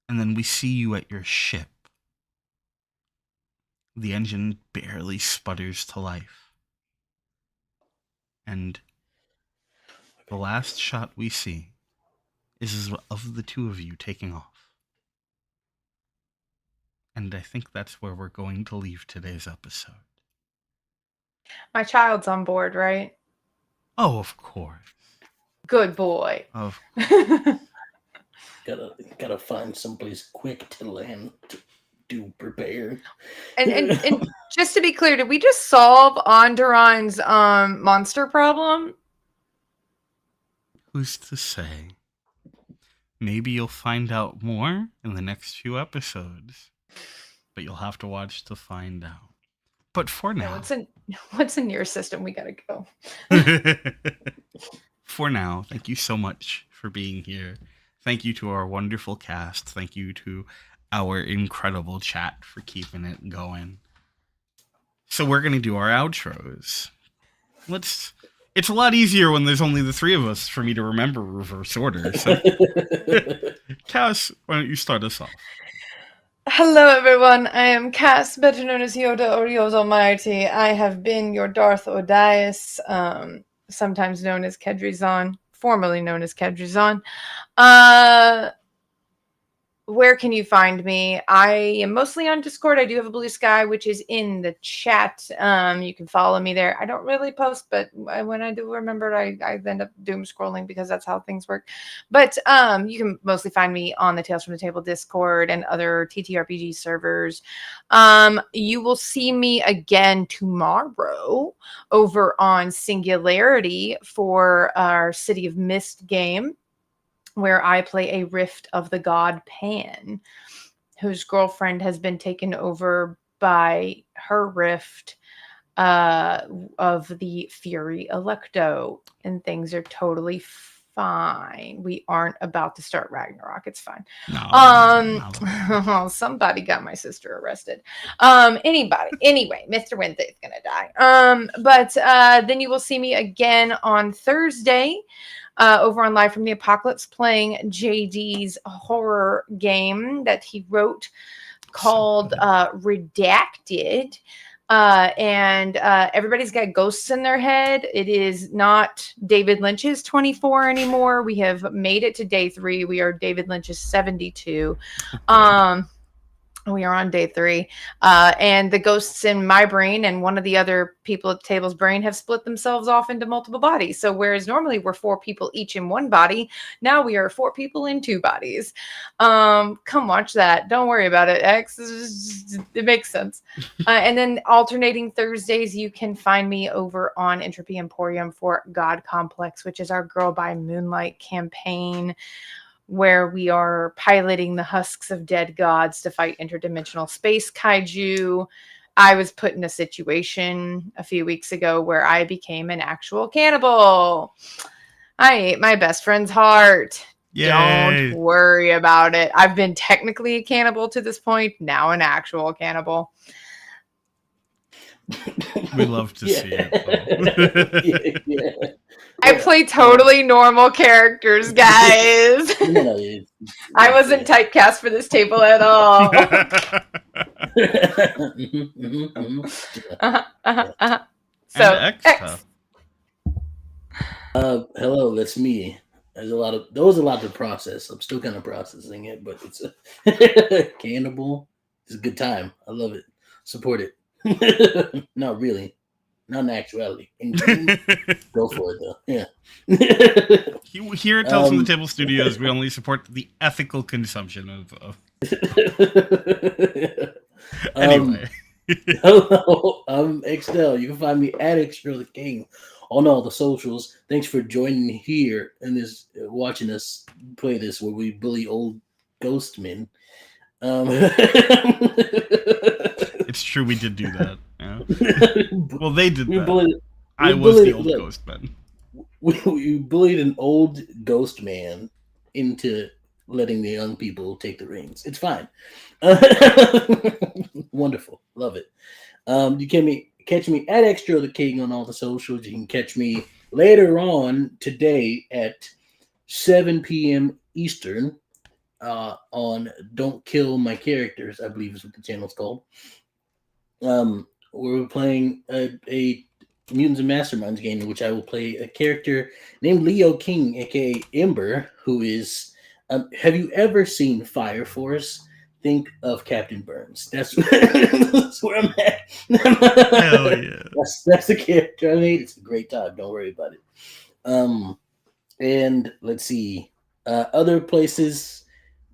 And then we see you at your ship. The engine barely sputters to life. And the last shot we see is of the two of you taking off. And I think that's where we're going to leave today's episode. My child's on board, right? Oh, of course. Good boy. Of gotta find someplace quick to land to prepare. And just to be clear, did we just solve Onderon's monster problem? Who's to say? maybe you'll find out more in the next few episodes. But you'll have to watch to find out. But for Yeah, now, what's in your system? We gotta go. for now, thank you so much for being here. Thank you to our wonderful cast. Thank you to our incredible chat for keeping it going. So we're gonna do our outros. It's a lot easier when there's only the three of us for me to remember reverse order. So, Cass, why don't you start us off? Hello, everyone. I am Cass, better known as Yoda or Yoda Almighty. I have been your Darth Odias, sometimes known as Kedrizon, formerly known as Kedrizon. Where can you find me? I am mostly on Discord. I do have a Blue Sky, which is in the chat. You can follow me there. I don't really post, but when I do remember, I end up doom scrolling because that's how things work. But you can mostly find me on the Tales from the Table Discord and other TTRPG servers. You will see me again tomorrow over on Singularity for our City of Mist game, where I play a rift of the god Pan, whose girlfriend has been taken over by her rift of the Fury Electo, and things are totally fine. We aren't about to start Ragnarok. It's fine. No. Somebody got my sister arrested. Anyway, Mr. Wednesday's gonna die. But then you will see me again on Thursday. Over on Live from the Apocalypse, playing JD's horror game that he wrote called Redacted. And everybody's got ghosts in their head. It is not David Lynch's 24 anymore. We have made it to day 3. We are David Lynch's 72. We are on day 3. And the ghosts in my brain and one of the other people at the table's brain have split themselves off into multiple bodies. So whereas normally we're 4 people each in one body, now we are 4 people in 2 bodies. Come watch that. Don't worry about it. It makes sense. And then alternating Thursdays, you can find me over on Entropy Emporium for God Complex, which is our Girl by Moonlight campaign, where we are piloting the husks of dead gods to fight interdimensional space kaiju. I was put in a situation a few weeks ago where I became an actual cannibal. I ate my best friend's heart. Yay. Don't worry about it. I've been technically a cannibal to this point, now an actual cannibal. We love to see it. Yeah. I play totally normal characters, guys. I wasn't typecast for this table at all. So, X. Hello, that's me. There was a lot to process. I'm still kind of processing it, but it's a cannibal. It's a good time. I love it. Support it. Not really. Not in actuality. Go for it though. Yeah. Here at Tales from the Table Studios, we only support the ethical consumption of. Anyway. Hello, I'm Extell. You can find me at Extell the King on all the socials. Thanks for joining me here and watching us play this where we bully old ghost men. It's true, we did do that. Yeah. Well, they did that. I was the old ghost man. We bullied an old ghost man into letting the young people take the reins. It's fine. Wonderful. Love it. You can catch me at Extra the King on all the socials. You can catch me later on today at 7 p.m. Eastern on Don't Kill My Characters, I believe is what the channel's called. We're playing a Mutants and Masterminds game in which I will play a character named Leo King, aka Ember, who is have you ever seen Fire Force? Think of Captain Burns. That's where I'm at. Hell yeah. That's the character I made. It's a great time. Don't worry about it. And let's see. Other places.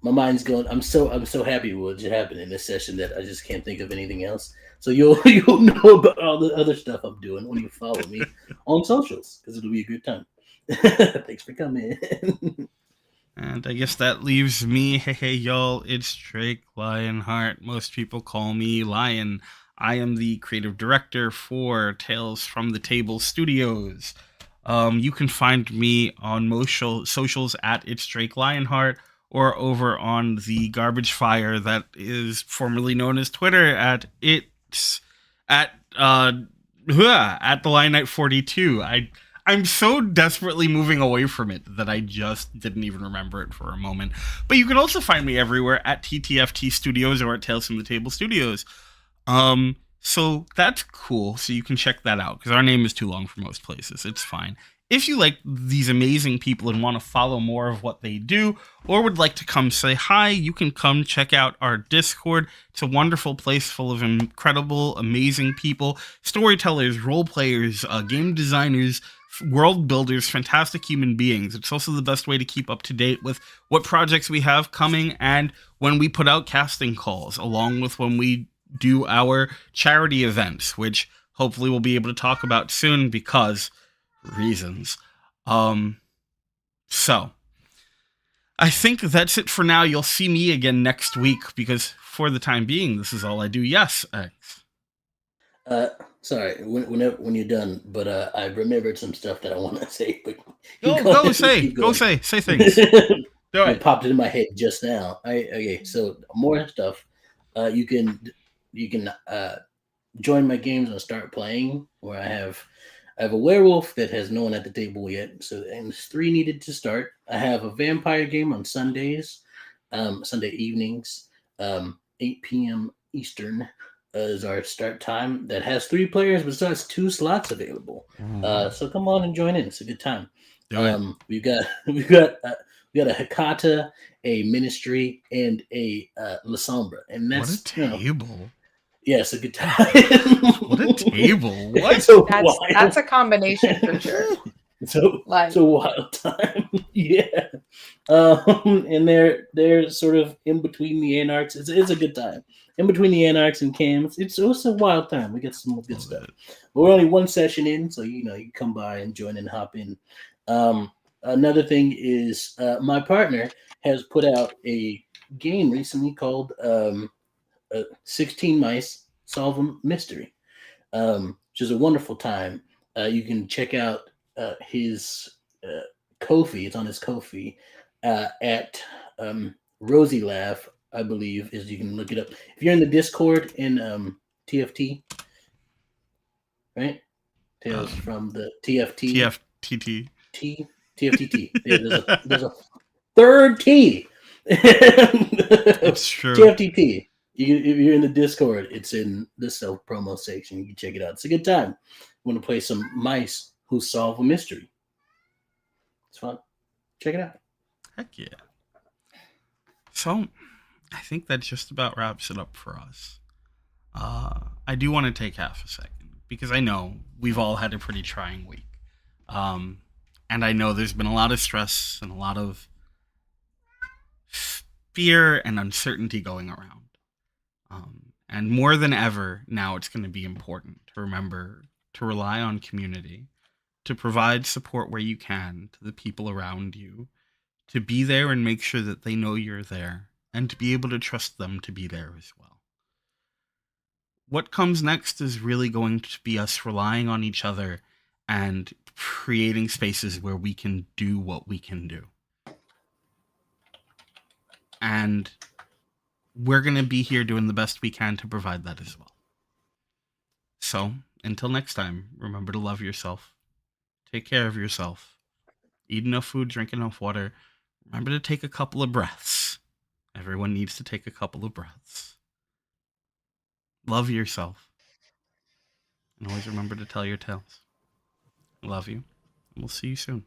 My mind's going. I'm so happy with what just happened in this session that I just can't think of anything else. So you'll know about all the other stuff I'm doing when you follow me on socials because it'll be a good time. Thanks for coming. And I guess that leaves me. Hey, y'all, it's Drake Lionheart. Most people call me Lion. I am the creative director for Tales from the Table Studios. You can find me on most socials at It's Drake Lionheart or over on the garbage fire that is formerly known as Twitter at it's at at the Lion Knight 42. I'm so desperately moving away from it that I just didn't even remember it for a moment. But you can also find me everywhere at TTFT Studios or at Tales from the Table Studios. So that's cool. So you can check that out because our name is too long for most places. It's fine. If you like these amazing people and want to follow more of what they do, or would like to come say hi, you can come check out our Discord. It's a wonderful place full of incredible, amazing people, storytellers, role players, game designers, world builders, fantastic human beings. It's also the best way to keep up to date with what projects we have coming and when we put out casting calls, along with when we do our charity events, which hopefully we'll be able to talk about soon because reasons. So I think that's it for now. You'll see me again next week because for the time being, this is all I do. Yes, X. Sorry, when you're done, but I remembered some stuff that I want to say. But Go say things. Do it it. popped into my head just now. Okay, so more stuff. You can join my games and start playing. Where I have a werewolf that has no one at the table yet. So and there's 3 needed to start. I have a vampire game on Sundays, Sunday evenings, 8 p.m. Eastern. Is our start time that has 3 players, but still has 2 slots available. So come on and join in. It's a good time. We've got a Hekata, a Ministry, and a La Sombra, and that's what a table. Yes, a good time. What a table. What? That's a combination for sure. So Like, it's a wild time. Yeah. And they're sort of in between the Anarchs. It's a good time. In between the Anarchs and Cams. It's a wild time. We get some good stuff. But we're only 1 session in, so you can come by and join and hop in. Another thing is my partner has put out a game recently called 16 Mice Solve a Mystery, which is a wonderful time. You can check out his Ko-fi. It's on his Ko-fi at Rosie Laugh, I believe, is you can look it up. If you're in the Discord in TFT, right? Tales from the TFT. TFTT. Yeah, there's a third T. It's true. TFTP. If you're in the Discord, it's in the self promo section. You can check it out. It's a good time. You want to play some mice who solve a mystery. It's fun. Check it out. Heck yeah. So, I think that just about wraps it up for us. I do want to take half a second because I know we've all had a pretty trying week. And I know there's been a lot of stress and a lot of fear and uncertainty going around. And more than ever, now it's going to be important to remember to rely on community, to provide support where you can to the people around you, to be there and make sure that they know you're there, and to be able to trust them to be there as well. What comes next is really going to be us relying on each other and creating spaces where we can do what we can do. And we're going to be here doing the best we can to provide that as well. So, until next time, remember to love yourself. Take care of yourself. Eat enough food, drink enough water. Remember to take a couple of breaths. Everyone needs to take a couple of breaths. Love yourself. And always remember to tell your tales. I love you. And we'll see you soon.